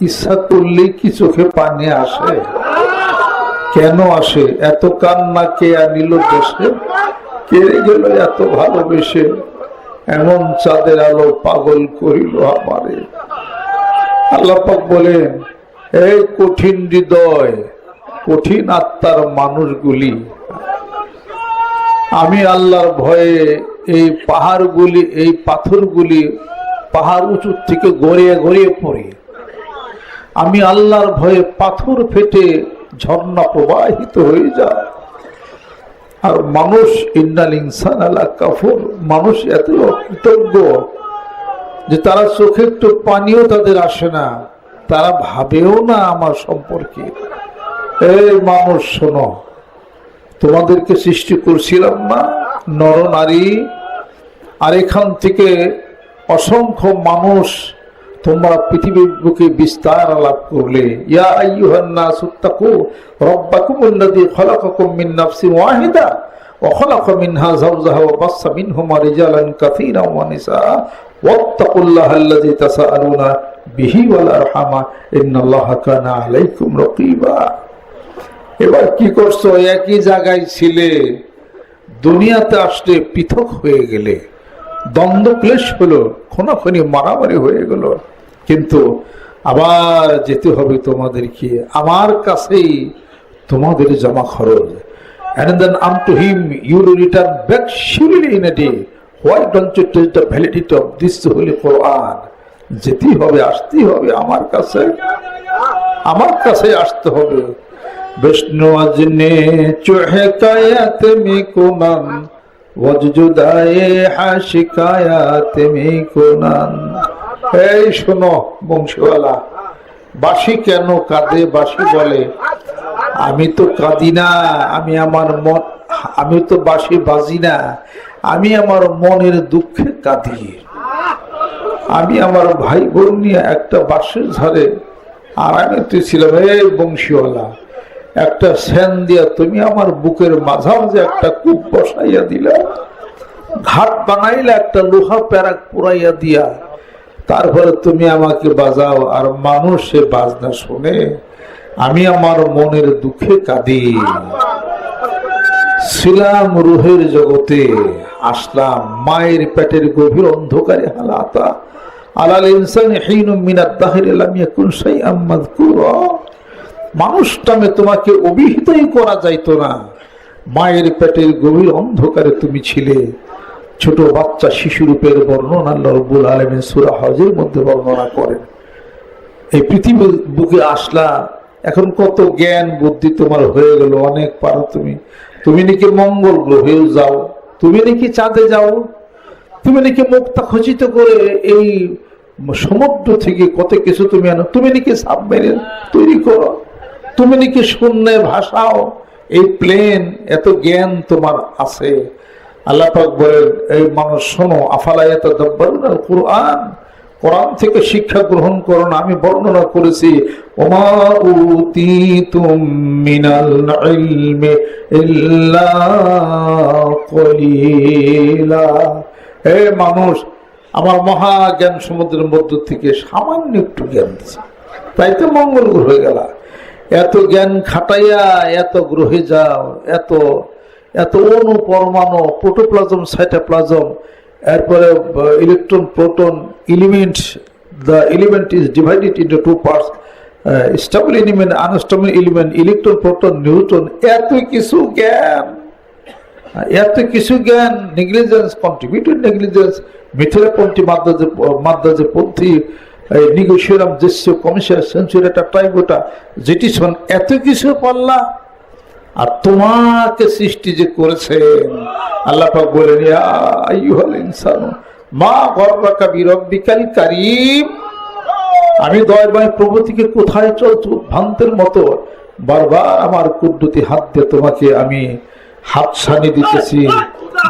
ইচ্ছা করলেই কি চোখে পানি আসে? কেন আসে? এত কান্না কে আনিল দেশে, কে গেল এত ভালোবেসে, এমন চাঁদের আলো পাগল করিল আমারে। আল্লাহ পাক বলেন, এই কঠিন হৃদয়, কঠিন আত্মার মানুষগুলি, আমি আল্লাহর ভয়ে এই পাহাড়গুলি, এই পাথরগুলি পাহাড় উঁচু থেকে গড়িয়ে গড়িয়ে পড়ে, আমি আল্লাহর ভয়ে পাথর ফেটে ঝর্ণা প্রবাহিত হয়ে যায়। আর মানুষ, ইন্নাল ইনসান আলা কাফুর, মানুষ এত অকৃতজ্ঞ যে তারা চোখে একটু পানিও তাদের আসে না, তারা ভাবেও না আমার সম্পর্কে। এই মানুষ শোনো, তোমাদেরকে সৃষ্টি করছিলাম না নর নারী, আর এখান থেকে অসংখ্য মানুষ তোমরা পৃথিবীর বুকে বিস্তার লাভ করলে। ইয়া আইয়ুহান নাসু তাকু রাব্বাকুমুল্লাযী খালাকাকুম মিন নাফসিন ওয়াহিদা ওয়া খালাকা মিনহা যাওজাহা ওয়া বাসসা মিনহুমা রিজালান কাসীরান ওয়া নিসা ওয়াত্তাকুল্লাহাল্লাযী তাসাআলুনা বিহি ওয়াল আরহামা ইন্নাল্লাহা কানা আলাইকুম রাকীবা। এবার কি করছো? একই জায়গায় ছিলে, দুনিয়াতে আসলে পৃথক হয়ে গেলে, দ্বন্দ্ব ক্লেশ হলো, খুনাখুনি মারামারি হয়ে গেল, কিন্তু আবার যেতে হবে তোমাদেরকে আমার কাছেই, তোমাদের জমা খরচ। And then unto him you will return back surely in a day. Why don't you tell the validity of this holy Quran? যেতেই হবে, আসতেই হবে আমার কাছে, আমার কাছে আসতে হবে। বিষ্ণু আজনে চুহকায়াত মে কুনান ওয়াজুদায়ে হাশিকায়াত মে কুনান। এই শোনো বংশীওয়ালা, বাঁশি কেন কাঁদে? বাঁশি বলে, আমি তো কাঁদি না, আমি আমার মন, আমি তো বাঁশি বাজি না, আমি আমার মনের দুঃখে কাঁদি। আমি আমার ভাই বোন নিয়ে একটা বাঁশের ঝাড়ে আরামেতে ছিলাম। এই বংশীওয়ালা, একটা সেন দিয়া তুমি আমার বুকের মাঝামাঝি একটা কূপ বসাইয়া দিলা, ঘাট বানাইলা একটা লোহা প্যারাক পুরাইয়া দিয়া, তারপরে তুমি আমাকে বাজাও, আর মানুষ সে বাজনা শুনে, আমি আমার মনের দুঃখে কাঁদি। ছিলাম রুহের জগতে, আসলাম মায়ের পেটের গভীর অন্ধকারে। হালাতা আলাল ইনসানি হিনুম মিনাদ দাহরি লাম ইয়াকুন শাইআম মাযকুরা। মানুষ নামে তোমাকে অভিহিতই করা যাইতো না, মায়ের পেটের গভীর অন্ধকারে তুমি ছিলে। ছোট বাচ্চা শিশুরূপের বর্ণনা আল্লাহ রাব্বুল আলামিন সূরা হজের মধ্যে বর্ণনা করেন। এই পৃথিবীর বুকে আসলা, এখন কত জ্ঞান বুদ্ধি তোমার হয়ে গেল, অনেক পারো তুমি। তুমি নাকি মঙ্গল গ্রহেও যাও, তুমি নাকি চাঁদে যাও, তুমি নাকি মুক্তা খচিত করে এই সমুদ্র থেকে কত কিছু তুমি আনো, তুমি নাকি সাবমেরিন তৈরি করো, তুমি নাকি শূন্যে ভাসাও এই প্লেন, এত জ্ঞান তোমার আছে। আল্লাহ পাক বলেন, এই মানুষ শোনো, আফালা ইয়াতাদাব্বারুনাল কুরআন, কোরআন থেকে শিক্ষা গ্রহণ করো না। আমি বর্ণনা করেছি, ওমা উতিতুম মিনাল ইলমি ইল্লা কলিলা। হে মানুষ, আমার মহা জ্ঞান সমুদ্রের মধ্য থেকে সামান্য একটু জ্ঞান দিচ্ছে, তাই তো মঙ্গল গ্রহে গেলা। এত জ্ঞান খাটাইয়া এত গ্রহে যাও, এত এত অনু পরমাণু, প্রোটোপ্লাজম, সাইটোপ্লাজম, এরপরে electron, proton, element. The element is divided into two parts, stable element, unstable element, electron, proton, neutron. এত কিছু জ্ঞান, এত কিছু জ্ঞান, নেগলিজেন্স, কন্ট্রিবিউটেড নেগলিজেন্স, মিথিলাপন্থী মাদ্দা যে পন্থী, নিগোশিয়াম, দৃশ্য, কমিশন, সেঞ্চুরিটা, ট্রাইবোটা, জেটিসন, এত কিছু পাল্লা। আর তোমাকে সৃষ্টি যে করেছেন আল্লাহ পাক বলেন, ইয়া আইয়ুহাল ইনসানু মা গররাকা বিরাব্বিকাল কারীম। আমি দয়াময় প্রভু থেকে কোথায় চলছো ভ্রান্তের মতো, বারবার আমার কুদরতি হাত দিয়ে তোমাকে আমি হাতছানি দিতেছি,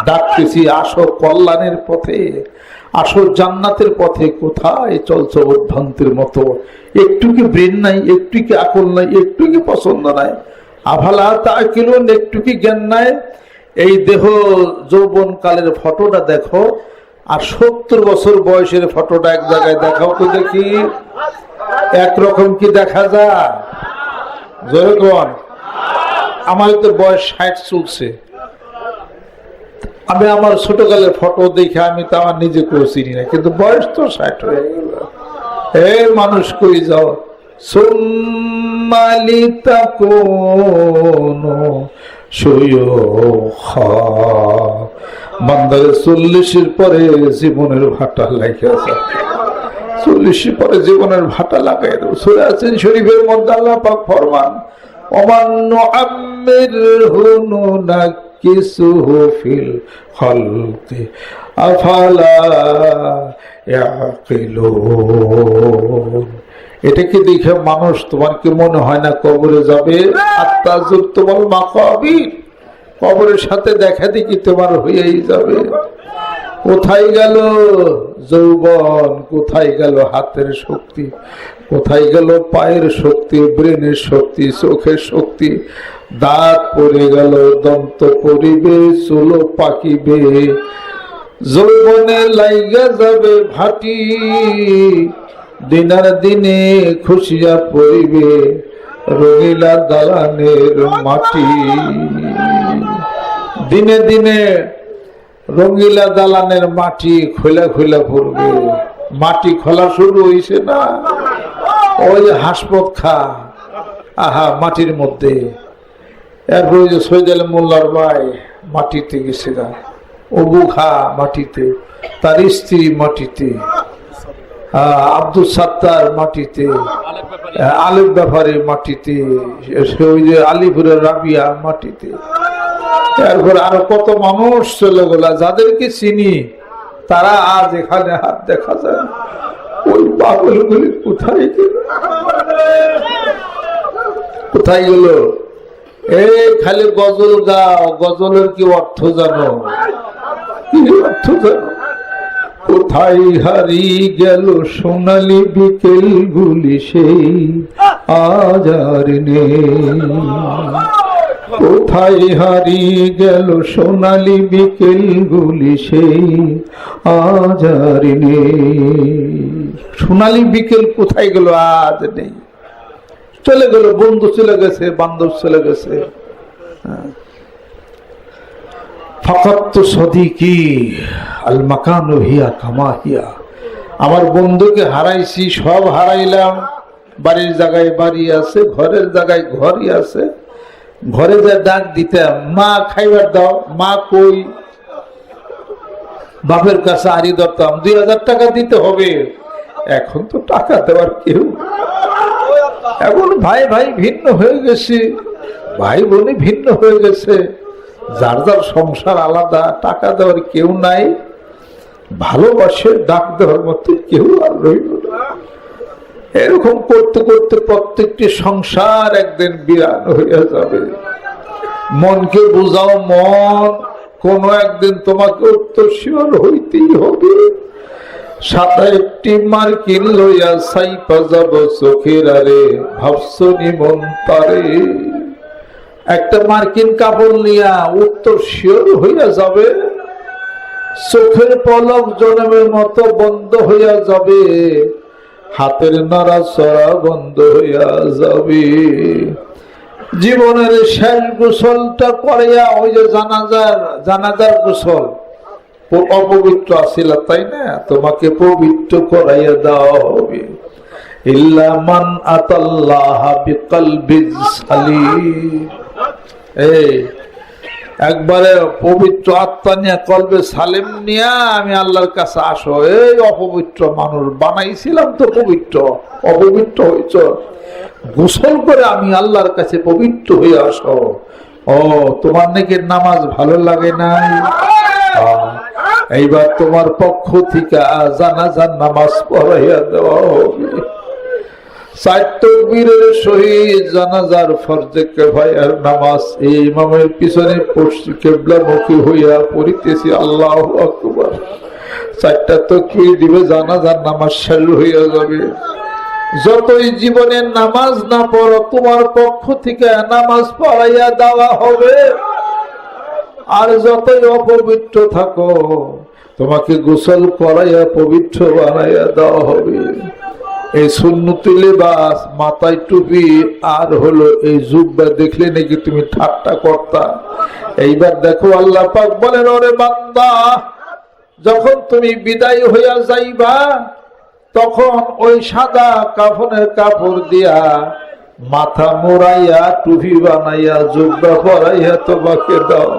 ডাকতেছি, আসো কল্যাণের পথে, আসো জান্নাতের পথে। কোথায় চলছো উদ্ভ্রান্তের মতো? একটু কি ব্রেন নাই, একটু কি আকল নাই, একটু কি পছন্দ নাই? আভালা তাকিলুন, একটু কি জ্ঞান নাই? এই দেহ যৌবন কালের ফটোটা দেখো, আর 70 বছর বয়সের ফটোটা এক জায়গায় দেখাও তো দেখি। একরকম কি দেখা যায়? জোরে কোন। আমার তো বয়স 60 চলছে। আমি আমার ছোটকালের ফটো দেখে আমি তো আমার নিজেকে চিনি না, কিন্তু বয়স তো 60 হয়ে গেল। হে মানুষ কই যাও, সুম্মালিতা কোনো বান্দারে 40-এর পরে জীবনের ভাটা লাগিয়ে যায়। 40-এর পরে জীবনের ভাটা লাগাই দেব। সূরা ইয়াসিন শরীফের মধ্যে আল্লাহ পাক ফরমান, ওমান নুআম্মিরহু নুনাক্কিসুহু ফিল খালকি আফালা ইয়াকিলুন। এটা কি দেখে মানুষ, তোমার কি মনে হয় না কবরে যাবে? আত্তাজুর তোমার মাকাবির, কবরের সাথে দেখা দেখি তোমার হয়েই যাবে। কোথায় গেল যৌবন? কোথায় গেল হাতের শক্তি? কোথায় গেল পায়ের শক্তি, ব্রেনের শক্তি, চোখের শক্তি? দাঁত পড়ে গেল, দন্ত পড়িবে, চুল পাকিবে, যৌবনে লাইগা যাবে ভাটি, দিনার দিনে খুশিয়া পড়িবে রঙিলা দালানের মাটি। দিনে দিনে রঙিলা দালানের মাটি খোলা খোলা পড়বে। মাটি খোলা শুরু হয়েছে না? ওই হাসপত খা, আহা মাটির মধ্যে। এরপর যে সৈয়দ মোল্লার ভাই মাটিতে গেছে না, অবু খা মাটিতে, তার স্ত্রী মাটিতে, আব্দুল সাত্তার মাটিতে, আলেপ ব্যাপারে মাটিতে, ওই যে আলিপুরের রাবিয়া মাটিতে। এরপর আরো কত মানুষ চলে গেল, যাদেরকে চিনি তারা আজ এখানে হাত দেখা যায়। ওই পাগলগুলি কোথায় গেল? কোথায় গেল? এই খালি গজল গাও, গজলের কি অর্থ জানো? কি অর্থ জানো? কোথায় হারিয়ে গেল সোনালি বিকেল গুলি, সেই আজ আর নেই। কোথায় হারিয়ে গেল সোনালি বিকেল গুলি, সেই আজ আর নেই। সোনালি বিকেল কোথায় গেল? আজ নেই, চলে গেল। বন্ধু চলে গেছে, বান্ধব চলে গেছে। ফাকাত সদিকি আল মাকানু হিয়া কামা হিয়া। আমার বন্ধুকে হারাইছি, সব হারাইলাম। বাড়ির জায়গায় বাড়ি আছে, ঘরের জায়গায় ঘরই আছে। ঘরে যা ডাক দিতাম, মা খাইবার দাও, মা কই? বাপের কাছে আড়ি ধরতাম, 2000 টাকা দিতে হবে। এখন তো টাকা দেওয়ার কেউ, এখন ভাই ভাই ভিন্ন হয়ে গেছে, ভাই বোনে ভিন্ন হয়ে গেছে, যার যার সংসার আলাদা, টাকা দেওয়ার কেউ নাই, ভালোবাসে ডাক দেওয়ার মতো কেউ আর রইল না। এরকম করতে করতে প্রত্যেকটি সংসার একদিন বিরান হইয়া যাবে। মনকে বুঝাও, মন কোন একদিন তোমাকে উত্তরসূর হইতেই হবে। সাদা একটি মার্কিন লইয়া সাইপা যাব চোখের আরে, ভাবছো নিমন তারে। একটা মার্কিন কাপড় নিয়া উত্তরসূর হইয়া যাবে, চোখের পলক জনমের মতো বন্ধ হইয়া যাবে, হাতের নড়াচড়া বন্ধ হইয়া যাবে। জীবনের শেষ গোসলটা করিয়া, ওই যে জানাজার গোসল, অপবিত্র আছিল তাই না, তোমাকে পবিত্র করাইয়া দেওয়া হবে। ইল্লা মান আতাল্লাহ বিকলবিন সালিম। এই একবারে পবিত্র আত্মা নিয়ে, কলবে সালেম নিয়ে আমি আল্লাহর কাছে আসো। এই অপবিত্র মানুষ বানাইছিলাম তো পবিত্র, অপবিত্র হইছ, গোসল করে আমি আল্লাহর কাছে পবিত্র হয়ে আসো। ও তোমার নাকি নামাজ ভালো লাগে নাই? এইবার তোমার পক্ষ থেকে জানাজার নামাজ পড়াইয়া দেওয়া হবে। 4 তাকবীরের সহিত জানাজার ফরজে কিফায়ার নামাজ এই ইমামের পিছনে কিবলামুখী হইয়া পড়িতেছি আল্লাহু আকবার। 4টা তাকবীর দিবে, জানাজার নামাজ শুরু হইয়া যাবে। যতই জীবনের নামাজ না পড়ো, তোমার পক্ষ থেকে নামাজ পড়াইয়া দেওয়া হবে। আর যতই অপবিত্র থাকো, তোমাকে গোসল করাইয়া পবিত্র বানাইয়া দেওয়া হবে। এই সুন্নতি লেবাস, মাথায় টুপি আর হলো এই জুব্বা দেখলে নাকি তুমি ঠাট্টা করতা। এইবার দেখো আল্লাহ পাক বলেন, ওরে বান্দা, যখন তুমি বিদায় হইয়া যাইবা তখন ওই সাদা কাফনের কাপড় দিয়া মাথা মোড়াইয়া টুপি বানাইয়া জুব্বা পরাইয়া তোমাকে দাও।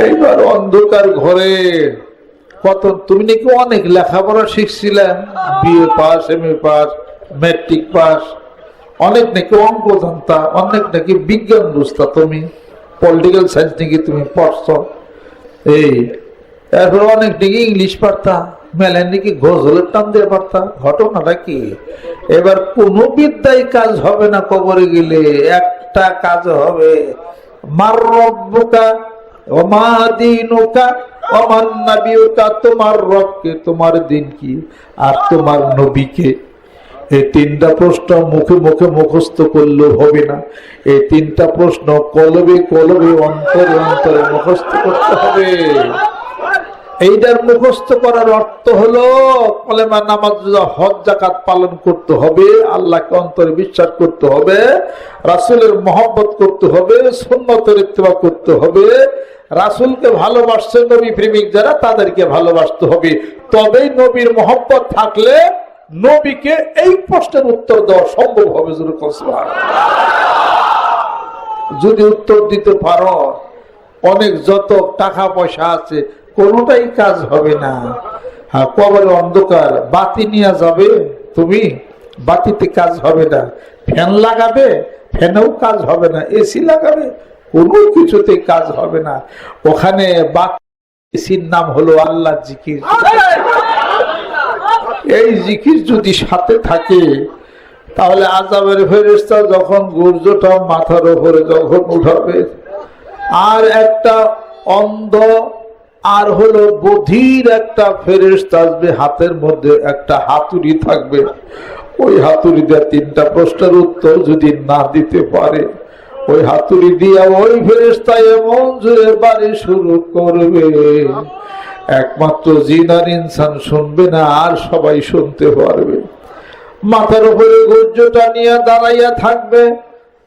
এইবার অন্ধকার ঘরে কত তুমি নাকি অনেক লেখাপড়া শিখছিলেন, BA pass, MA pass, matric pass, অনেক নাকি অঙ্ক জানতা, অনেক নাকি বিজ্ঞান বুঝতা, তুমি পলিটিক্যাল সায়েন্স নাকি তুমি পড়ছ, এই এরপর অনেক নাকি ইংলিশ পারতা, মেলেন নাকি গজলের টান দিয়ে পারতা। ঘটনাটা কি? এবার কোন বিদ্যায় কাজ হবে না, কবরে গেলে একটা কাজ হবে, মার রব্বুকা ওমা দীনুকা ওমান নবিয়ুকা, তোমার রবকে, তোমার দিন কি, আর তোমার নবীকে। এই তিনটা প্রশ্ন মুখে মুখে মুখস্থ করলেও হবে না, এই তিনটা প্রশ্ন কলবে কলবে অন্তরে অন্তরে মুখস্থ করতে হবে। এইটার মুখস্থ করার অর্থ হলো কলেমা, নামাজ, হজ, যাকাত পালন করতে হবে, আল্লাহকে অন্তরে বিশ্বাস করতে হবে, রাসূলের মহব্বত করতে হবে, সুন্নতের ইত্তেবা করতে হবে, রাসূলকে ভালোবাসছে নবী প্রেমিক যারা তাদেরকে ভালোবাসতে হবে। তবেই নবীর মহব্বত থাকলে নবীকে এই প্রশ্নের উত্তর দেওয়া সম্ভব হবে। যদি উত্তর দিতে পারো, অনেক যত টাকা পয়সা আছে কোনটাই কাজ হবে না। হ্যাঁ, কবরে অন্ধকার, বাতি নিয়ে যাবে তুমি, বাতিতে কাজ হবে না। ফ্যান লাগাবে, ফ্যানেও কাজ হবে না। এসি লাগাবে, কোনো কিছুতে কাজ হবে না। ওখানে এসির নাম হলো আল্লাহ জিকির। এই জিকির যদি সাথে থাকে তাহলে আযাবের ফেরেশতা যখন গুর্জটা মাথার উপরে যখন উঠাবে, আর একটা অন্ধ আর হলো বধির একটা ফেরেশতা আসবে, হাতের মধ্যে একটা হাতুড়ি থাকবে, ওই হাতুড়ি দিয়ে তিনটা প্রশ্নের উত্তর যদি না দিতে পারে, ওই হাতুড়ি দিয়া ওই ফেরেশতা এমন জোরে বাড়ি শুরু করবে, একমাত্র জিন আর ইনসান শুনবে না, আর সবাই শুনতে পারবে। মাথার উপরে গুর্জটা নিয়ে দাঁড়াইয়া থাকবে,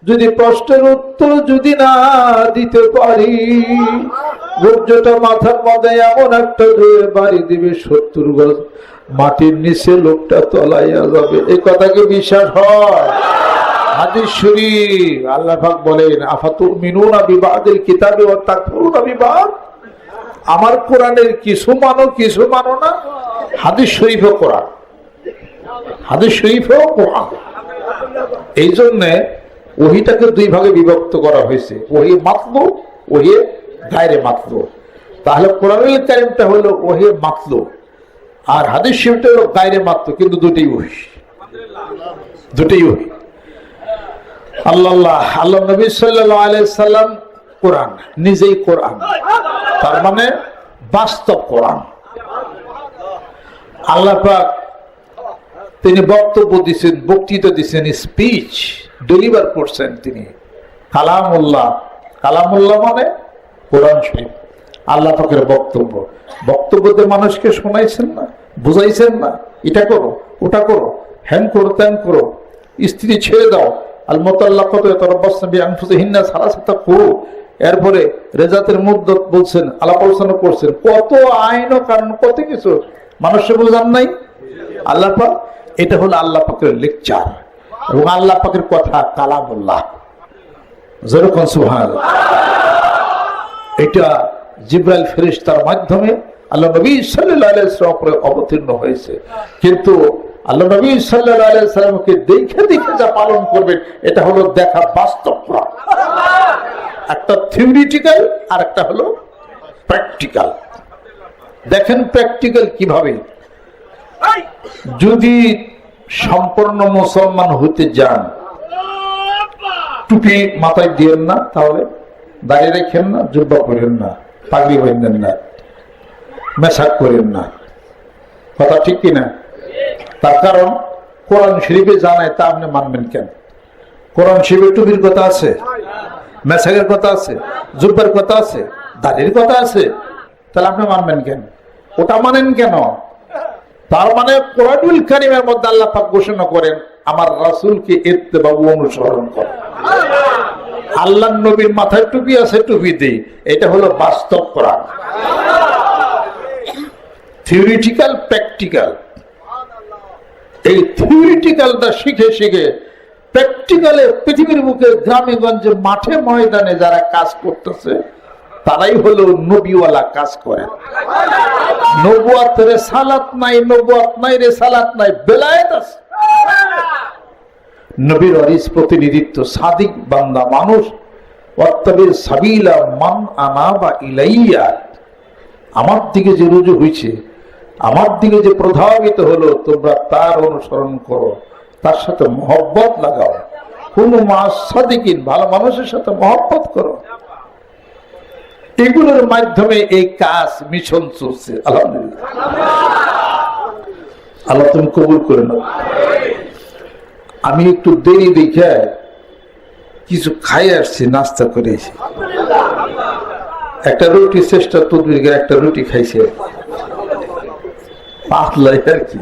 যদি প্রশ্নের উত্তর যদি না দিতে পারি, গুর্জটা মাথার মধ্যে এমন একটা জোরে বাড়ি দিবে, ৭০ গজ মাটির নিচে লোকটা তলাইয়া যাবে। এই কথাকে বিশ্বাস হয়? হাদিস শরীফ, আল্লাহ পাক বলেন, আফাতুমিনুনা বিবাদিল কিতাবি ওয়া তাকফুরুনা বিবাদ, আমার কোরআনের কিছু মানো কিছু মানো না। হাদিস শরীফও কোরআন, হাদিস শরীফও কোরআন। এই জন্যে ওহিটাকে দুই ভাগে বিভক্ত করা হয়েছে, ওহি মাতলু, ওহি গায়রে মাতলু। তাহলে কোরআনুল কারীমটা হলো ওহি মাতলু, আর হাদিস শরীফটা হলো গায়রে মাতলু, কিন্তু দুটোই ওহি, দুটোই ওহি। আল্লাহ আল্লাহ নবী সাল্লাল্লাহু আলাইহি সাল্লাম কোরআন, নিজেই কোরআন, তার মানে বাস্তব কোরআন। আল্লাহ পাক তিনি বক্তব্য দিচ্ছেন, বক্তৃতা দিচ্ছেন, স্পিচ ডেলিভার করছেন, তিনি কালামুল্লাহ। কালামুল্লাহ মানে কোরআন শরীফ, আল্লাহ পাকের বক্তব্য। বক্তব্যতে মানুষকে শোনাইছেন না, বুঝাইছেন না, এটা করো, ওটা করো, হ্যান করো, ত্যান করো, স্ত্রী ছেড়ে দাও, আল মুতাল্লাকাতু ইয়াতারাব্বাসনা বিআনফুসিহিন্না সালাসাতা কুরু। এরপরে রেজাতের মুদ্দত বলছেন, আলাপ আলোচনা করছেন, কত আইন ও কারণ, কত কিছু মানুষের বোঝান নাই। আল্লাহ পাক, এটা হলো আল্লাহ পাকের লেকচার, এবং আল্লাহ পাকের কথা কালামুল্লাহ। যেরকম সুবহানাল্লাহ, এটা জিবরাইল ফেরেশতার মাধ্যমে আল্লাহ নবী সাল্লাল্লাহু আলাইহি ওয়াসাল্লাম উপরে অবতীর্ণ হয়েছে। কিন্তু আল্লাহ নবী সাল্লাল্লাহু আলাইহি ওয়াসাল্লামকে দেখে দেখে যা পালন করবেন, এটা হলো দেখা বাস্তব কোরআন। একটা থিওরিটিক্যাল আর একটা হলো প্র্যাকটিক্যাল। দেখেন প্র্যাকটিক্যাল কিভাবে। যদি সম্পূর্ণ মুসলমান হতে যান, টুপি মাথায় দিয়েন না, তাহলে দাঁড়িয়ে রেখেন না, জুব্বা করেন না, পাগড়ি বাঁধেন না, মেশাক করেন না, কথা ঠিক কিনা? তার কারণ কোরআন শরীফে জানায়, তা আপনি মানবেন কেন? কোরআন শরীফে টুপির কথা আছে, মেশাকের কথা আছে, জুব্বার কথা আছে, দাড়ির কথা আছে, তাহলে আপনি মানবেন কেন? ওটা মানেন কেন? তার মানে কোরআনুল কারীমের মধ্যে আল্লাহ পাক ঘোষণা করেন আমার রাসূলকে ইত্তেবা অনুসরণ করো। আল্লাহর নবীর মাথায় টুপি আছে, টুপি দেই, এটা হলো বাস্তব কোরআন। থিওরিটিক্যাল প্র্যাকটিক্যাল, এই থিওরিটিক্যালটা শিখে শিখে প্র্যাকটিক্যালে পৃথিবীর বুকে গ্রামে গঞ্জে মাঠে ময়দানে যারা কাজ করতেছে তারাই হলো নবীওয়ালা কাজ করে। নবুয়াত রিসালাত নাই, নবুয়াত নাই, রিসালাত নাই, বেলায়েত আছে। নবীর ওয়ারিস প্রতিনিধিত্ব, সাদিক বান্দা মানুষ, ওয়াত্তাবির সাবিলা মান আনাবা ইলাইয়া, আমার দিকে যে রুজু হয়েছে, আমার দিকে যে প্রভাবিত হলো, তোমরা তার অনুসরণ করো, তার সাথে মহব্বত লাগাও। কুনু মা'আস সাদিকিন, ভালো মানুষের সাথে মহব্বত করো। এগুলোর মাধ্যমে এই কাজ মিশন চলছে। আলহামদুলিল্লাহ, আল্লাহ তুমি কবুল করে নাও। আমি একটু দেরি দেখে কিছু খাই আসছি, নাস্তা করে এসে একটা রুটি, চেষ্টা তদবির একটা রুটি খাইছে, পাতলাই আর কি।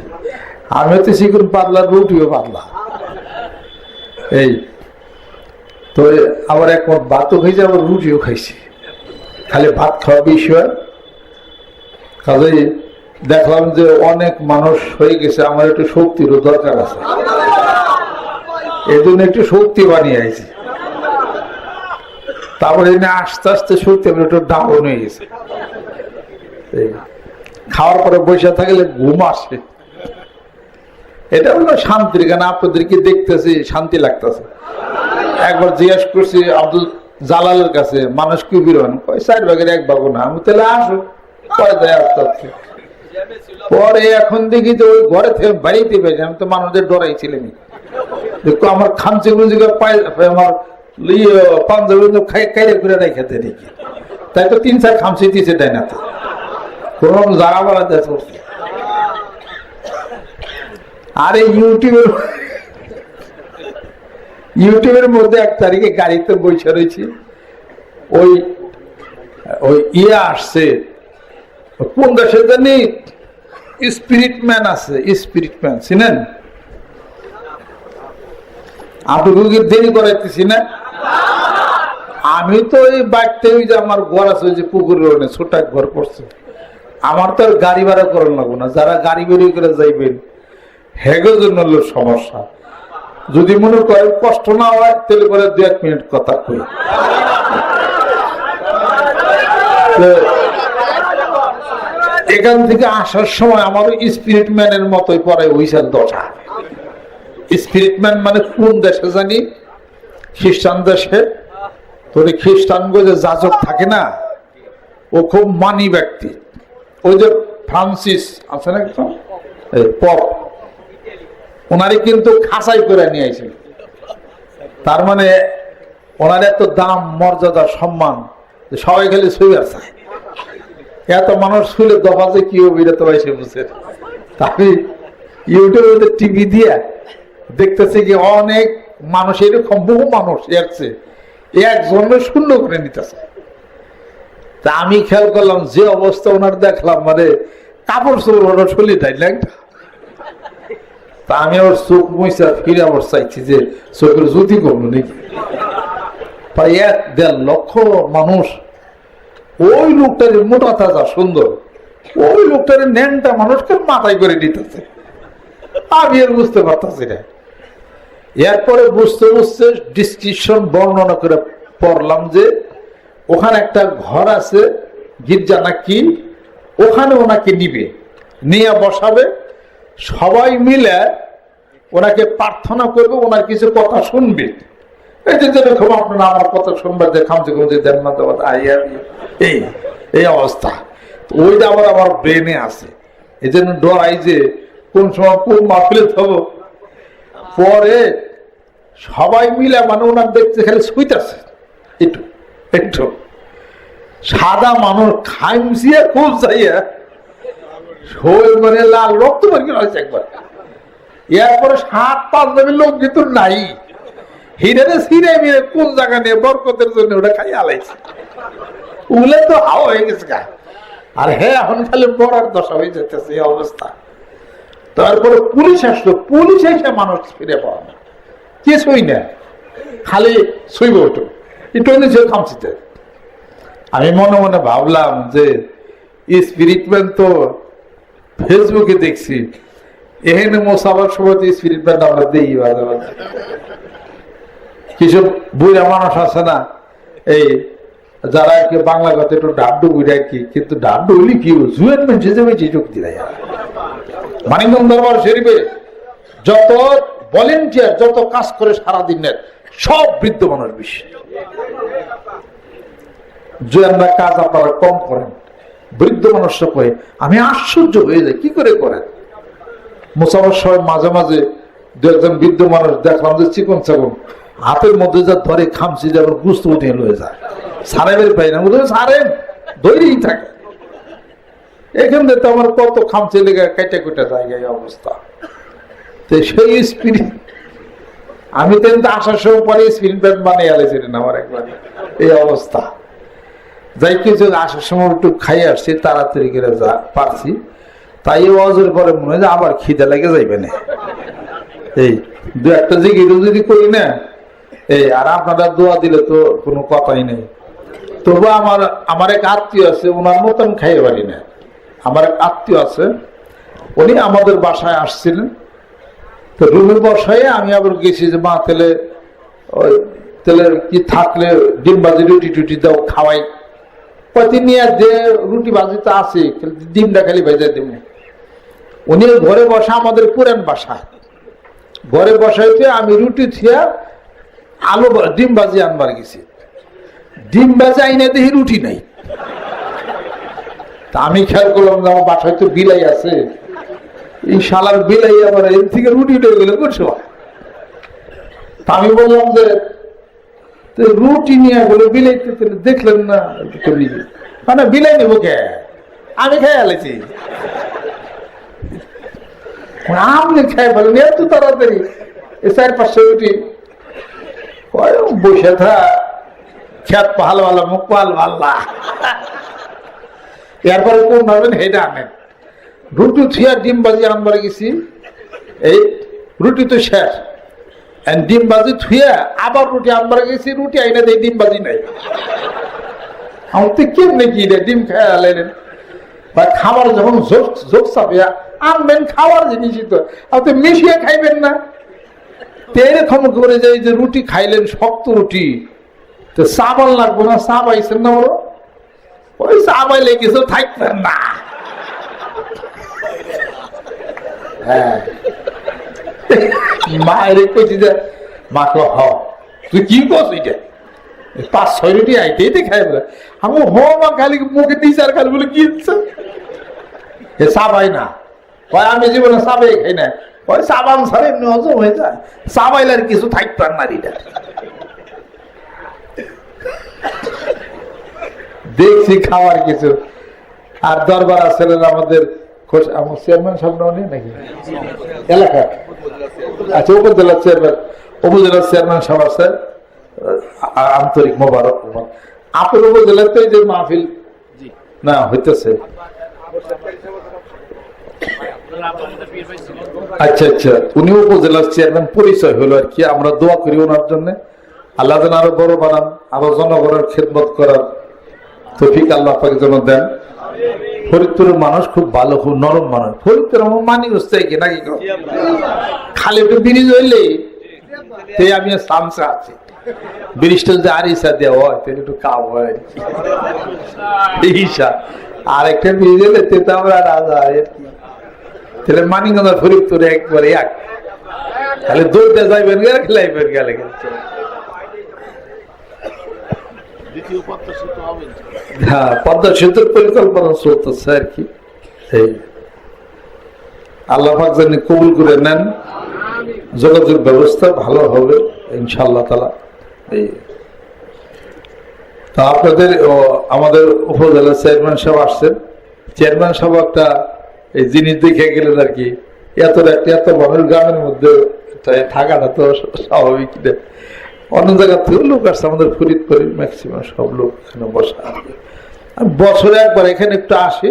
আমি হচ্ছে শিখুন পাতলা, রুটিও পাতলা। এই তো আবার এক ভাতও খাইছে, আবার রুটিও খাইছে। খালি ভাত খাওয়া বিষয়, কাজে দেখলাম যে অনেক মানুষ হয়ে গেছে, আমার একটু শক্তিরও দরকার আছে, এই জন্য একটু শক্তি বানিয়ে আইছি। তারপরে আস্তে আস্তে শক্তি একটু ডাউন হয়ে গেছে। খাওয়ার পরে বসে থাকলে ঘুম আসে, এটা হলো শান্তির গান। আপনাদেরকে দেখতেছি শান্তি লাগতেছে। একবার জিজ্ঞাসা করছি আব্দুল জালালের কাছে, মানুষ কি বিরোধ, 4 ভাগের 1 ভাগ না। আমি তাহলে আসো, পরে যাই আস্তে আস্তে। পরে এখন দেখি যে ওই ঘরে থেকে বাড়িতে পেয়েছি, আমি তো মানুষদের ডরাইছিলাম। দেখো আমার খামচি গুঞ্জিকে আমার পাঞ্জাবি খাইরে ঘুরে নাই খেতে দেখি, তাই তো 3-4 খামচি দিয়েছে, তাই না? তো কোন জায়গা বলা যায় করছে। আর এই ইউটিউবের মধ্যে 1 তারিখে গাড়িতে বসে রয়েছি, ওই ইয়ে আসছে, কোন দেশে জানি স্পিরিট ম্যান আছে, স্পিরিট ম্যান চিনেন? আপনাকে দেরি করাইতেছি না? আমি তো ওই বাড়িতে, ওই যে আমার ঘর আছে, ওই যে পুকুরের ছোট এক ঘর করছে, আমার তো আর গাড়ি ভাড়া করার লাগবো না। যারা গাড়ি বেরিয়ে করে যাইবেন হেগের জন্য হলো সমস্যা। যদি মনে করেন কষ্ট না হয় তাহলে পরে 2-1 মিনিট কথা কই। এখান থেকে আসার সময় আমার স্পিরিট ম্যানের মতোই পরে ওইসার দশা। স্পিরিট ম্যান মানে কোন দেশে জানি, খ্রিস্টান দেশে। তোর খ্রিস্টান যে যাজক থাকে না, ও খুব মানি ব্যক্তি। ওই যে ফ্রান্সিস আছেন একদম পপ, ওনারে কিন্তু খাঁচাই করে নিয়ে আসেন। তার মানে ওনার এত দাম, মর্যাদা, সম্মান, সবাই খালি শুয়ে চায়। এত মানুষ শুলে দফা যে কি হবে এটা তো এসে বুঝে। তাই ইউটিউবে টিভি দিয়ে দেখতেছে কি অনেক মানুষ, এরকম বহু মানুষ এসছে, একজনের শূন্য করে নিতেছে। তা আমি খেয়াল করলাম যে অবস্থা ওনার দেখলাম, মানে কাপড় চোপড় ওনার চলে তাই না। তা আমি ওর চোখ মুইসা ফিরে আবার চাইছি যে চোখের জ্যোতি করলো নাকি। প্রায় 1-1.5 লক্ষ মানুষ, ওই লোকটার মোটা তাজা সুন্দর, ওই লোকটার ন্যাংটা মানুষকে মাথায় করে নিতেছে। আমি আর বুঝতে পারতেছি না। এরপরে বুঝতে বুঝতে ডিসক্রিপশন বর্ণনা করে পড়লাম যে ওখানে একটা ঘর আছে, গির্জা নাকি, ওখানে ওনাকে নিবে, নিয়ে বসাবে, সবাই মিলে ওনাকে প্রার্থনা করবে, ওনার কিছু কথা শুনবে। এই যে যেরকম আপনারা আমার কথা শুনবার যে খামচে খামচে দেন না, এই অবস্থা। ওইটা আবার আমার ব্রেনে আছে, এই জন্য ডরাই যে কোন সময় কোন মাহফিলে থাকবো। পরে সবাই মিলে মানে ওনার দেখতে খালি শুইতেছে, একটু একটু সাদা মানুষ খামচিয়ে খুব যাইয়া শরীর মানে লাল রক্ত বের হয়েছে একবার। এরপরে 7-5 লোক ভিতর নাই, হিরে ছিঁড়ে মিলে কোন জায়গা নিয়ে বরকতের জন্য ওটা খাই আলাইছে। উলে তো হাওয়া হয়ে গেছে গা। আর হ্যাঁ, এখন খালি মরার দশা হয়ে যেতেছে এই অবস্থা। তারপরে পুলিশ আসলো, পুলিশ এসে মানুষ ফিরে পাওয়া না, কিছুই না, খালি শুইব ওঠো একটু খামছিতে। আমি মনে মনে ভাবলাম যে স্পিরিট ম্যান তো ফেসবুকে দেখছি, এখানে মোসাবার সময় তো স্পিরিট ম্যান আমরা দিই মাঝে মাঝে। কিছু বুড়া মানুষ আছে না, এই যারা আর কি বাংলা কথা একটু ডাড্ডু বুড়া কি, কিন্তু ডাড্ডু হইলে কি জুয়েন মেনছে যাবে যে চোখ দিলাই। মানিকগঞ্জ দরবার শরীফে যত ভলেন্টিয়ার, যত কাজ করে সারাদিনের, সব বৃদ্ধ মানুষ বেশি। জুয়েনরা কাজ আপনারা কম করেন, বৃদ্ধ মানুষরা করে। আমি আশ্চর্য হয়ে যাই, কি করে করেন? মুসাফার সময় মাঝে মাঝে দু একজন বৃদ্ধ মানুষ দেখলাম যে চিকন চাকন হাতের মধ্যে যা ধরে খামছি, যেমন গুস্ত উঠে লয়ে যায়, সারে বের পাই না, সারেন ধরেই থাকে। এখান থেকে তো আমার কত খামচি লেগে কেটে কেটে জায়গায় অবস্থা। তো সেই স্পিরিট আমি তো আসার সময় পরে স্পিরিট ব্যান্ড বানিয়ে আলেছিলেন আমার একবার, এই অবস্থা। যাই কিছু আসার সময় একটু খাই আসছি, তাড়াতাড়ি করে যা পারছি, তাই অজের পরে মনে হয় যে আবার খিদে লেগে যাইবে না। এই দু একটা জিগির যদি করি না, এই আর আপনারা দোয়া দিলে তো কোনো কথাই নেই। তবু আমার এক আত্মীয় আছে, ওনার মতন খাইয়ে পারি না। আমার এক আত্মীয় আছে, উনি আমাদের বাসায় আসছিলেন, তো রুমে বসায় আমি আবার গেছি যে মা তেলে ওই তেলের কি থাকলে ডিম ভাজি রুটি টুটি দাও খাওয়াই, কয়দিন নিয়ে যে রুটি ভাজি তো আছে, ডিমটা খালি ভেজে দেব। উনি ঘরে বসা, আমাদের পুরান বাসা, ঘরে বসাইতে আমি রুটি থিয়া আলু ডিম ভাজি আনবার গেছি। ডিম ভাজি আইনে দেখি রুটি নাই। তা আমি খেয়াল করলাম যে আমার বাসায় তো বিলাই আছে, এই শালার বিলাই আবার এর থেকে রুটি উঠে গেলে করছো। তা আমি বললাম যে রুটি নিয়ে গেলো বিলাইতে, দেখলেন না মানে বিলাই নেবো কে, আমি খেয়ে আলেছি। আপনি খেয়ে ফেলেন এত তাড়াতাড়ি, 4-500 রুটি বসে থা খেত পাহাল ভালো, মুখ পাহাল ভাল্লা। এরপরে কোন ভাবেন হেঁটে আনেন রুটি থিয়া ডিম বাজি আনবার গেছি, এই রুটি তো শেষ, ডিম বাজি থুয়া আবার রুটি আনবার গেছি, রুটি আইনা দেয় ডিম বাজি নাই। আমার তো কেমনে কি রে ডিম খেয়ে আলেন বা খাবার যখন যোগ চাপিয়া আনবেন, খাওয়ার জিনিসই তো আপনি মিশিয়ে খাইবেন না। এরকম করে যাই যে রুটি খাইলেন শক্ত রুটি, তো চাবাল লাগবো না, চা পাইছেন না বলো, ওই চা পাইলে কিছু থাকবেন না। হ্যাঁ মায়ের কইছি যে মাকে হ তুই কি করছ, এটা 5-6 রুটি আইতেই তো খাই বলে। আমি মা খালি মুখে দিস আর খালি বলে কি ইচ্ছা এ চা পাই না, আমি জীবনে চাবাই খাই না, ওই চাবান ছাড়া এমনি হজম হয়ে যায়, চাবাইলে আর কিছু থাকবে না। দেখছি খাওয়ার কিছু। আর দরবার আসলেন আমাদের চেয়ারম্যান সাহেব নেই নাকি এলাকা, আচ্ছা উপজেলার চেয়ারম্যান, উপজেলার চেয়ারম্যান সাহেব আছে, আন্তরিক মোবারক। আপনার উপজেলার তো এই যে মাহফিল না হইতেছে, আচ্ছা আচ্ছা, উনি উপজেলার চেয়ারম্যান, পরিচয় হলো আর কি। আমরা দোয়া করি ওনার জন্য, আল্লাহ যেন আরো বড় বানান, আরো জনগণের খেদমত করার তৌফিক আল্লাহ পাকের জন্য দেন। ফরিদপুরের মানুষ খুব ভালো, খুব নরম মানুষ। ফরিদপুর আমার মানি হচ্ছে কি নাকি, খালি একটু ব্রিজ হইলে আমি সামসা আছি, ব্রিজটা যদি আর ইসা দেওয়া হয় তাহলে একটু কাম হয়, আর একটা ব্রিজ হইলে তো আমরা রাজা আর কি। তাহলে মানিকগঞ্জ ফরিদপুরে একবারে এক, তাহলে দৌড়তে যাইবেন খেলাইবেন গেলে হ্যাঁ পদ্মা সেতুর পরিকল্পনা চলতেছে আর কি। আল্লাহ পাক যেন কবুল করে নেন, যোগাযোগ ব্যবস্থা ভালো হবে ইনশাআল্লাহ তাআলা। এই তা আপনাদের আমাদের উপজেলা চেয়ারম্যান সাহেব আসছেন, চেয়ারম্যান সাহেব একটা এই জিনিস দেখে গেলেন আর কি, এত মানুষ গ্রামের মধ্যে থাকাটা তো স্বাভাবিক। অন্য জায়গা থেকে লোক আসছে, আমাদের ফরিদপুরের ম্যাক্সিমাম সব লোক এখানে বসা। বছরে একবার এখানে একটু আসি,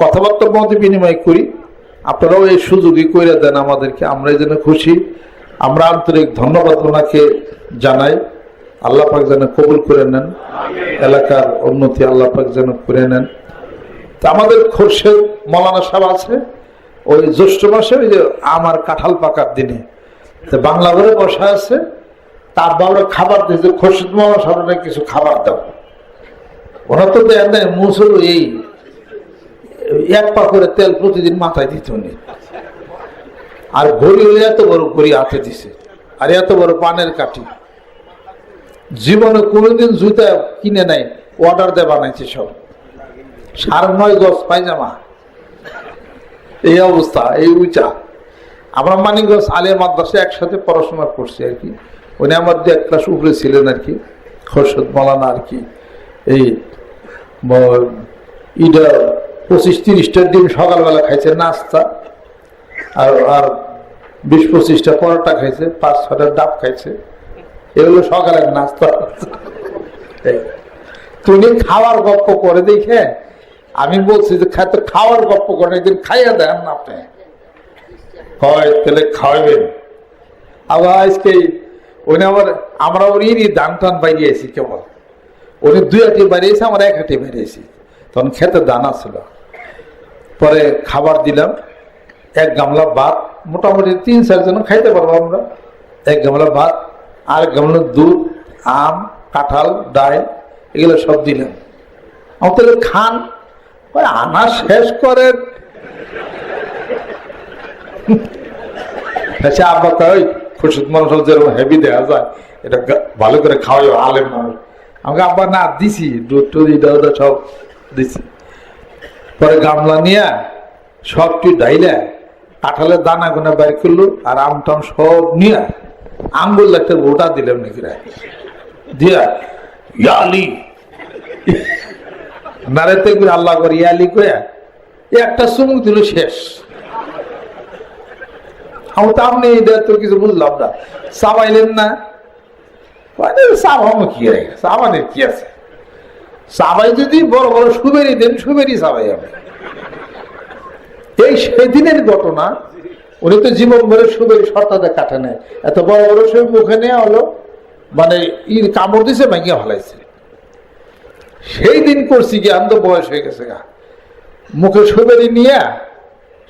কথাবার্তার মধ্যে বিনিময় করি, আপনারাও এই সুযোগই করে দেন আমাদেরকে, আমরা এই জন্য খুশি। আমরা আন্তরিক ধন্যবাদ ওনাকে জানাই। আল্লাহ পাক যেন কবুল করে নেন, এলাকার উন্নতি আল্লাহ পাক যেন করে নেন। তা আমাদের খোরশেদ মৌলানা সাহেব আছে ওই জ্যৈষ্ঠ মাসে, ওই যে আমার কাঁঠাল পাকার দিনে তো বাংলা ঘরে বসা আছে, তার বাবা খাবার দিয়েছে, খোরশেদ মৌলানা সাহেব কিছু খাবার দাও। ওনার তো দেন নাই মুসল, এই এক পা করে তেল প্রতিদিন মাথায় দিত উনি। আর ঘড়ি হলে এত বড় ঘড়ি হাতে দিছে, আর এত বড় পানের কাঠি। জীবনে কোনোদিন জুতা কিনে নাই, অর্ডার দিয়ে বানাইছে সব। 9.5 গজ পায়জামা, এই অবস্থা, এই উঁচা। আমরা মানিকগঞ্জ আলিয়া মাদ্রাসায় একসাথে পড়াশোনা করছি আর কি। উনি আমার 1 ক্লাস উপরে ছিলেন আর কি, খোরশেদ মৌলানা আর কি। এই ইটা 25-30টা ডিম সকালবেলা খাইছে নাস্তা, আর 20-25টা পরোটা খাইছে, 5-6টা ডাব খাইছে। এগুলো সকালের নাস্তা। তুমি খাওয়ার গপ্প করে দেখে আমি বলছি যে খাওয়ার গপ্প করে একদিন খাইয়া দেন না আপনি, হয় তাহলে খাওয়াবেন। আবার আজকে উনি আমরা ওর ধান টান বাইরিয়েছি, কেবল উনি 2 হাঁটি বাইরিয়েছে, আমরা 1 হাঁটি বাইরিয়েছি। তখন খেতে দানা ছিল। পরে খাবার দিলাম, 1 গামলা ভাত, মোটামুটি 3-4 জন খাইতে পারবো আমরা। 1 গামলা ভাত, আর 1 গামলা দুধ, আম, কাঁঠাল, ডাল, এগুলো সব দিলাম। আমার তাহলে খান, আনা শেষ করেন। আব্বা কয় খুরশেদ মানুষ যেরকম হেভি দেওয়া যায়, এটা ভালো করে খাওয়াই আলেম মানুষ। আমাকে আব্বা না দিছি, দুধ টুধ এটা সব দিছি। পরে গামলা নিয়ে সবটি ডাইলে কাঁঠালের দানা গোনা বের করলো, আর আম টাম সব নিয়ে আঙ্গুল একটা গোটা দিলাম নাকি দিয়া ইয়ালি নারেতে আল্লাহ করে ইয়ালি কয়া একটা চুমুক দিল, শেষ। আমি তো আপনি এটা তো কিছু বুঝলাম না, চাবাইলেন না। চাবানো কি চাবানের কি আছে? চাবাই যদি বড় বড় সুবেরি দেন, সুবেরি চাবাই আমি। এই সেদিনের ঘটনা। উনি তো জীবন ভরে সুবেরি সর্তাতে কাটে নেয়, এত বড় বড় সব মুখে নেওয়া হলো, মানে কামড় দিছে, ভাঙিয়ে ফেলাইছে। সেই দিন করছি কি, আমি তো বয়স হয়ে গেছে গা, মুখে সুবেরি নিয়ে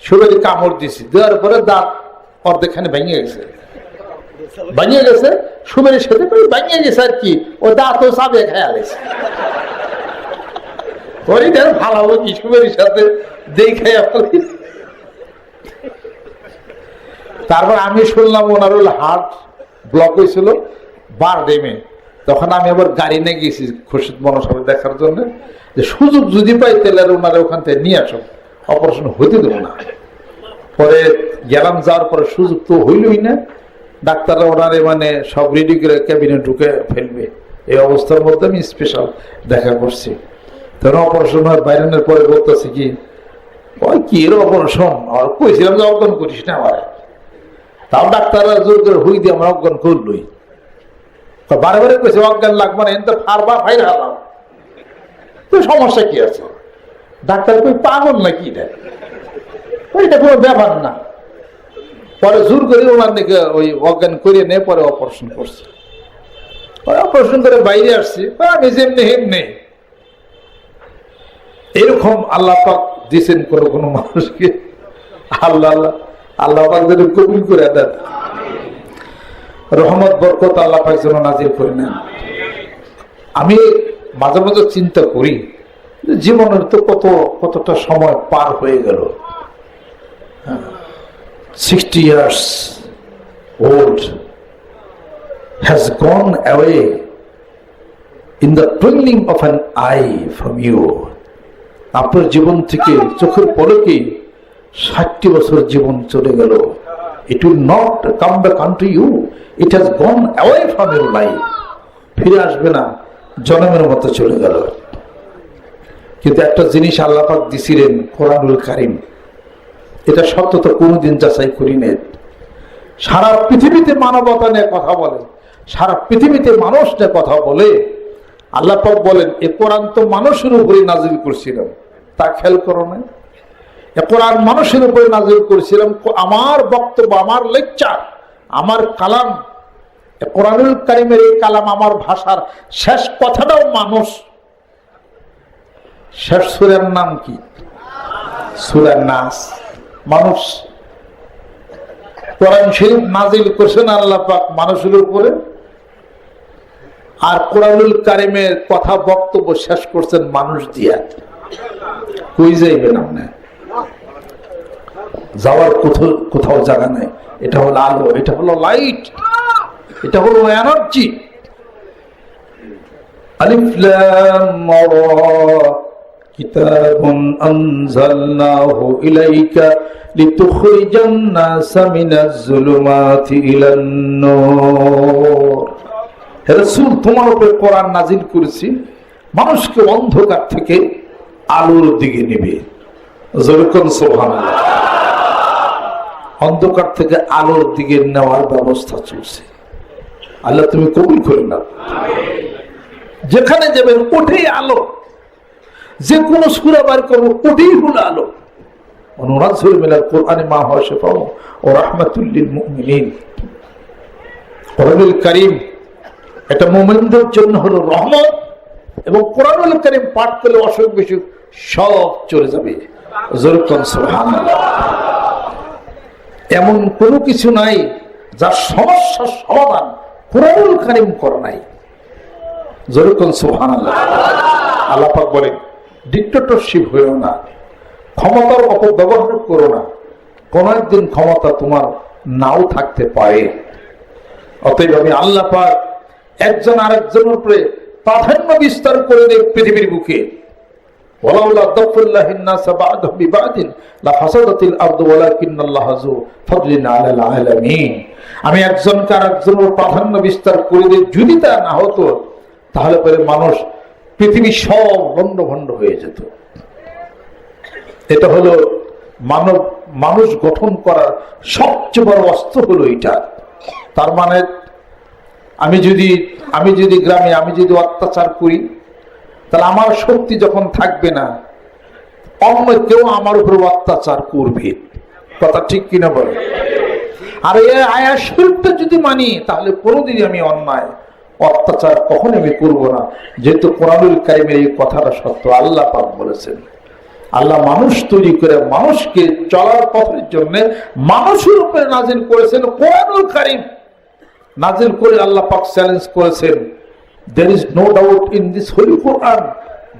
সুবেরি কামড় দিছি, দেওয়ার পরে দাঁত অর্ধেকখানে ভেঙে গেছে। ভাঙিয়ে গেছে সুবেরির সাথে ভাঙিয়ে গেছে আর কি, ও দাঁত ও চাবে খেয়াল গেছে। ভালো কি সুবেরির সাথে দেখে। তারপর আমি শুনলাম ওনার হার্ট ব্লক হয়েছিল বারডেমে। তখন আমি আবার গাড়ি নিয়ে গেছি খুরশেদ মৌলানা সাহেব দেখার জন্য, যে সুযোগ যদি পাই তাহলে ওনারা ওখান থেকে নিয়ে আসো, অপারেশন হইতে দেবো না। পরে গেলাম, যাওয়ার পরে সুযোগ তো হইলই না। ডাক্তাররা ওনারে মানে সব রেডি করে ক্যাবিনে ঢুকে ফেলবে, এই অবস্থার মধ্যে আমি স্পেশাল দেখা করছি। তখন অপারেশন হয়, বাইরের পরে বলতেছি কি, ওই কি এর অপারেশন, আর কইছিলাম যে অজ্ঞান করিস না আমার। তাও ডাক্তাররা জোর করে হুই দিয়ে আমরা অজ্ঞান করলই। বারে বারে কইছে অজ্ঞান লাগবে না, এতে ফারবা ফাইর হালাম, তো সমস্যা কি আছে? ডাক্তার কই পাগল নাকি এটা, ওইটা কোনো ব্যাপার না। পরে জোর করে ওনার দিকে ওই অজ্ঞান করিয়ে নিয়ে পরে অপারেশন করছে। অপারেশন করে বাইরে আসছি, আমি যেমনি হেমনি। এরকম আল্লাহ পাক দিয়েছেন কোন কোন মানুষকে। আল্লাহ আল্লাহ আল্লাহ পাক যেন কবুল করে দেন, রহমত বরকত আল্লাহ পাক যেন নাজিল করে নেন। আমি মাঝে মাঝে চিন্তা করি, জীবনের তো কতটা সময় পার হয়ে গেল। 60 years old has gone away in the twinkling of an eye from you. আপনার জীবন থেকে চোখের পলকে 60 বছর জীবন চলে গেল। It will not come back unto you. It has gone away from your life. ফিরে আসবে না, জন্মের মতো চলে গেল। কিন্তু একটা জিনিস আল্লাহ পাক দিছিলেন, কোরআনুল কারীম, এটা সত্যতা কোনোদিন যাচাই করি নেই। সারা পৃথিবীতে মানবতা নিয়ে কথা বলে, সারা পৃথিবীতে মানুষ নিয়ে কথা বলে। আল্লাহ পাক বলেন, এ কোরআন তো মানুষের উপরে নাজিল করছিলাম, তা খেয়াল করো না। কোরআন মানুষের উপরে নাজিল করেছিলাম। আমার বক্তব্য, আমার লেকচার, আমার কালাম, কোরআনুল কারীমের এই কালাম, আমার ভাষার শেষ কথাটাও মানুষ। শেষ সূরার নাম কি? সূরা নাস। মানুষ। কোরআন শরীফ নাজিল করেছেন আল্লাহ পাক মানুষের উপরে, আর কোরআনুল কারীমের কথা বক্তব্য শেষ করছেন মানুষ দিয়া। কই যাইবেন আপনি? যাওয়ার কোথাও জায়গা নাই। এটা হলো আলো, এটা হলো লাইট, এটা হলো এনার্জি। আলিফ লাম রা কিতাবুন আনজালনাহু ইলাইকা লিতুখরিজান নাসা মিনাজ যুলুমাতি ইলান নূর। হে রাসূল, তোমার উপরে কোরআন নাজিল করেছি, মানুষকে অন্ধকার থেকে আলোর দিকে নেবে। যেরকম সুবহানাল্লাহ। অন্ধকার থেকে আলোর দিকে নেওয়ার ব্যবস্থা চলছে। আল্লাহ তুমি কবুল করে নাও। যেখানে যাবেন ওঠেই আলো, যে কোনো সূরা বার করবো ওঠেই হলো আলো। অনুনাজ্জিলু মিনাল কুরআনি মা হুয়া শিফাউন ওয়া রাহমাতুল লিল মুমিনিন। কোরআনুল কারীম এটা মুমিনদের জন্য হলো রহমত, এবং কোরআনুল কারীম পাঠ করলে অসুখ বিসুখ সব চলে যাবে। যেরকম সুবহানাল্লাহ। এমন কোনো কিছু নাই যার সমস্যার সমাধান কোরআনুল কারীম করে নাই। যেরকম সুবহানাল্লাহ। আল্লাহ পাক বলেন, ডিক্টেটরশিপ হইও না, ক্ষমতার অপব্যবহার করো না, কোন একদিন ক্ষমতা তোমার নাও থাকতে পারে। অতএব আমি আল্লাহ পাক একজন আরেকজনের উপরে প্রাধান্য বিস্তার করে দেয় পৃথিবীর বুকে। ওয়ালাউলা দাফুল্লাহিন নাস বা'দাহুম বিবা'দিন লাফাসাদাতিল আরদু ওয়ালাকিন্নাল্লাহা যু ফাদলিন আলাল আলামিন। আমি একজনকে আরেকজনের প্রাধান্য বিস্তার করে দিই, যদি তা না হতো তাহলে পরে মানুষ, পৃথিবী সব ভণ্ড ভণ্ড হয়ে যেত। এটা হলো মানুষ গঠন করার সবচেয়ে বড় অস্ত্র হলো এটা। তার মানে আমি যদি গ্রামে আমি যদি অত্যাচার করি, তাহলে আমার শক্তি যখন থাকবে না, অন্য কেউ আমার উপর অত্যাচার করবে। কথা ঠিক কিনা বলে? আর এই আয়াত শরীফটা যদি মানি, তাহলে কোনোদিনই আমি অন্যায় অত্যাচার কখনো আমি করবো না। যেহেতু কোরআনুল কারীমের এই কথাটা সত্য, আল্লাহ পাক বলেছেন। আল্লাহ মানুষ তৈরি করে মানুষকে চলার পথের জন্য মানুষের উপরে নাজিল করেছেন কোরআনুল কারীম। নাজিল করে আল্লাহ পাক চ্যালেঞ্জ করেছেন, there is no doubt in this holy Quran,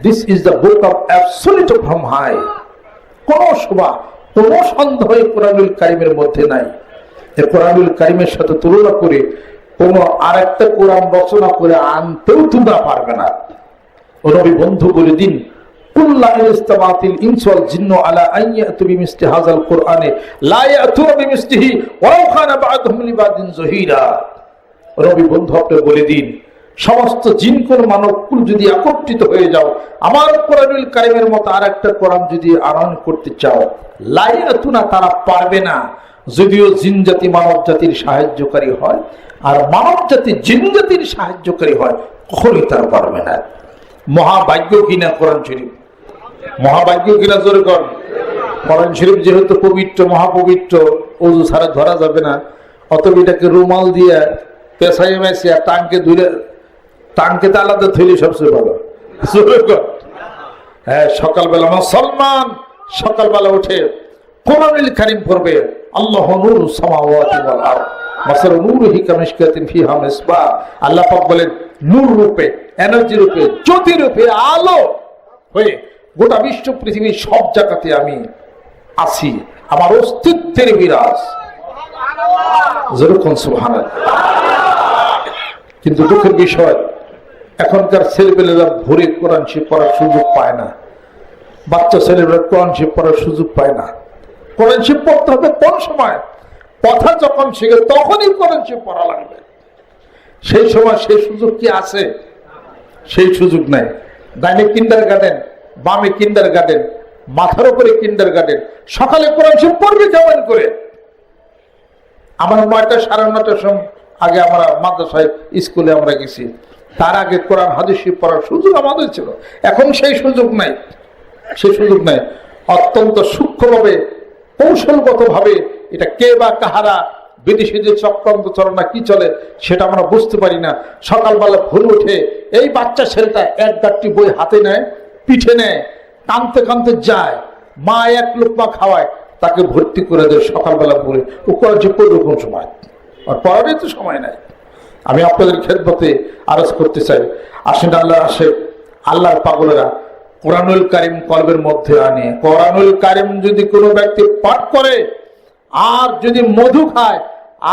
this is the book of absolute from high. কোন শোভা, কোন সন্দেহ কোরআনুল কারীমের মধ্যে নাই। এই কোরআনুল কারীমের সাথে তুলনা করে কোন আরেকটা কোরআন রচনা করে আনতেও তোমরা পারবে না। ও নবী বন্ধু বলে দিন, কুল্লা ইস্তামাতিল ইনসু ওয়াল জিন্নু আলা আন ইয়াতু বিমিসলি হাযাল কুরআনি লা ইয়াতুনা বিমিসলিহি ওয়ালাউ কানা বা'দুহুম লিবা'দিন যহিরা। নবী বন্ধু আপনি বলে দিন, সমস্ত জিন কোন মানবকুল যদি একত্রিত হয়ে যাও, আমার কোরআনুল কারীমের মতো আরেকটা কোরআন যদি আরোহণ করতে চাও, লা ইয়াতুনা, তারা পারবে না। যদিও জিন জাতি মানব জাতির সাহায্যকারী হয়, আর মানব জাতি জিন জাতির সাহায্যকারী হয়, কখনোই তারা পারবে না। মহাভাগ্য কিনা কোরআন শরীফ, মহাভাগ্য কিনা জোরে কর। কোরআন শরীফ যেহেতু পবিত্র, মহাপবিত্র, ওযু ছাড়া ধরা যাবে না, অতএব এটাকে রুমাল দিয়ে পেছাই মেশিয়া টাঙ্কে ধুলে, টাঙ্কে তো আলাদা ধুলে সবচেয়ে ভালো। হ্যাঁ, সকালবেলা মুসলমান সকালবেলা উঠে কোরআনুল কারীম পড়বে। আল্লাহু নূরু সামাওয়াতি ওয়াল আরদ মাসালু নূরিহি কামিশকাতিন ফিহা মিসবাহ। আল্লাহ পাক বলেন, নূর রূপে, এনার্জি রূপে, জ্যোতি রূপে, আলো হয়ে গোটা বিশ্ব পৃথিবীর সব জায়গাতে আমি আছি, আমার অস্তিত্বের বিরাজ। যেরকম সুবহানাল্লাহ। কিন্তু দুঃখের বিষয়, এখনকার ছেলেপেলেরা ভোরে কোরআন শরীফ পড়ার সুযোগ পায় না। বাচ্চা ছেলেরা কোরআন শরীফ পড়ার সুযোগ পায় না। কোরআন শরীফ পড়তে হবে কোন সময়? কথা যখন শিখে তখনই কোরআন শরীফ পড়া লাগবে। সেই সময় সেই সুযোগ কি আছে? সেই সুযোগ নাই। ডাইনে কিন্ডার গার্ডেন, বামে কিন্ডার গার্ডেন, মাথার উপরে কিন্ডার গার্ডেন। সকালে কোরআন শরীফ পড়বে কেমন করে? আমার 9টা সাড়ে 9টার সময় আগে আমরা মাদ্রাসায় স্কুলে আমরা গেছি, তার আগে কোরআন হাদিস শরীফ পড়ার সুযোগ আমাদের ছিল। এখন সেই সুযোগ নাই, সেই সুযোগ নাই। অত্যন্ত সূক্ষ্মভাবে কৌশলগতভাবে এটা কে বা কাহারা বিদেশে যে চক্রান্ত চলনা কি চলে সেটা আমরা বুঝতে পারি না। সকালবেলা ভোর উঠে এই বাচ্চা ছেলেটা এক গাঁটটি বই হাতে নেয়, পিঠে নেয়, কাঁদতে কাঁদতে যায়, মা এক লোকমা খাওয়ায়, তাকে ভর্তি করে দেয় সকালবেলা ভোরে। ও করেছে কোন সময়, আর পড়ারই তো সময় নাই। আমি আপনাদের খেদমতে আরজ করতে চাই, আসেন আল্লাহর পাগলেরা কোরআনুল কারিম কলবের মধ্যে আনে। কোরআনুল কারিম যদি কোনো ব্যক্তি পাঠ করে আর যদি মধু খায়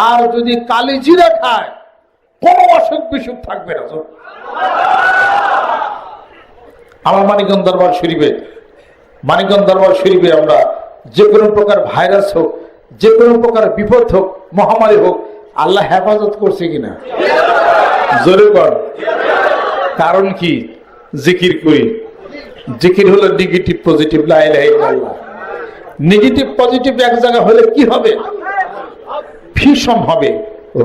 আর যদি কালিজিরা খায়, কোনো অসুখ বিসুখ থাকবে না। আমার মানিকগঞ্জ দরবার শরীফে আমরা যে কোনো প্রকার ভাইরাস হোক, যে কোনো প্রকার বিপদ হোক, মহামারী হোক, আল্লাহ হেফাজত করছে কিনা জোরে কর। কারণ কি? জিকির করি। জিকির হলো নেগেটিভ পজিটিভ, লা ইলাহা ইল্লাল্লাহ। নেগেটিভ পজিটিভ এক জায়গা হলে কি হবে? ফিউশন হবে,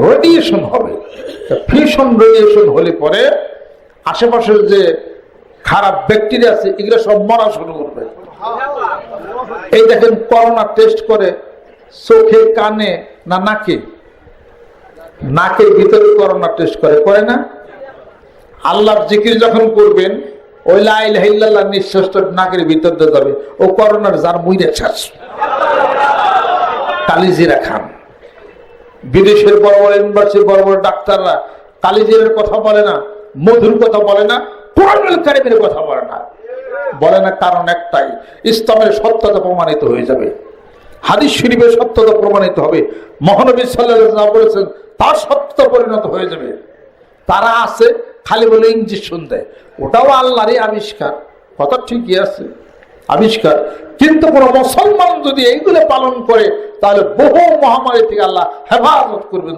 রেডিয়েশন হবে। ফিউশন রেডিয়েশন হলে পরে আশেপাশের যে খারাপ ব্যাকটেরিয়া আছে এগুলো সব মরা শুরু করবে। এই দেখেন করোনা টেস্ট করে চোখে, কানে না নাকে? নাকের ভিতরে করোনা টেস্ট করে না? আল্লাহর জিকির যখন করবেন ওই লা ইলাহা ইল্লাল্লাহ নিঃশ্বাসটা নাকের ভিতর দিয়ে যাবে। ও করোনার যার মুইরে ছাড়। কালিজিরা খান। বিদেশের বড় বড় ইউনিভার্সিটির বড় বড় ডাক্তাররা কালিজিরার কথা বলে না, মধুর কথা বলে না, কোরআনুল কারীমের কথা বলে না। কারণ একটাই, ইসলামের সত্যতা প্রমাণিত হয়ে যাবে, হাদিস শরীফের সত্যতা প্রমাণিত হবে, মহানবী সাল্লাল্লাহু আলাইহি ওয়াসাল্লাম বলেছেন তার সত্যতা পরিণত হয়ে যাবে। তারা আছে খালি বলে ইঞ্জেকশন দেয়, ওটাও আল্লাহরই আবিষ্কার, কথা ঠিকই আছে আবিষ্কার। কিন্তু কোন মুসলমান যদি এইগুলো পালন করে তাহলে বহু মহামারী থেকে আল্লাহ হেফাজত করবেন।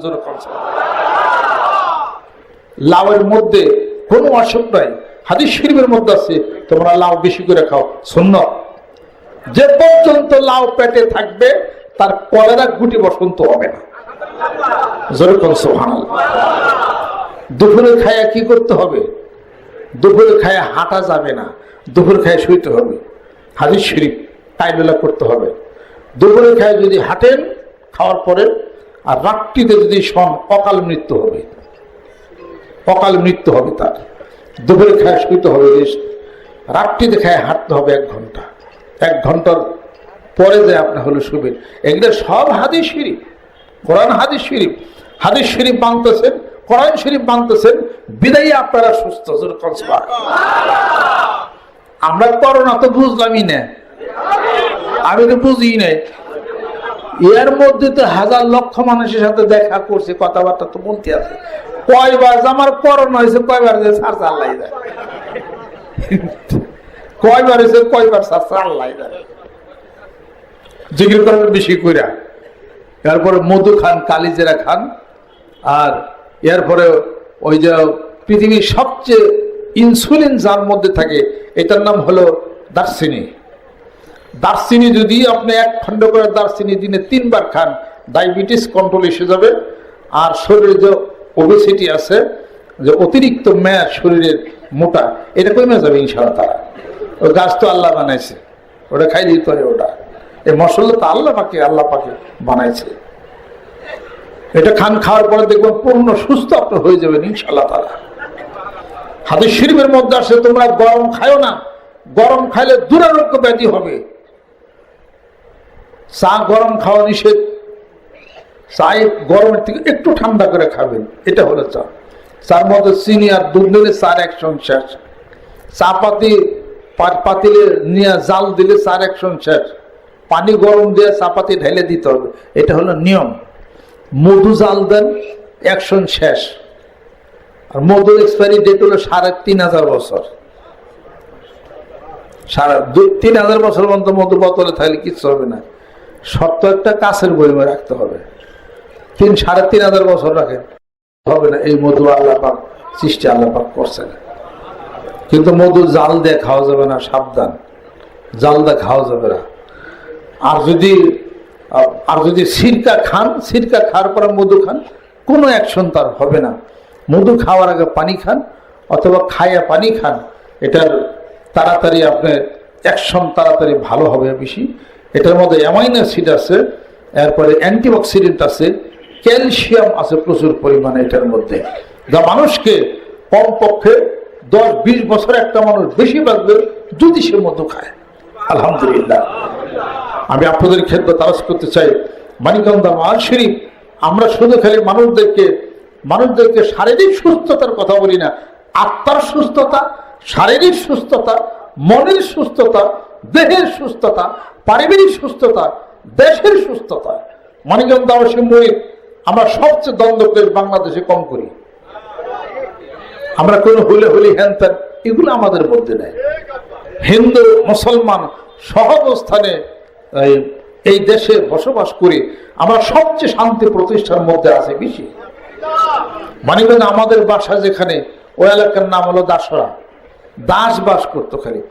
লাউয়ের মধ্যে কোনো অসুখ নাই, হাদিস শরীফের মধ্যে আছে তোমরা লাউ বেশি করে খাও, সুন্নাত। যে পর্যন্ত লাউ পেটে থাকবে তার কলেরা গুটি বসন্ত হবে না। জোরে কোন সুবহানাল্লাহ। দুপুরে খায়া কি করতে হবে? দুপুরে খায়া হাঁটা যাবে না, দুপুরে খায়া শুইতে হবে। হাদিস শরীফ কায়দা করতে হবে। দুপুরে খায় যদি হাঁটেন খাওয়ার পরে, আর রাত্রিতে যদি শোন অকাল মৃত্যু হবে, অকাল মৃত্যু হবে তার। দুপুরে খায় শুইতে হবে, রাত্রিতে খায় হাঁটতে হবে 1 ঘন্টা। 1 ঘন্টার পরে যে আপনি হলো শুবেন। এগুলো সব হাদিস শরীফ, কোরআন হাদিস শরীফ। হাদিস শরীফ মানতেছেন, কোরআন শরীফ মানতেছেন, বিদায়ী আপনারা সুস্থ। আমরা করোনা তো বুঝলামই না, আমি তো বুঝি নাই। এর মধ্যে তো হাজার লক্ষ মানুষের সাথে দেখা করছে, কথাবার্তা তো বলতে আছে। কয়বার আমার করোনা হয়েছে, কয়বার যে সার চাল্লাই যায়, কয়বার হয়েছে, কয়বার সার চাল্লাই যায়। জিকির করেন বেশি কইরা, এরপরে মধু খান, কালিজিরা খান। আর এরপরে ওই যে পৃথিবীর সবচেয়ে ইনসুলিন যার মধ্যে থাকে এটার নাম হলো দারচিনি। দারচিনি যদি আপনি 1 খণ্ড করে দারচিনি দিনে 3 বার খান, ডায়াবেটিস কন্ট্রোল এসে যাবে। আর শরীরে যে ওবেসিটি আছে, যে অতিরিক্ত মেদ শরীরের মোটা, এটা কমে যাবে ইনশাআল্লাহ। তারা ওই গাছ তো আল্লাহ বানাইছে, ওটা খাই দিতে হয়। ওটা এই মশলা তো আল্লাহ পাকে বানাইছে। এটা খান, খাওয়ার পরে দেখবেন পূর্ণ সুস্থ আপনি হয়ে যাবেন ইনশাআল্লাহ তাআলা। হাদিস শরীফের মধ্যে আসে তোমরা গরম খায়ও না, গরম খাইলে দুরারোগ্য ব্যাধি হবে। চা গরম খাওয়া নিষেধ, চা গরমের থেকে একটু ঠান্ডা করে খাবেন, এটা হলো চা। চার মধ্যে চিনি আর দুধ দিলে চার একশন শেষ। চা পাতিলে নিয়ে জাল দিলে চার একশন শেষ। পানি গরম দিয়ে চা পাতি ঢেলে দিতে হবে, এটা হলো নিয়ম। মধু জাল দেন, একশন শেষ। আর মধুর এক্সপায়ারি ডেট হলো 3500 বছর। 3000 বছর পর্যন্ত মধু বোতলে থাকলে কিচ্ছু হবে না। শর্ত একটা কাছের বইমে রাখতে হবে। 3500 বছর রাখেন, হবে না। এই মধু আল্লাহ পাক সৃষ্টি, আল্লাহ পাক করছেন। কিন্তু মধু জাল দিয়ে খাওয়া যাবে না, সাবধান, জাল দিয়ে খাওয়া যাবে না। আর যদি সিরকা খান, সিরকা খাওয়ার পরে মধু খান, কোনো অ্যাকশন তার হবে না। মধু খাওয়ার আগে পানি খান, অথবা খাইয়া পানি খান, এটার তাড়াতাড়ি আপনার অ্যাকশন তাড়াতাড়ি ভালো হবে বেশি। এটার মধ্যে অ্যামাইনো অ্যাসিড আছে, এরপরে অ্যান্টিঅক্সিডেন্ট আছে, ক্যালসিয়াম আছে প্রচুর পরিমাণে এটার মধ্যে, যা মানুষকে কমপক্ষে 10-20 বছর একটা মানুষ বেশি বাঁচবে যদি সে মধু খায়। আলহামদুলিল্লাহ। আমি আপনাদের খেদমত আরজ করতে চাই, মানিকগঞ্জ মাল শরীফ আমরা শুধু খালি মানুষদেরকে শারীরিক সুস্থতার কথা বলি না, আত্মার সুস্থতা, শারীরিক সুস্থতা, মনের সুস্থতা, দেহের সুস্থতা, পারিবারিক সুস্থতা, দেশের সুস্থতা। মানিকগঞ্জ মরিদ আমরা সবচেয়ে দ্বন্দ্ব করে বাংলাদেশে কম করি। আমরা কোনো হলে হ্যান ত্যান এগুলো আমাদের মধ্যে নেই। হিন্দু মুসলমান সহাবস্থানে এই দেশে বসবাস করি, আমরা সবচেয়ে শান্তি প্রতিষ্ঠার মধ্যে আছে বেশি। মানিকগঞ্জ আমাদের বাসা যেখানে, ওই এলাকার নাম হলো দাসরা, দাস বাস করতো খালি,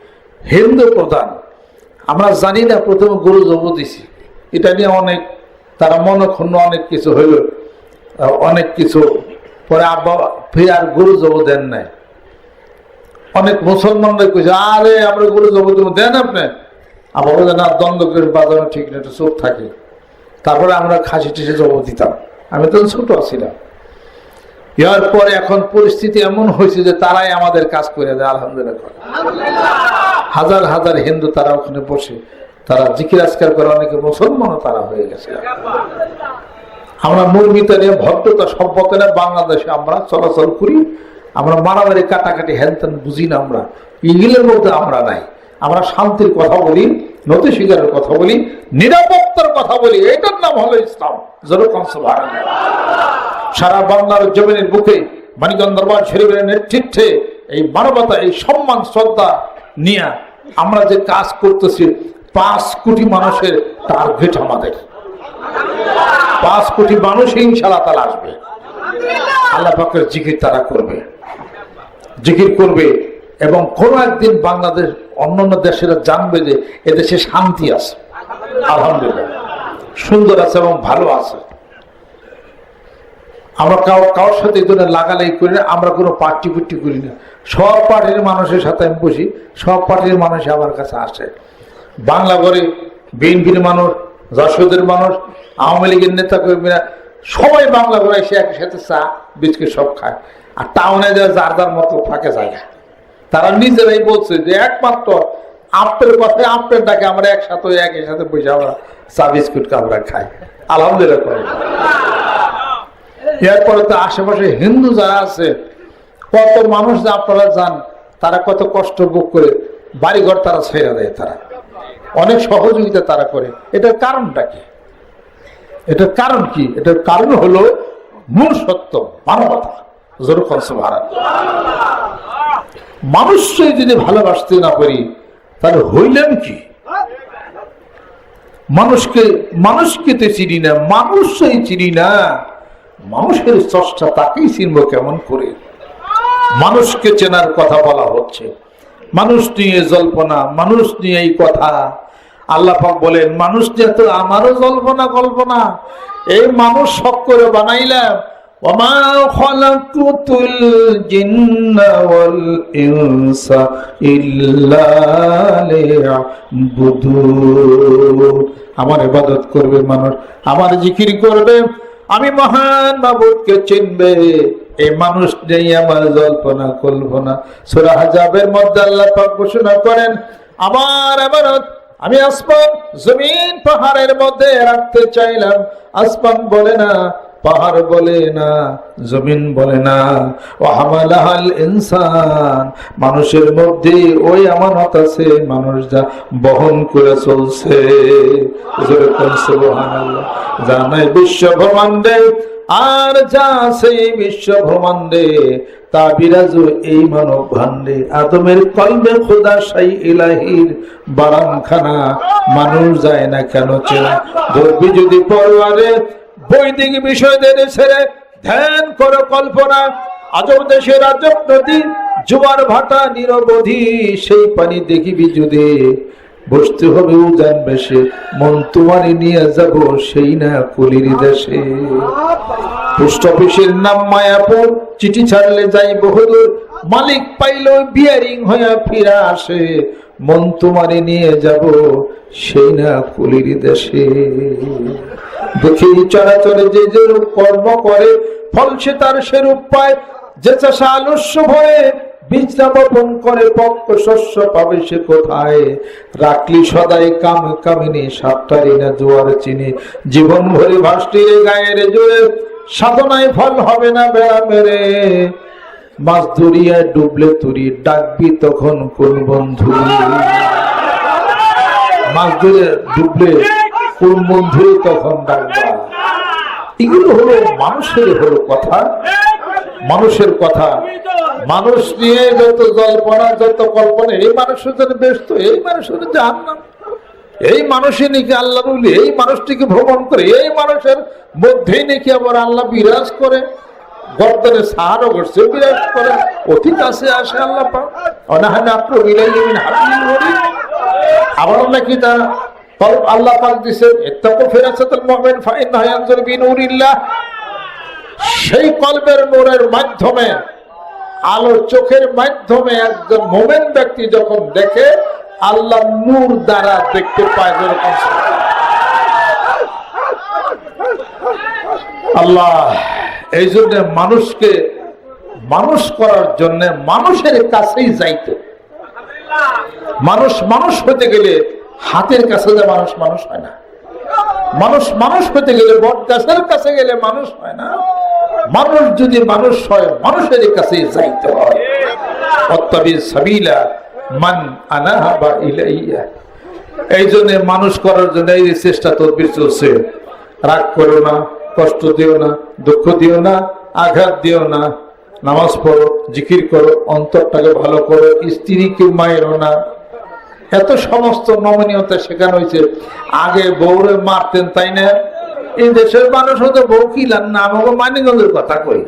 হিন্দু প্রধান। আমরা জানি না প্রথমে গরু জব দিছি, এটা নিয়ে অনেক তারা মনক্ষুণ্ণ, অনেক কিছু হইল, অনেক কিছু পরে আব্বা ফিরে আর গরু জব দেন নাই। অনেক মুসলমানরা কইছে আরে আমরা গরু জব দেবো, দেন আপনি। আবার বলে না, দ্বন্দ্ব করে বাজানো ঠিক না, একটু চোখ থাকে। তারপরে আমরা খাসি টিসি জব দিতাম, আমি তখন ছোট ছিলাম। এরপরে এখন পরিস্থিতি এমন হয়েছে যে তারাই আমাদের কাজ করে দেয়। আলহামদুলিল্লাহ, হাজার হাজার হিন্দু তারা ওখানে বসে তারা জিকির আজকার করে, অনেকে মুসলমানও তারা হয়ে গেছে। আমরা মর্মিতা নিয়ে ভদ্রতা সভ্যতা নিয়ে বাংলাদেশে আমরা চলাচল করি। আমরা মারামারি কাটাকাটি হ্যান বুঝি না, আমরা ইংলিশের মধ্যে আমরা নাই। আমরা শান্তির কথা বলি, নতি শিকারের কথা বলি, নিরাপত্তার কথা বলি, এটার নাম হলো ইসলাম। সারা বাংলার জমিনের বুকে মানিকগঞ্জ দরবার শরীফের নেতৃত্বে এই মানবতা, এই সম্মান শ্রদ্ধা নিয়ে আমরা যে কাজ করতেছি, 5 কোটি মানুষের টার্গেট আমাদের। 5 কোটি মানুষ ইনশাআল্লাহ তাআলা আসবে, আল্লাহ পাকের জিকির তারা করবে, জিকির করবে। এবং কোনো একদিন বাংলাদেশ অন্যান্য দেশেরা জানবে যে এদেশে শান্তি আছে, আলহামদুলিল্লাহ, সুন্দর আছে এবং ভালো আছে। আমরা কারোর সাথে এই ধরনের লাগালাগি করি না, আমরা কোনো পার্টি পুটি করি না। সব পার্টির মানুষের সাথে আমি বসি, সব পার্টির মানুষ আমার কাছে আসে। বাংলা ঘরে বিএনপির মানুষ, জাসদের মানুষ, আওয়ামী লীগের নেতা কর্মীরা সবাই বাংলা ঘরে এসে একই সাথে চা বিস্কুট সব খায়। আর টাউনে যারা যার যার মতো ফাঁকে জায়গা, তারা নিজেরাই বলছে যে একমাত্র আপনার কথায় আপনার ডাকে আমরা একসাথে একই সাথে বসে আমরা চা বিস্কুট আমরা খাই। আলহামদুলিল্লাহ। এরপরে তো আশেপাশে হিন্দু যারা আছে, কত মানুষ যে আপনারা যান, তারা কত কষ্ট ভোগ করে বাড়িঘর তারা ছেড়ে দেয়, তারা অনেক সহযোগিতা তারা করে। এটার কারণটা কি? এটার কারণ কি? এটার কারণ হলো মূল সত্য, মানবতা। মানুষকে যদি ভালোবাসতে না পারি তাহলে হইলাম কি? মানুষকে তো চিনি না, মানুষই চিনি না। মানুষের স্রষ্টা তাকেই চিনব কেমন করে? মানুষকে চেনার কথা বলা হচ্ছে, মানুষ নিয়ে জল্পনা, মানুষ নিয়ে এই কথা। আল্লাহ পাক বলেন মানুষ নিয়ে তো আমারও জল্পনা কল্পনা, এই মানুষ শখ করে বানাইলাম। ওমা খালাকুতুল জিন্না ওয়াল ইনসা ইল্লা লিয়াবুদুন। আমার ইবাদত করবে মানুষ, আমার জিকির করবে, আমি মহান মাবুদকে চিনবে। এই মানুষ নেই আমার জল্পনা কল্পনা। সূরা হাজাবের মধ্যে আল্লাহ পাক ঘোষণা করেন আমার আমানত আমি আসমান জমিন পাহাড়ের মধ্যে রাখতে চাইলাম। আসমান বলে না, পাহাড় বলে না, জমিন বলে না। ও হামালাহাল ইনসান, মানুষের মধ্যে ওই আমানত আছে, মানুষ যা বহন করে চলছে। সুবহানাল্লাহ। জানাই বিশ্ব ব্রহ্মাণ্ডে আর যা সেই বিশ্ব ব্রহ্মাণ্ডে তা বিরাজ এই মানব ভান্ডে। আদমের কলবে খোদা সাই ইলাহির বারামখানা, মানুষ যায় না কেন চেনা? ধরবি যদি পরওয়ারে বৈদিক বিষয়দের ছেড়ে ধ্যান করো কল্পনা। আজব দেশের আজব নদী, জোয়ার ভাটা নিরবধি, সেই পানি দেখিবি যদি বসতে হবে উজান বেশে। মন তোমারই নিয়ে যাব সেই না কুলির দেশে। পোস্ট অফিসের নাম মায়াপুর, চিঠি ছাড়লে যাই বহুদূর। মালিক পাইল বিয়ারিং হয়ে ফিরে আসে, মন তোমারে নিয়ে যাব সেই না কুলির দেশে। দেখি চরাচরে যে যেরূপ কর্ম করে ফল সে তার সেরূপ পায়, যে চাষা আলস্য ভয়ে বীজটা বপন করে পক্ক শস্য পাবে সে কোথায়। রাখলি সদাই কাম কামিনী সাতটারি না জোয়ার চিনি, জীবন ভরে ভাসটি গায়ের জোরে সাধনায় ফল হবে না বেড়া মেরে। মাছ ধরিয়ায় ডুবলে তুরি ডাকবি তখন কোন বন্ধু, মাছ ধরে ডুবলে কোন বন্ধু তখন ডাকবা। এগুলো হলো মানুষের হলো কথা, মানুষের কথা। মানুষ নিয়ে যত জল্পনা যত কল্পনা, এই মানুষের জন্য ব্যস্ত, এই মানুষের জাহান্নাম, এই মানুষই নাকি আল্লাহ বলি, এই মানুষটিকে ভ্রমণ করে, এই মানুষের মধ্যেই নাকি আবার আল্লাহ বিরাজ করে, গর্দনে সাহারও করছে বিরাজ করে, অতি কাছে আসে আল্লাহ পাক। অনাহানে আপনি মিলাইলেন হাবিল হরি, আবার নাকি তা আল্লাহ পাক দিয়েছেন ইত্তাকু ফিরাসাতাল মুমিন ফাইন্নাহু ইয়ানজুরু বিনুরিল্লাহ। সেই কলবের নূরের মাধ্যমে, আলোর চোখের মাধ্যমে একজন মুমিন ব্যক্তি যখন দেখে, আল্লাহ নূর দ্বারা দেখতে পায়। আল্লাহ এই জন্য মানুষকে মানুষ করার জন্য মানুষের কাছেই যাইতে। মানুষ মানুষ হতে গেলে হাতের কাছে যে মানুষ মানুষ হয় না, মানুষ মানুষ হতে গেলে বট গাছের কাছে গেলে মানুষ হয় না। মানুষ যদি মানুষ হয় মানুষের কাছেই যাইতে হয়। অত্তাবি সাবিলা মান আনাহাবা ইলাইয়া। এই জন্য মানুষ করার জন্য এই চেষ্টা তদবির চলছে। রাগ করো না, কষ্ট দিও না, দুঃখ দিও না, আঘাত দিও না, নামাজ পড়ো, জিকির করো, অন্তরটাকে ভালো করো, স্ত্রীকে মায়েরও না। এত সমস্ত নমনীয়তা শেখানো হয়েছে। আগে বউরে মারতেন, তাই না? এই দেশের মানুষ হতো বউ কিলান না, আমাকে মানিগঞ্জের কথা কই।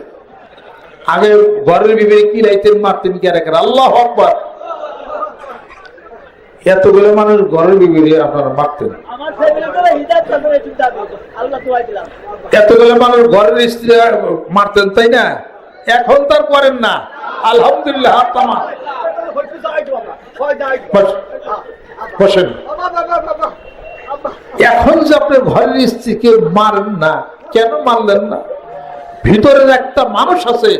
আগে ঘরের বিবে কিলাইতেন, মারতেন কে রেখে। আল্লাহ আকবার। এতগুলো মানুষ ঘরের বিবে আপনারা মারতেন, এতগুলো মানুষ ঘরের স্ত্রী মারতেন, তাই না? এখন তার করেন না, আলহামদুলিল্লাহ। বসেন। এখন যে আপনি ঘরের স্ত্রীকে মারেন না, কেন মারলেন না? ভিতরের একটা মানুষ আছে,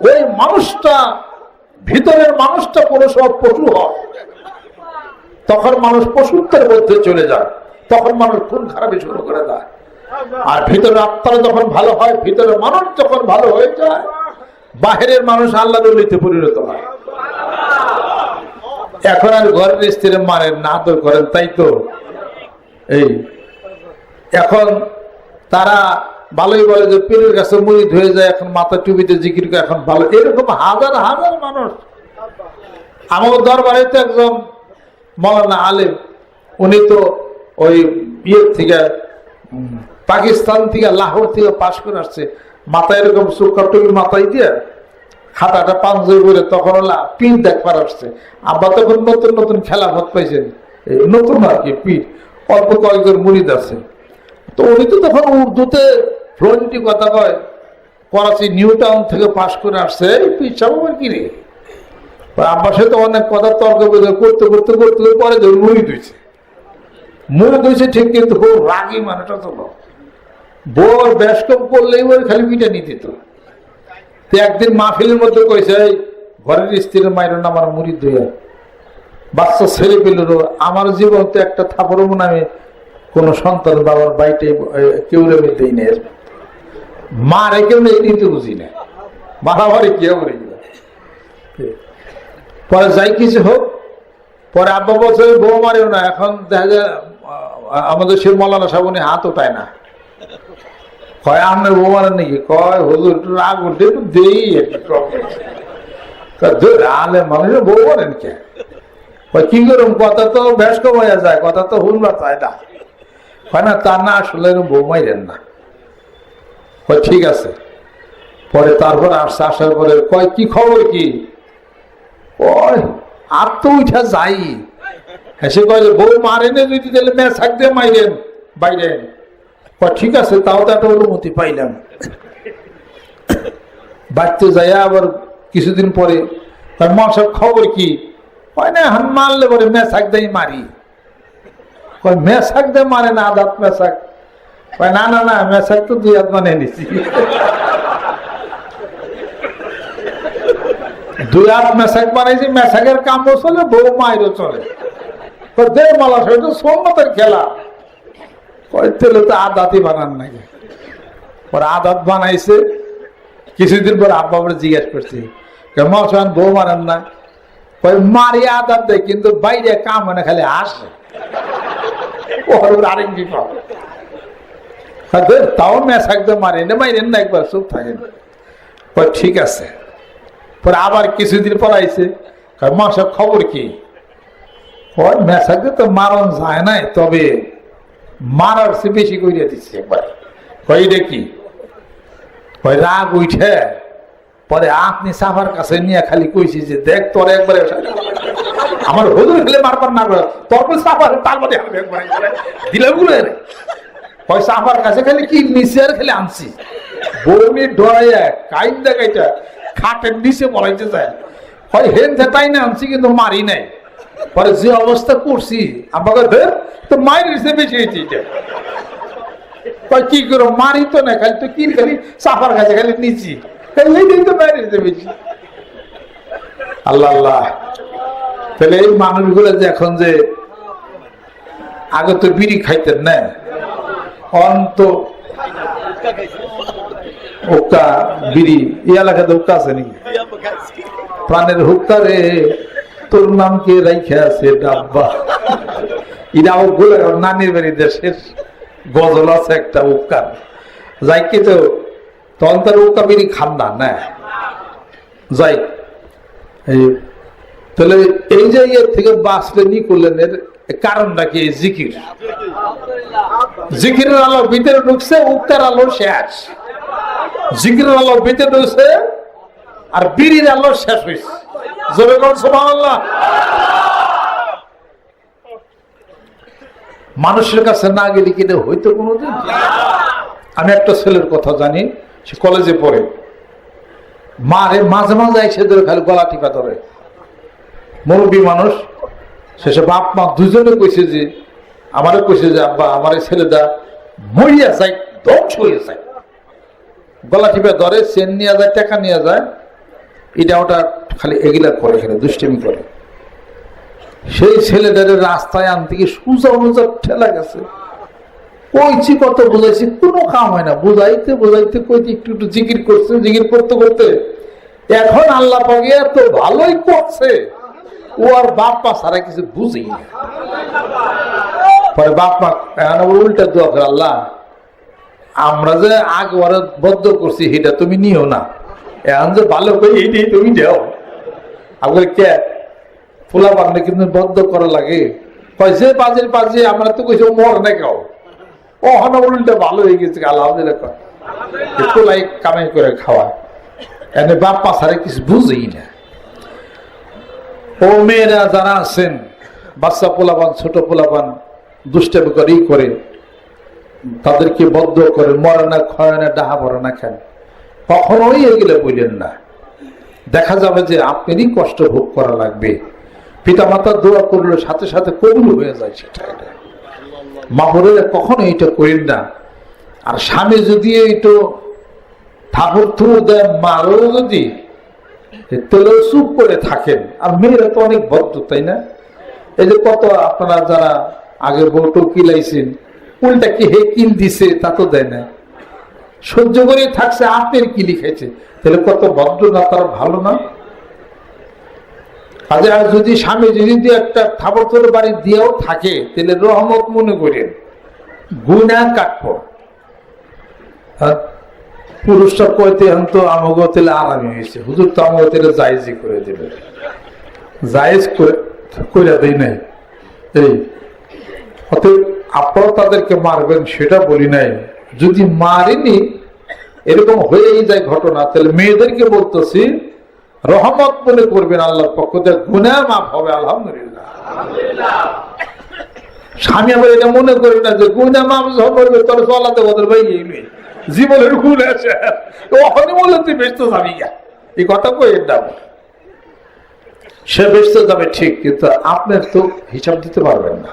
ওই মানুষটা, ভিতরের মানুষটা কোনো সব পশু হয়, তখন মানুষ পশুত্বের মধ্যে চলে যায়, তখন মানুষ খুন খারাপি শুরু করে দেয়। আর ভিতরের আত্মারা যখন ভালো হয়, ভিতরের মানুষ যখন ভালো হয়ে যায়, বাহিরের মানুষ আল্লাহর ওলিতে পরিণত হয়। এখন আর ঘরের স্ত্রী মারেন না, আদর করেন, তাই তো? এই এখন তারা ভালোই বলে যে পীরের কাছে মুরিদ হয়ে যায়, এখন মাথা টুপিতে জিকির করে, এখন ভালো। এরকম হাজার হাজার মানুষ। আমার দরবারে তো একজন মৌলানা আলেম, উনি তো ওই ইয়ের থেকে, পাকিস্তান থেকে, লাহোর থেকে পাশ করে আসছে। মাথায় এরকম সুক্কা টুপি মাথায় দিয়ে খাতাটা পাঞ্জাবি করে, তখন পীর দেখবার আসছে। আব্বা তখন নতুন নতুন খেলাফত পাইছেন, নতুন আর কি পীর, অল্প কয়েকজন মুরিদ আছে। তো উনি তো তখন উর্দুতে ফ্লুয়েন্টলি কথা কয়, করাচি নিউ টাউন থেকে পাশ করে আসছে। এই পীর সাহেব কি রে, আব্বার সাথে অনেক কথা তর্ক করতে করতে করতে পরে মুড়ি ধুইছে, মুড়ি ধুইছে ঠিক, কিন্তু খুব রাগি মানুষটা তো। বোর বেশ কম করলেই ওর খালি পিঠা নিতে তো। একদিন মাহফিলের মধ্যে কইছে, ঘরের স্ত্রীর মায়ের আমার মুড়ি ধুইয়া, বাচ্চা ছেলে পেলেরও আমার জীবন তো একটা থাপড় মনে আমি কোনো সন্তান বাবার বাড়িতে কেউ রেমে দেই না, মা রেখেও নেই, কিন্তু বুঝি না মারামারি কেউ রেখে। পরে যাই কিছু হোক, পরে আব্বা বলছে বউ মারেও না। এখন দেখা যায় আমাদের সে মৌলানা সাহেব উনি হাত ওঠায় না, কয় আপনার বউ মারেন নাকি? কয় হুজুর একটু রাগ উঠে একটু দেই, আলে মানুষের বউ মারেন কে? কি করুন, কথা তো বেশ কম হয়ে যায়, কথা তো হুনবার চায় না। হয় না, তা না, আসলে বউ মাইরেন না। ঠিক আছে। পরে তারপরে আসছে, আসার পরে কয় কি খবর কি? আর তো উঠা যাই, হেসে কয় বউ মারেন যদি, তাহলে ম্যাচ থাকতে মাইরেন বাইরে। ঠিক আছে, তাও তো একটা অনুমতি পাইলাম। বাড়িতে যাইয়া আবার কিছুদিন পরে মা সাহেব খবর কি? কয় না এখন মারলে বলে মেশাক দেয় মারি। কয় মেশাক দিয়ে মারে না, আদাত মেশাক। কয় না না না, মেশাক তো 2 হাত বানিয়ে নিছি। 2 হাত মেশাক বানাইছি, মেশাকের কামও চলে, বউ মায়েরও চলে। দে মালা সেটা সোমতের খেলা। কয় তেলে তো আদাতই বানান নাকি। পরে আদাত বানাইছে, কিছুদিন পর আব্বা বলে জিজ্ঞেস করছি মশান বউ মারেন না। কয় মারি আদাত দেয়, কিন্তু বাইরে কাম হয় না, খালি আসে। আরেক বিপদ, তাও মেশাক দিয়ে মারি না, মাইরেন না, একবার চুপ থাকেন। কয় ঠিক আছে। পরে আবার কিছুদিন পর আইছে, মশা খবর কি? মেশাক দিয়ে তো মারণ যায় নাই, তবে মারার চেয়ে বেশি করিয়া দিচ্ছি একবার। কয় এটা কি? কয় রাগ উঠে পরে আপনি সাফার কাছে নিয়ে খালি কইছি যে দেখ তোর একবারে আমার হুজুর খেলে মারবার না করে তোর সাফার তার মধ্যে দিলে গুলো কয় সাফার কাছে খালি কি নিচের খেলে আনছি। বমি ডরাইয়া কাইন দেখাইটা খাটের নিচে পড়াইতে যায়। হয় হেন তাই না আনছি, কিন্তু মারি নাই। পরে যে অবস্থা করছি আমাকে ধর তো মায়ের নিচে বেশি হয়েছে। কি করো মারি তো না, খালি তো কি খালি সাফার কাছে খালি নিচি, তো মায়ের নিচে বেশি। আল্লাহ আল্লাহ। তাহলে এই মানুষগুলো যে এখন যে আগে তো বিড়ি খাইতেন না, অন্ত হুক্কা বিড়ি এই এলাকাতে হুক্কা আছে নাকি? প্রাণের হুক্কা রে তোর নাম কে রাইখে আছে ডাব্বা। এটা গুলো নানির বাড়ি দেশের গজল আছে একটা হুক্কার, যাই কি তো তখন তার হুক্কা বিড়ি খান না যাই। তাহলে এই যে ইয়ের থেকে বাঁচলে নি করলেন, এর কারণটা কি? জিকির। জিকিরের আলো ভিতরে ঢুকছে, হুক্কার আলো শেষ। জিকিরের আলো ভিতরে ঢুকছে আর বিড়ির আলো শেষ হয়েছে। জোরে বল সুবহানাল্লাহ। মানুষের কাছে না গেলে কি হইতো কোনোদিন? আমি একটা ছেলের কথা জানি, সে কলেজে পড়ে, মারে মাঝে মাঝে এসে ধরে খালি গলা টিপা ধরে। মুরব্বী মানুষ, শেষে বাপ মা দুজনে কইছে যে আমারও কইছে যে আব্বা আমার এই ছেলেটা মরিয়া যায়, ধ্বংস হয়ে যায়। গলা টিপা ধরে, চেন নিয়ে যায়, টাকা নিয়ে যায়, এটা ওটা খালি এগুলা করে, এখানে দুষ্টামি করে। সেই ছেলেটার রাস্তায় আনতে গিয়ে সুজা মুজা ঠেলা গেছে। কইছি কত বুঝাইছি, কোনো কাম হয় না। বুঝাইতে বুঝাইতে কইতে একটু একটু জিকির করছে, জিকির করতে করতে এখন আল্লাহ পাকে এত ভালোই করছে, ও আর বাপ মা সারা কিছু বুঝেই না। পরে বাপ মা উল্টা দোয়া করে, আল্লাহ আমরা যে আগে ওরা বদ্ধ করছি সেটা তুমি নিও না, এখন যে ভালো করে এইটাই তুমি দেও। আমাকে কে ফুলা বান্ধে কিন্তু বদ্ধ করা লাগে। যে বাজে বাজে আমরা তো কইছি মর না কেউ, ও হন উল্টা ভালো হয়ে গেছে আলহামদুলিল্লাহ, ফুলাই কামাই করে খাওয়া। এনে বাপ মা সারা কিছু বুঝেই না। ও মেয়েরা যারা আছেন, বাচ্চা পোলাপান, ছোট পোলাপান দুষ্টামি করেই করে, তাদেরকে বদ্ধ করে, মরে না, ক্ষয় না, ডাহা ভরে না খান, কখনোই এগুলো বললেন না। দেখা যাবে যে আপনারই কষ্ট ভোগ করা লাগবে। পিতা মাতার দোয়া করলে সাথে সাথে কবুল হয়ে যায় সেটা। মা বোনেরা কখনো এটা করেন না। আর স্বামী যদি একটু ঠাকুর থুরু দেয়, মারও যদি তাহলে চুপ করে থাকেন। আর মেয়েরা তো অনেক বদ্ধ, তাই না? এই যে কত আপনারা যারা আগে বউটো কিলাইছেন, উল্টা কি হে কিল দিছে তা তো দেয় না, সহ্য করে থাকছে, আপনার কিলি খাইছে, তাহলে কত ভদ্র না, তারা ভালো না? কাজে আর যদি স্বামী যদি একটা থাবর তোর বাড়ি দিয়েও থাকে, তাহলে রহমত মনে করেন, গুনাহ কাটবো। পুরুষটা কইতে তো আমাকে তেলে আরামই হয়েছে, হুজুর তো আমাকে তেলে জায়েজই করে দেবে, জায়েজ করে দেয় নাই। এই অতএব আপনারা তাদেরকে মারবেন সেটা বলি নাই। যদি মারিনি এরকম হয়েই যায় ঘটনা, তাহলে মেয়েদেরকে বলতেছি রহমত মনে করবেন, আল্লাহর পক্ষ থেকে গুনাহ মাফ হবে আলহামদুলিল্লাহ। স্বামী আবার এটা মনে করি না যে গুনাহ মাফ করবে, তোর চলাতে বদল ভাই জীবনের গুণ আছে, ওখানে বলে তুই ব্যস্ত যাবি গা, এই কথা কই না। সে বেঁচতে যাবে ঠিক, কিন্তু আপনার তো হিসাব দিতে পারবেন না।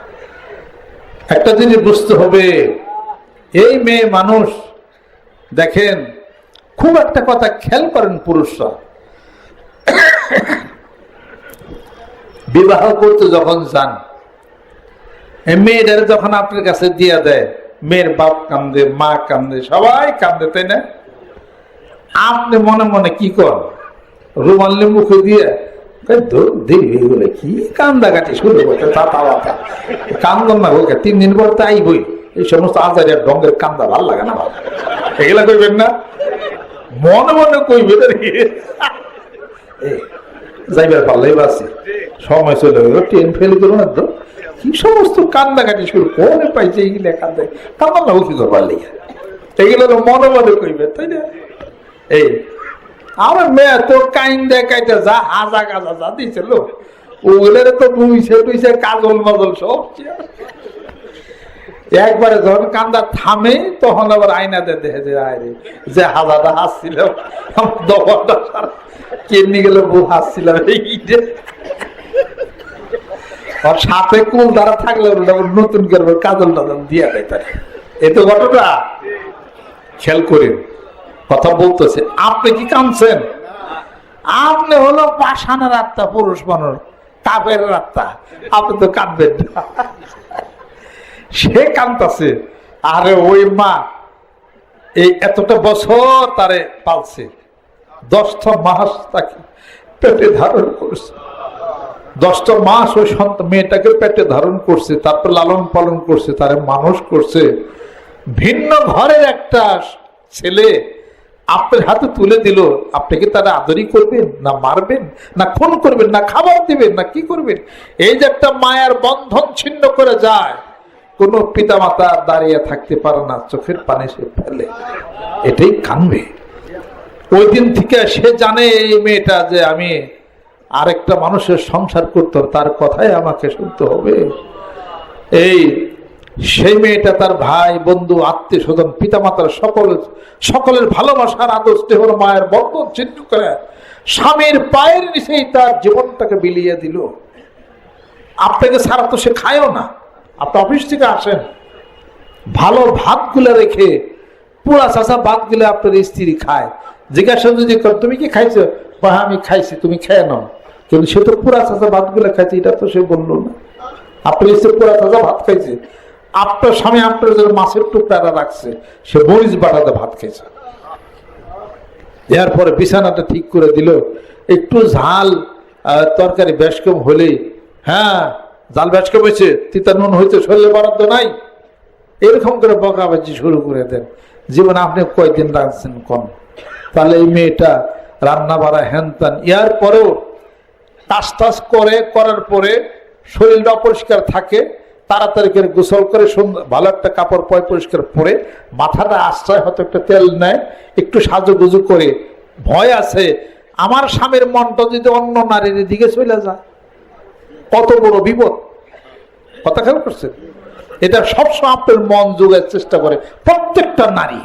একটা জিনিস বুঝতে হবে, এই মেয়ে মানুষ, দেখেন খুব একটা কথা খেয়াল করেন, পুরুষরা বিবাহ করতে যখন যান, মেয়েদের যখন আপনার কাছে দিয়ে দেয়, মেয়ের বাপ কান্দে, মা কান্দে, সবাই কান্দে, তাই না? আপনি মনে মনে কি করেন? রুমাল্লি মুখে দিয়ে কি কান্দাকাটি শুরু করতে, কান্দন না হোক, 3 দিন পর তাই বই, এই সমস্ত আজারের ঢঙ্গের কান্দা ভাল লাগে না, ভালো এগুলা কইবেন না, মনে মনে কইবেন আর কি। যাইবার পারলেই বাসি, সময় চলে গেল, ট্রেন ফেল করো না তো, কি সমস্ত কান্দাকাটি শুরু কোনে পাইছে, এইগুলা কান্দে, কান্দন না কি করবার লেগে, এগুলো মনে মনে কইবেন, তাই না? এই আমার মেয়ে তো কাইন দেখাইতে যা হাজা গাজা যা দিয়েছিল, ওগুলোর তো বুঝছে টুইছে, কাজল মাজল সব। একবারে যখন কান্দা থামে, তখন আবার আয়নাতে দেখে যে হাজাটা হাসছিল, দফাটা কেমনি গেল, বউ হাসছিলাম, আর সাথে কুল দ্বারা থাকলে নতুন করে কাজল টাজল দিয়ে দেয়। তার এই তো ঘটনা খেয়াল করেন, কথা বলতেছে। আপনি কি কাঁদছেন? আপনি হলো পাষাণের আত্মা, পুরুষ মানুষ, কাপের আত্মা, আপনি তো কাঁদবেন না। সে কাঁদতেছে, আরে ওই মা এই এতটা বছর তারে পালছে, 10টা মাস তাকে পেটে ধারণ করছে, 10টা মাস ওই সন্তান মেয়েটাকে পেটে ধারণ করছে, তারপর লালন পালন করছে, তারে মানুষ করছে। ভিন্ন ঘরের একটা ছেলে আপনার হাতে তুলে দিল, আপনি কি তারা আদরই করবেন, না মারবেন, না খুন করবেন, না খাবার দিবেন, না কি করবেন? এই যে একটা মায়ার বন্ধন ছিন্ন করে যায়, কোন পিতা মাতা দাঁড়িয়ে থাকতে পারে না, চোখের পানি সে ফেলে, এটাই কানবে। ওই দিন থেকে সে জানে এই মেয়েটা যে আমি আরেকটা মানুষের সংসার করতে হবে, তার কথাই আমাকে শুনতে হবে। এই সেই মেয়েটা তার ভাই বন্ধু আত্মীয় স্বজন পিতা মাতার সকলের ভালোবাসার আদর্শ দেহর মায়ের বন্ধন ছিন্ন করে স্বামীর পায়ের নিচেই তার জীবনটাকে বিলিয়ে দিল। আপনাকে ছাড়া তো সে খায়ও না। আপনি অফিস থেকে আসেন, ভালো ভাতগুলো রেখে পুরা চাষা ভাতগুলো আপনার স্ত্রী খায়, জিজ্ঞাসা যদি তুমি কি খাইছো, আমি খাইছি, তুমি খেয়ে নাও, কিন্তু সে তো পুরা চাষা ভাতগুলো খাইছে, এটা তো সে বললো না। আপনার স্ত্রী পুরা চাষা ভাত খাইছে, আপনার স্বামী আপনার জন্য মাছের টুকরাটা রাখছে, সে মরিচ বাটাতে ভাত খেয়েছে। এরপরে বিছানাটা ঠিক করে দিল, একটু ঝাল তরকারি বেশ কম হলে, হ্যাঁ জাল বেশ কম হয়েছে, তিতা নুন হয়েছে, শরীরে বরাদ্দ নাই, এরকম করে বকাবাজি শুরু করে দেন। জীবন আপনি কয়দিন রাখছেন কম? তাহলে এই মেয়েটা রান্না বাড়া হ্যান ত্যান, ইয়ার পরেও টাস টাস করার পরে শরীরটা অপরিষ্কার থাকে, তাড়াতাড়ি করে গোসল করে ভালো একটা কাপড় পরিষ্কার পরে মাথাটা আশ্রয় হয়তো একটা তেল নেয়, একটু সাজুগুজু করে, ভয় আছে আমার স্বামীর মনটা যদি অন্য নারীর দিকে চলে যায়, কত বড় বিপদ। কথা খেয়াল করছেন? এটা সবসময় আপনার মন যোগার চেষ্টা করে প্রত্যেকটা নারী।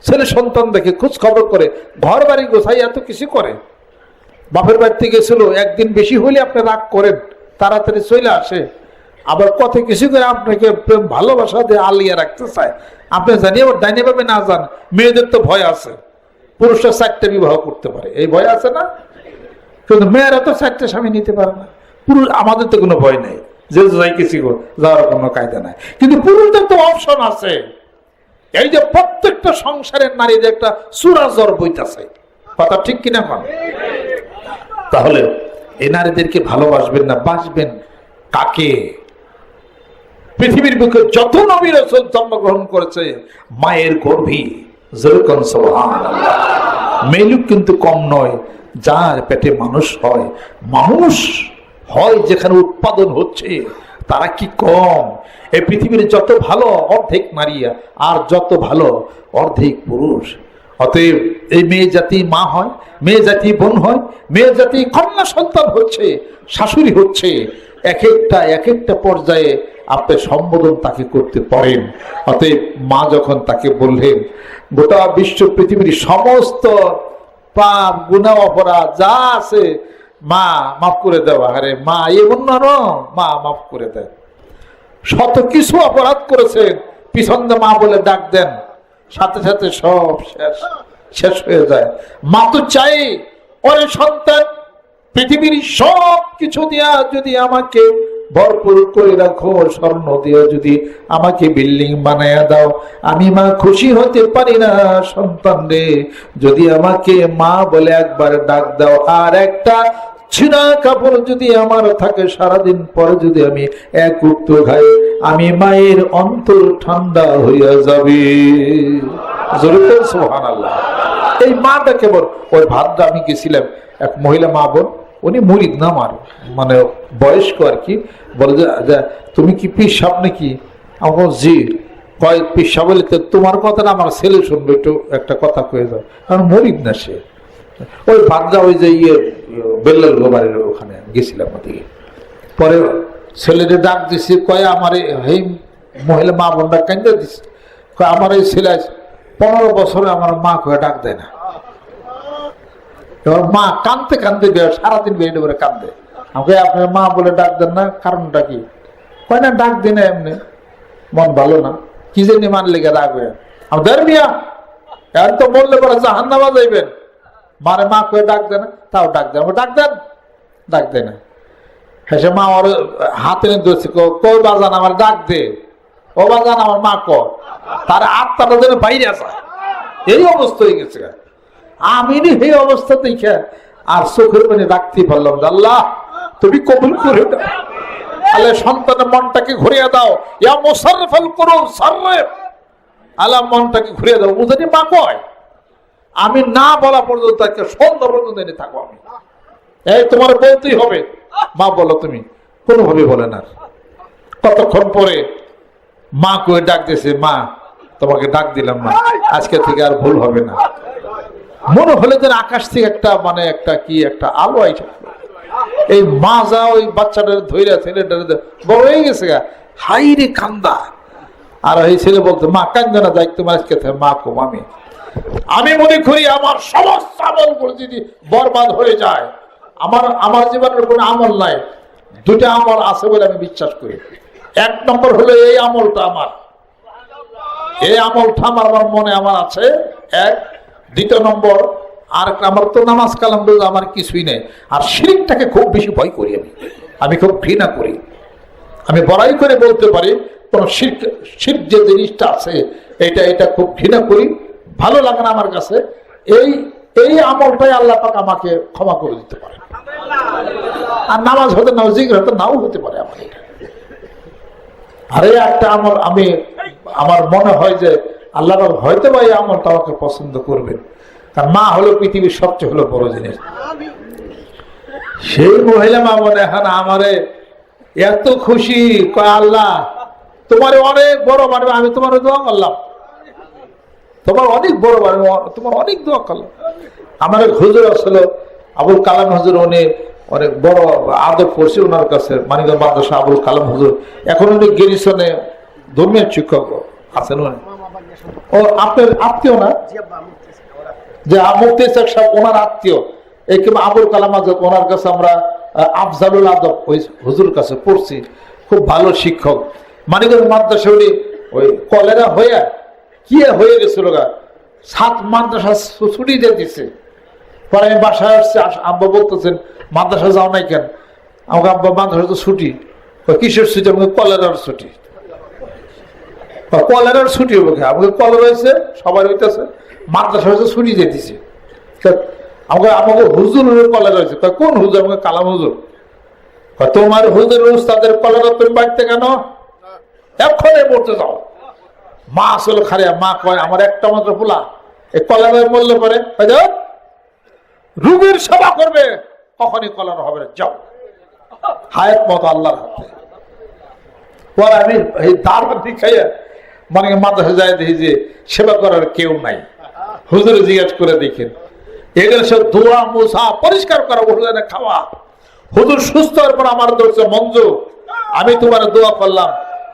ছেলে সন্তান দেখে খোঁজ খবর করে, ঘর বাড়ি গোছাই এত কিছু করে। বাপের বাড়িতে গেছিল, একদিন বেশি হলে আপনি রাগ করেন, তাড়াতাড়ি চলে আসে, আবার কত কিছু করে আপনাকে প্রেম ভালোবাসা দিয়ে আলিয়া রাখতে চায়। আপনি জানি আবার ডাইনে ভাবে না যান, মেয়েদের তো ভয় আছে, পুরুষরা 4টে বিবাহ করতে পারে, এই ভয় আছে না? কিন্তু মেয়েরা তো 4টে স্বামী নিতে পারে না। পুরুষ আমাদের তো কোনো ভয় নেই, যে যাই কিছু যাওয়ার কোনো কায়দা নাই, কিন্তু পুরুষদের তো অপশন আছে। এই যে প্রত্যেকটা সংসারের নারীদের একটা চূড়া জ্বর বইতেছে, কথা ঠিক কিনা কন? তাহলে এই নারীদেরকে ভালোবাসবেন না, বাসবেন কাকে? পৃথিবীর বুকে যত নবী রাসূল জন্মগ্রহণ করেছে মায়ের গর্ভে, যেরকম সুবহানাল্লাহ। মেলুক কিন্তু কম নয়, যার পেটে মানুষ হয়। মানুষ হয় যেখানে উৎপাদন হচ্ছে, তারা কি কম? এই পৃথিবীর যত ভালো অর্ধেক নারী, আর যত ভালো অর্ধেক পুরুষ। অতএব এই মেয়ে জাতি মা হয়, মেয়ে জাতি বোন হয়, মেয়ে জাতি কন্যা সন্তান হচ্ছে, শাশুড়ি হচ্ছে। এক একটা পর্যায়ে আপনি সম্বোধন তাকে করতে পারেন। অতএব মা যখন তাকে বললেন, গোটা বিশ্ব পৃথিবীর সমস্ত পাপ গুনাহ অপরাধ যা আছে মা মাফ করে দেওয়া, আরে মা এমন না, মা মাফ করে দেয়। শত কিছু অপরাধ করেছেন, পিছন দিয়ে মা বলে ডাক দেন, সাথে সাথে সব শেষ হয়ে যায়। মা তো চাই ওরে সন্তান পৃথিবীর সব কিছু দিয়া যদি আমাকে ভরপুর করে রাখো, স্বর্ণ দিয়ে যদি আমাকে বিল্ডিং বানায়া দাও, আমি মা খুশি হতে পারি না। সন্তান রে, যদি আমাকে মা বলে একবার ডাক দাও, আর একটা ছিঁড়া কাপড় যদি আমার থাকে, সারাদিন পরে যদি আমি এক উক্ত খাই, আমি মায়ের অন্তর ঠান্ডা হইয়া যাবে। সুবহানাল্লাহ। এই মাটা কেবল ওই ভাদ্রা আমি গেছিলাম, এক মহিলা মা বোন, উনি মুরিদ না, আমার মানে বয়স্ক আর কি, বলে যে তুমি কি পীর সাহেব নাকি? আমার জি। কয়েক পীর সাহেব বলে তোমার কথাটা আমার ছেলে শুনবে, একটু একটা কথা কয়ে যাও, কারণ মুরিদ না সে। ওই ভাদ্রা ওই যে বেল্লাল গোবারের ওখানে গেছিলাম ওদিকে। পরে ছেলেটা ডাক দিছে, কয়ে আমার এই মহিলা মা বোনটা কেন্দ্র দিচ্ছে, আমার এই ছেলে 15 বছরে আমার মা কয়ে ডাক দেয় না। এবার মা কান্দতে কান্দতে সারাদিন বেড়ে করে কান্দে। আমাকে আপনার মা বলে ডাক দেন না, কারণটা কি? কয় না ডাক দিন এমনি, মন ভালো না, কি জানি মান লেগে রাখবে। আমাদের মিয়া এখন তো বললে পরে জাহান্নামে যাইবেন, মারে মা কয়ে ডাক দেন, তাও ডাক দেন, ডাক দেন, ডাক দেয় না। হ্যাঁ, মা ওর হাতে নিয়ে ধরছে, কই বাজান আমার ডাক দে, ও বাজান আমার মা কর, তার আত্মাটা যেন বাইরে আসা, এই অবস্থা হয়ে গেছে। আমি এই অবস্থা দেখে আর চোখের পানি রাখতে পারলাম না। আল্লাহ তুমি কবুল করে দাও, আল্লাহ সন্তানের মনটাকে ঘুরিয়ে দাও, ইয়া মুসাররিফাল কুলুব সাররিফ, আল্লাহ মনটাকে ঘুরিয়ে দাও। বুঝলি মা কয়, আমি না বলা পর্যন্ত তাকে সন্ধ্যা পর্যন্ত এনে থাকবো আমি, এই তোমার বলতেই হবে, মা বলো তুমি, কোনোভাবে বলে না। কতক্ষণ পরে মা কয়ে ডাক দিয়েছে, মা তোমাকে ডাক দিলাম মা, আজকে থেকে আর ভুল হবে না। মনে হলে যেন আকাশ থেকে একটা মানে একটা কি একটা আলো আইসা, এই মা যা ওই বাচ্চাটার ধৈর্য ছেলেটার বড় হয়ে গেছে গা, হাই রে কান্দা। আর এই ছেলে বলতো, মা কান্দে না, যাই তোমার আজকে মা কম। আমি মনে করি আমার সমস্ত আমল করে যদি বরবাদ হয়ে যায়, আমার জীবনের কোনো আমল নাই। দুটা আমল আছে বলে আমি বিশ্বাস করি। এক নম্বর হলো এই আমলটা আমার, এই আমলটা আমার মনে আমার আছে এক। দ্বিতীয় নম্বর, আর আমার তো নামাজ কালাম আমার কিছুই নেই। আর শিরকটাকে খুব বেশি ভয় করি আমি খুব ঘৃণা করি। আমি বড়াই করে বলতে পারি, কোন শিরক যে জিনিসটা আছে এটা খুব ঘৃণা করি, ভালো লাগে না আমার কাছে। এই আমলটাই আল্লাহ পাক আমাকে ক্ষমা করে দিতে পারে। আর নামাজ হতে নাও, জিকির হতে নাও হতে পারে আমার এটা। আর এই একটা আমল আমার মনে হয় যে আল্লাহ হয়তো বা এই আমলটা আমাকে পছন্দ করবেন, কারণ মা হলো পৃথিবীর সবচেয়ে হলো বড় জিনিস। সেই মহিলা মা মনে এখন আমারে এত খুশি, কয় আল্লাহ তোমার অনেক বড় বাড়বে, আমি তোমার দোয়া করলাম, তোমার অনেক বড় বাড়বে, তোমার অনেক দোয়া করলাম। আমার এক হুজুর আসলে আবুল কালাম হুজুর, উনি অনেক বড় আদব করছে ওনার কাছে, মানিকগঞ্জ মাদ্রাসা আবুল কালাম হুজুর। এখন উনি গেরিসনে ধর্মীয় শিক্ষক আছেন। ও আপনার আত্মীয় না? যে মুফতি সাহেব ওনার আত্মীয়, এই কিংবা আবুল কালাম আজাদ, ওনার কাছে আমরা আফজালুল আদব ওই হুজুর কাছে পড়ছি, খুব ভালো শিক্ষক। মানিকগঞ্জ মাদ্রাসা উনি ওই কলেরা হয়ে গেছিল গা, 7 মাদ্রাসা ছুটি দিয়ে দিচ্ছে। পরে আমি বাসায় আসছি, আব্বা বলতেছেন মাদ্রাসা যাও নাই কেন? আমাকে আব্বা মাদ্রাসা তো ছুটি। কিসের ছুটি? আমাকে কলেরার ছুটি। কলেরার ছুটি হবে, আমাকে কলেরা হয়েছে, সবার হইতেছে, মাদ্রাসা হয়েছে, ছুটি দিয়ে দিছে। আমাকে হুজুরের কলেরা হয়েছে। কোন হুজুর? আমাকে কালাম হুজুর। তোমার হুজুর উস্তাদের কলেরা তুমি বাড়িতে কেন? এক্ষণে পড়তে যাও। মা আসলে খারিয়া, মা কয় আমার একটা মাত্র পোলা, এই কলেরায় বললে পরে রোগীর সেবা করবে, কখনই কলেরা হবে না, যাও। হায়াত মতো আল্লাহর হাতে। পরে আমি এই দাঁড়ি খাইয়া মানে মাদ্রাসা যায়, দেখি যে সেবা করার কেউ নাই। হুজুরে জিজ্ঞাসা করে দেখেন, এগুলো সব ধোয়া মোছা পরিষ্কার করা, হুজুরে খাওয়া। হুজুর সুস্থ হওয়ার পর আমার ধরছে, মঞ্জু আমি তোমার দোয়া করলাম,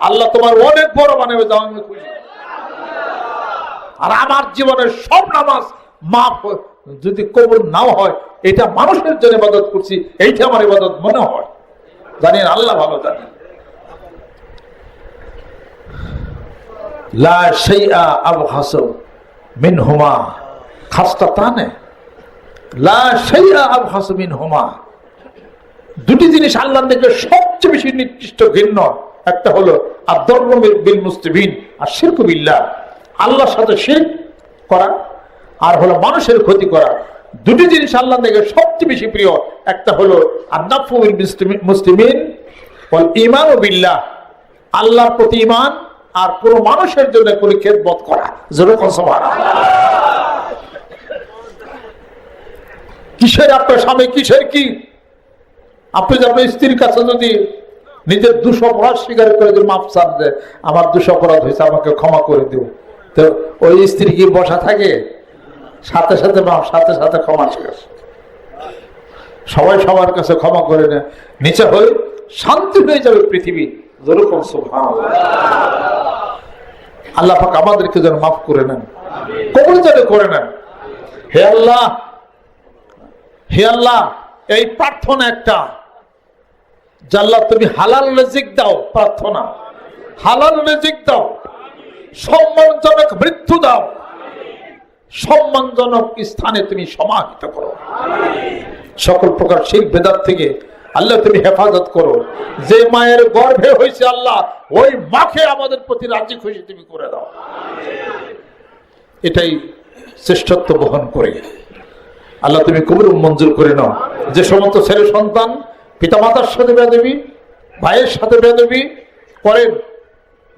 আল্লাহ তোমার অনেক বড় বানাবে, যাও আমি খুশি। আর আমার জীবনের সব নামাজ মাফ যদি কবুল নাও হয়, এটা মানুষের জন্য ইবাদত করছি, এইটা আমার ইবাদত মনে হয়। জানেন, আল্লাহ ভালো জানেন। লা শাইআ আবহাসু মিনহুমা খাসতাতানে, লা শাইআ আবহাসু মিনহুমা। দুটি জিনিস আল্লাহর দিকে সবচেয়ে বেশি নিকৃষ্ট ঘৃণ্য, একটা হলো আদ-দাররু বিল মুসলিমিন আর শিরকু বিল্লাহ, আল্লাহর সাথে শিরক করা, আর হলো মানুষের ক্ষতি করা। দুটি জিনিস আল্লাহর দিকে সবচেয়ে বেশি প্রিয়, একটা হলো আন-নাফু বিল মুসলিমিন ওয়াল ঈমানু বিল্লাহ, আল্লাহর প্রতি ঈমান আর কোন মানুষের জন্য কোনো খেদমত করা। যেরকম সুবহানাল্লাহ। কিসের আপনার স্বামী, কিসের কি? আপনি যে আপনার স্ত্রীর কাছে যদি নিজের দোষ অপরাধ স্বীকার করে যে মাফ চান, যে আমার দোষ অপরাধ হয়েছে, আমাকে ক্ষমা করে দিও, তো ওই স্ত্রী কি বসা থাকে? সাথে সাথে মাফ, সাথে সাথে ক্ষমা শেষ। সবাই সবার কাছে ক্ষমা করে নেয়, নিচে হয়ে শান্তি হয়ে যাবে পৃথিবী। যেরকম সুবহানাল্লাহ। আল্লাহ পাক আমাদেরকে যেন মাফ করে নেন, কবুল যেন করে নেন। হে আল্লাহ, হে আল্লাহ, এই প্রার্থনা একটা, আল্লাহ তুমি হালাল রিজিক দাও, প্রার্থনা হালাল রিজিক দাও, সম্মানজনক মৃত্যু দাও, সম্মানজনক স্থানে তুমি সমাহিত করো, সকল প্রকার শিরক বেদাত থেকে আল্লাহ তুমি হেফাজত করো। যে মায়ের গর্ভে হয়েছে আল্লাহ, ওই মাকে আমাদের প্রতি রাজি খুশি তুমি করে দাও। এটাই শ্রেষ্ঠত্ব বহন করে আল্লাহ তুমি কবুল মঞ্জুর করে নাও। যে সমস্ত ছেলে সন্তান পিতামাতার সাথে বেয়াদবি, ভাইয়ের সাথে বেয়াদবি করেন,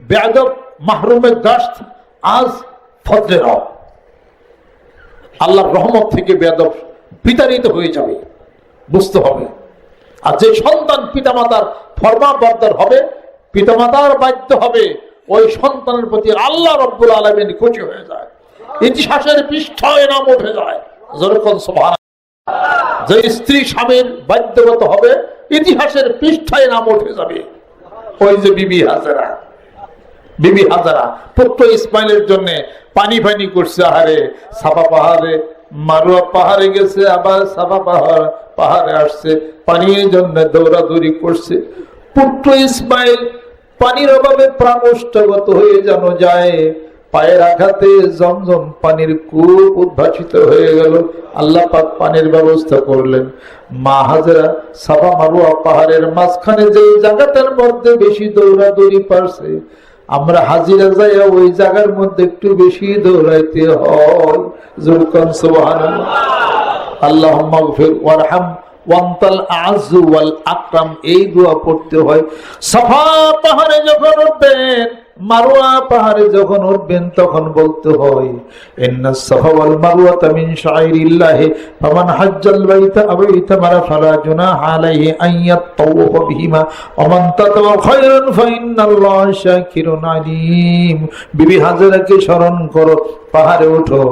বেয়াদব মাহরুমের গাছ আজ ফজলে নাও, আল্লাহর রহমত থেকে বেয়াদব বিতাড়িত হয়ে যাবে, বুঝতে হবে। আর যে সন্তান পিতামাতার ফরমাবরদার হবে, পিতামাতার বাধ্য হবে, ওই সন্তানের প্রতি আল্লাহ রব্বুল আলামিন খুশি হয়ে যায়, ইতিহাসের পৃষ্ঠায় নাম উঠে যায়। যেরকম সুবহানাল্লাহ। যে স্ত্রী স্বামীর বাধ্যগত হবে, ইতিহাসের পৃষ্ঠায় নাম উঠে যাবে। ওই যে বিবি হাজেরা, বিবি হাজেরা পুত্র ইসমাইলের জন্য পানি পানি করছে, আহারে সাফা পাহাড়ে, মারুয়া পাহাড়ে গেছে, আবার সাফা পাহাড়ে আসছে, পানির জন্য দৌড়াদৌড়ি করছে। পুত্র ইসমাইল পানির অভাবে প্রাণষ্ঠগত হয়ে যেন যায়, পায়ের আঘাতে জমজম পানির কূপ উদ্ভাসিত হয়ে গেল। আল্লাহ পাক পানির ব্যবস্থা করলেন। মা হাজেরা সাফা মারুয়া পাহাড়ের মাঝখানে যে জায়গাটার মধ্যে বেশি দৌড়াদৌড়ি পারছে, আমরা হাজিরা যাইয়া ওই জায়গার মধ্যে একটু বেশি দৌড়াইতে হয়। যুরকান সুবহানাল্লাহ। আল্লাহুম্মা গফির ওয়ারহাম ওয়ান্তাল আযু ওয়াল আকরাম, এই দোয়া পড়তে হয়। সাফা পাহাড়ে যখন উঠবেন, মারওয়া পাহাড়ে যখন উঠবেন, তখন বলতে হয় ইন্নাস সাফা ওয়াল মারওয়াতা মিন শাইরিল্লাহি ফামান হাজ্জাল বাইতা আও ইতামারা ফালা জুনাহা আলাইহি আন ইয়াতাওয়াফা বিহিমা ওয়া মান তাতাওয়া খায়রান ফা ইন্নাল্লাহা শাকিরুন আলিম। বিবি হাজেরাকে স্মরণ করো, পাহাড়ে ওঠো।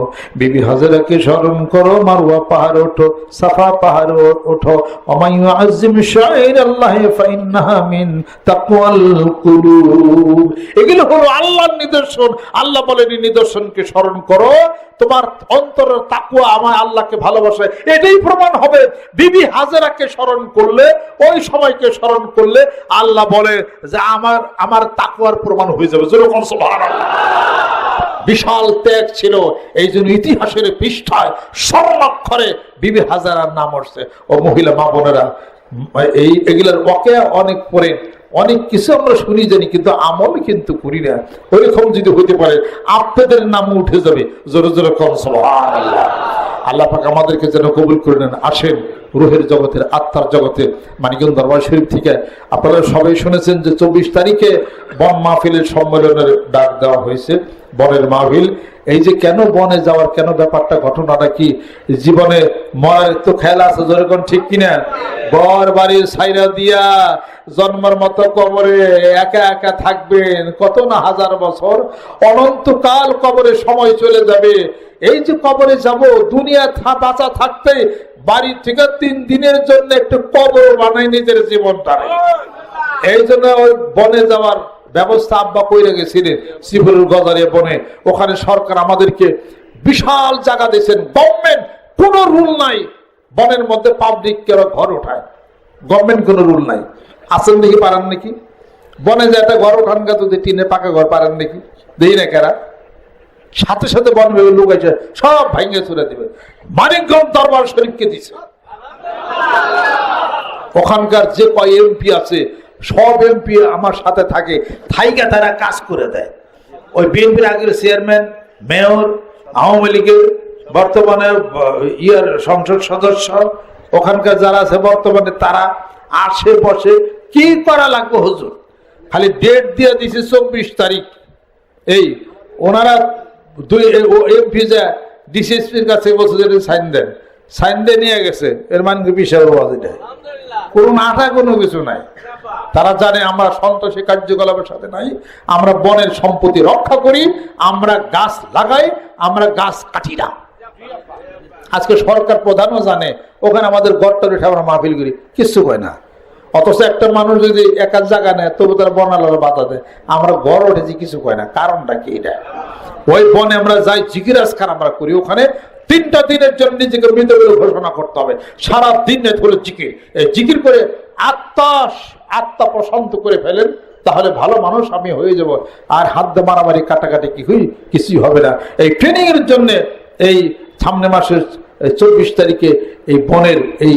বিবি হাজেরাকে স্মরণ করো, মারওয়া পাহাড়ে ওঠো, সাফা পাহাড়ে ওঠো। ওয়া ইউআযিম শাইরাল্লাহি ফা ইন্নাহা মিন তাকওয়াল কুলুব। এগুলো হলো আল্লাহর নিদর্শন। আল্লাহ বলেন এই নিদর্শনকে স্মরণ করো, তোমার অন্তরের তাকওয়া আমায় আল্লাহকে ভালোবাসে, এটাই প্রমাণ হবে। বিবি হাজেরাকে স্মরণ করলে, ওই সময়কে স্মরণ করলে আল্লাহ বলে যে আমার তাকওয়ার প্রমাণ হয়ে যাবে। যেরকম সুবহানাল্লাহ। বিশাল ত্যাগ ছিল, এই জন্য ইতিহাসের পৃষ্ঠায় স্বর্ণাক্ষরে বিবি হাজেরার নাম আসছে। ও মহিলা মা বোনেরা, এগুলার ওয়াকিয়া অনেক পরে অনেক কিছু আমরা শুনি জানি, কিন্তু আমল কিন্তু করি না। ওইরকম যদি হতে পারে আপনাদের নাম উঠে যাবে। জোরে জোরে কম সুবহানাল্লাহ। আল্লাহ পাক আমাদেরকে যেন কবুল করে নেন। আসেন রুহের জগতের, আত্মার জগতে মানিকগঞ্জ দরবার শরীফ থেকে আপনারা সবাই শুনেছেন যে 24 তারিখে বন মাহফিলের সম্মেলনের ডাক দেওয়া হয়েছে। বনের মাহফিল, এই যে কেন বনে যাওয়ার, কেন ব্যাপারটা, ঘটনাটা কি? জীবনে মরার তো খেয়াল আছে, যেরকম ঠিক কিনা? ঘর বাড়ি ছাইরা দিয়া জন্মের মতো কবরে একা একা থাকবেন কত না হাজার বছর, অনন্তকাল কবরে সময় চলে যাবে। এই যে কবরে যাব, দুনিয়া বাঁচা থাকতে বাড়ি থেকে 3 দিনের জন্য একটু কবর বানাই নিজের জীবনটা। এই জন্য ওই বনে যাওয়ার ব্যবস্থা আব্বা কইরা গেছিলেন শ্রীপুরের গজারিয়া বনে। ওখানে সরকার আমাদেরকে বিশাল জায়গা দিয়েছেন, গভর্নমেন্ট, কোনো রুল নাই, বনের মধ্যে পাবলিক কেউ ঘর ওঠায়, গভর্নমেন্ট কোনো রুল নাই। আসেন দেখি পারেন নাকি? বনে যে একটা ঘর ওঠান গা, যদি টিনে পাকা ঘর পারেন নাকি? দেখি না কেরা সাথে সাথে বন ভেবে লোক আছে সব ভাঙে চলে দিবে। মানিকগঞ্জ দরবার শরীফকে দিছে, ওখানকার যে কয় এমপি আছে সব এমপি আমার সাথে থাকে, থাইকা তারা কাজ করে দেয়। ওই বিএনপির আগের চেয়ারম্যান, মেয়র, আওয়ামী লীগের বর্তমানে সংসদ সদস্য, ওখানকার যারা আছে বর্তমানে, তারা আসে বসে কি করা লাগবে হুজুর, খালি ডেট দিয়ে দিছে 24 তারিখ। এই ওনারা দুই এমপি যা ডিসিএসপির কাছে বলছে যে সাইন দিয়ে নিয়ে গেছে, এর মানে বিশাল বাজেটা কোনো নাটা কোনো কিছু নাই। তারা জানে আমরা সন্ত্রাসী কার্যকলাপের সাথে নাই, আমরা বনের সম্পত্তি রক্ষা করি, আমরা গাছ লাগাই, আমরা গাছ কাটি না। আজকে সরকার প্রধানও জানে ওখানে আমাদের গড়টা উঠে আমরা মাহফিল করি, কিচ্ছু কয় না। অথচ একটা মানুষ যদি একার জায়গা নেয় তবু তারা বনালার বাধা দেয়, আমরা গড় উঠেছি কিছু কয় না। কারণটা কি? এটা ওই বনে আমরা যাই, জিকির আজকার আমরা করি, ওখানে 3টা দিনের জন্য নিজেকে মৃত বলে ঘোষণা করতে হবে। সারা দিন হলো জিকির, এই জিকির করে আত্মা প্রশান্ত করে ফেলেন, তাহলে ভালো মানুষ আমি হয়ে যাব। আর হাত দিয়ে মারামারি কাটাকাটি কিছুই হবে না। এই ট্রেনিং এর জন্য এই সামনে মাসের 24 তারিখে এই বনের এই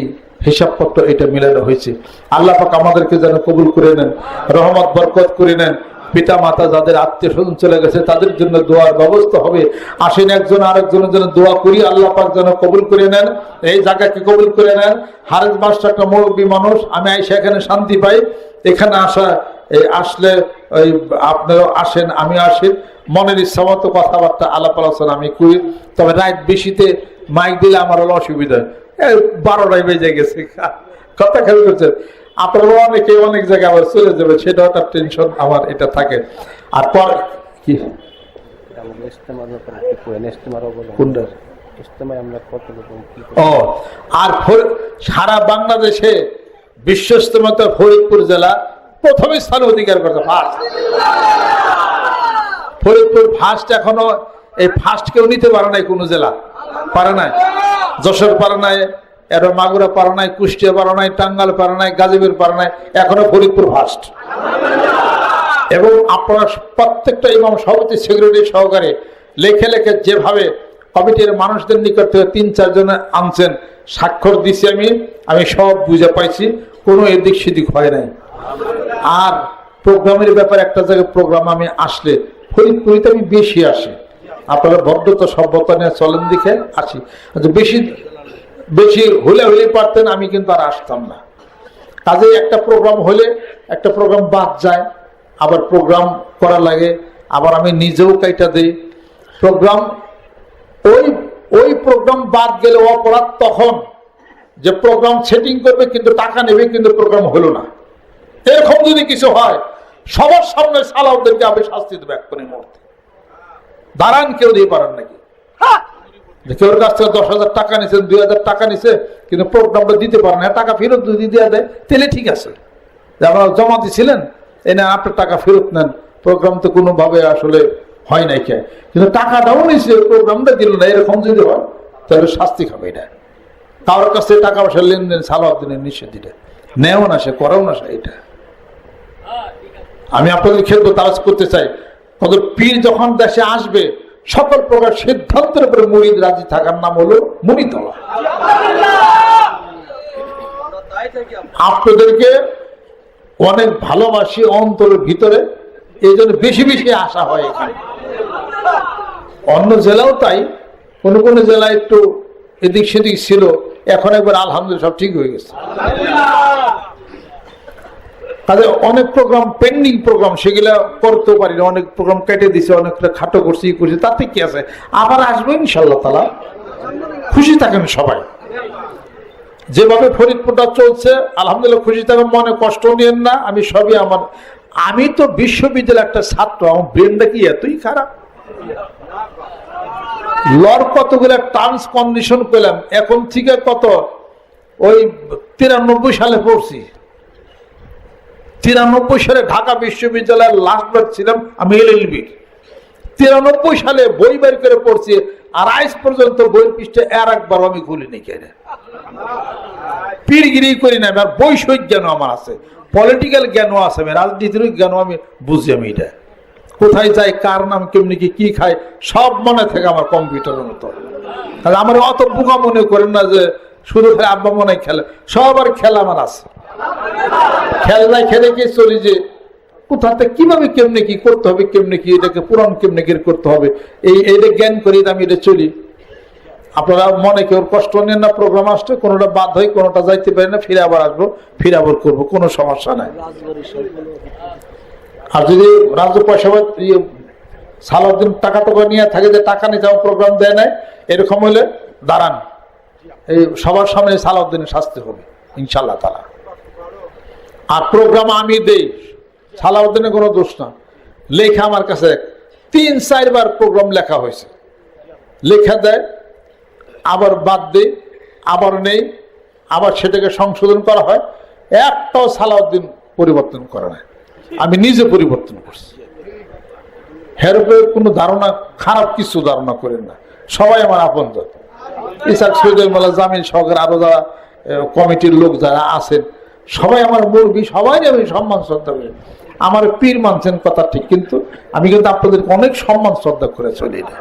হিসাবপত্র এটা মিলানো হয়েছে। আল্লাহ পাক আমাদেরকে যেন কবুল করে নেন, রহমত বরকত করে নেন। পিতা মাতা যাদের আত্মীয় স্বজন চলে গেছে তাদের জন্য দোয়ার ব্যবস্থা হবে। আসেন একজন আরেকজনের জন্য দোয়া করি, আল্লাহ পাক যেন কবুল করে নেন, এই জায়গাকে কবুল করে নেন। হারেস মাস্টার একটা মুরব্বী মানুষ, আমি আইসা এখানে শান্তি পাই। এখানে আসলে ওই আপনারাও আসেন, আমি আসেন, মনের ইচ্ছা মতো কথাবার্তা আলাপ আলোচনা আমি করি। তবে রাত বেশিতে মাইক দিলে আমার হলো অসুবিধা, 12টায় বেজে গেছে, কথা খেয়াল করছেন আপনারা অনেকে অনেক জায়গায় আবার চলে যাবে, সেটা একটা টেনশন আমার এটা থাকে। আর পর কি আর সারা বাংলাদেশে বিশ্ব ইজতেমাতে ফরিদপুর জেলা প্রথম স্থান অধিকার করছে, ফার্স্ট। ফরিদপুর ফার্স্ট, এখনো এই ফার্স্ট কেউ নিতে পারে নাই, কোনো জেলা পারে নাই, যশোর পারে নাই, এরপর মাগুরা পারে নাই, কুষ্টিয়া পারে নাই, টাঙ্গাইল পারে নাই, গাজীপুর পারে নাই, এখনো ফরিদপুর ফার্স্ট। এবং আপনারা প্রত্যেকটা ইমাম সভাপতি সেক্রেটারি সহকারে লেখে লেখে যেভাবে কমিটির মানুষদের নিকট থেকে 3-4 জনে আনছেন, স্বাক্ষর দিছি আমি সব বুঝে পাইছি, কোনো এদিক সেদিক হয় নাই। আর প্রোগ্রামের ব্যাপারে একটা জায়গায় প্রোগ্রাম আমি আসলে ফরিদপুরিতে আমি বেশি আসি, আপনারা ভদ্রতা সভ্যতা নিয়ে চলেন দেখে আসি। বেশি হলে পারতেন, আমি কিন্তু আর আসতাম না। কাজে একটা প্রোগ্রাম হলে একটা প্রোগ্রাম বাদ যায়, আবার প্রোগ্রাম করা লাগে, আবার আমি নিজেও কাইটা দিই প্রোগ্রাম। ওই প্রোগ্রাম বাদ গেলে অপরাধ তখন যে প্রোগ্রাম সেটিং করবে কিন্তু টাকা নেবে, কিন্তু প্রোগ্রাম হলো না, এরকম যদি কিছু হয় সবার সামনে সালাউদ্দিনকে আমি শাস্তি দেবো এক্ষুনি মুহূর্তে। দাঁড়ান, কেউ দিয়ে পারেন নাকি? কেউ কাছ থেকে 10,000 টাকা নিছে, 2,000 টাকা নিছে, কিন্তু প্রোগ্রামটা দিতে পারেন না, টাকা ফেরত যদি দিয়ে দেয় তাহলে ঠিক আছে, আপনারা জমা দিছিলেন, এনে আপনার টাকা ফেরত নেন, প্রোগ্রাম তো কোনোভাবে আসলে হয় নাই কে, কিন্তু টাকাটাও নিছে, প্রোগ্রামটা দিল না, এরকম যদি হয় তাহলে শাস্তি খাবে। এটা কারোর কাছ থেকে টাকা পয়সা লেনদেন সালাউদ্দিনের নিষেধ, এটা নেও না, সে করেও না। এটা আমি আপনাদের ক্ষেত্রে তারাজ করতে চাই, কত পীর যখন দেশে আসবে সকল প্রকার সিদ্ধান্তের উপরে মুরিদ রাজি থাকার নাম হলো মুরিদওয়ালা। আপনাদেরকে অনেক ভালোবাসি অন্তরের ভিতরে, এই জন্য বেশি বেশি আসা হয় এখানে। অন্য জেলাও তাই, কোন কোন জেলায় একটু এদিক সেদিক ছিল, এখন একবার আলহামদুলিল্লাহ সব ঠিক হয়ে গেছে। তাদের অনেক প্রোগ্রাম পেন্ডিং প্রোগ্রাম, সেগুলো করতেও পারি না, অনেক প্রোগ্রাম কেটে দিছে, অনেকটা খাটো করছি করছি, তাতে কি আছে, আবার আসবো ইনশাল্লাহ তাআলা। খুশি থাকেন সবাই, যেভাবে ফরিদপুরটা চলছে আলহামদুলিল্লাহ খুশি থাকেন, মনে কষ্ট নিয়েন না। আমি তো বিশ্ববিদ্যালয়ের একটা ছাত্র, আমার ব্রেনটা কি এতই খারাপ? লর কতগুলো টার্মস কন্ডিশন পেলাম, এখন থেকে কত ওই 93 সালে পড়ছি, 93 সালে ঢাকা বিশ্ববিদ্যালয়ের লাস্ট বার ছিলাম আমি LLB। 93 সালে বই বের করে পড়ছি, আর আজ পর্যন্ত বইয়ের পৃষ্ঠে আর একবার আমি খুলিনি কেন, পীরগিরি করি না। আর বৈষয়িক জ্ঞান আমার আছে, পলিটিক্যাল জ্ঞানও আছে, রাজনীতির জ্ঞানও আমি বুঝি। আমি এটা কোথায় যাই, কার নাম কেমনি কি খায় সব মনে থাকে আমার কম্পিউটারের মতো। তাহলে আমার অত বোকা মনে করেন না যে শুধু খেলে আব্বা মনে খেলে, সবার খেলা আমার আছে। খেলনায় খেলে কি চলি যে কোথাতে কিভাবে কেমনে কি করতে হবে, কেমনে কি এটাকে পুরান কেমনে কি করতে হবে, এইটা জ্ঞান করি আমি এটা চলি। আপনারা মনে কেউ কষ্ট নেন না, প্রোগ্রাম আসছে কোনোটা বাদ হয়, কোনোটা যাইতে পারি না, ফিরে আবার আসবো, ফিরে আবার করবো, কোনো সমস্যা নাই। আর যদি রাজ্য পয়সা সালাউদ্দিন টাকা তো নিয়ে থাকে যে টাকা নিয়ে যাওয়া প্রোগ্রাম দেয় নাই, এরকম হলে দাঁড়ান, এই সবার সামনে সালাউদ্দিনের শাস্তি হবে ইনশাল্লাহ তাআলা। আর প্রোগ্রাম আমি দেই, সালাউদ্দিনের কোনো দোষ না। লেখা আমার কাছে 3-4 বার প্রোগ্রাম লেখা হয়েছে, লেখা দেয়, আবার বাদ দেয়, আবার নেই, আবার সেটাকে সংশোধন করা হয়। একটাও সালাউদ্দিন পরিবর্তন করে না, আমি নিজে পরিবর্তন করছি। এর উপরে কোনো ধারণা, খারাপ কিছু ধারণা করেন না, সবাই আমার আপনজন। ইসাক সৈয়দুল মোল্লা জামিল সহকার আরো যারা কমিটির লোক যারা আছেন সবাই আমার মুরব্বী, সবাই আমি সম্মান শ্রদ্ধা করি। আমার পীর মানছেন কথা ঠিক, কিন্তু আমি কিন্তু আপনাদেরকে অনেক সম্মান শ্রদ্ধা করে চলি না,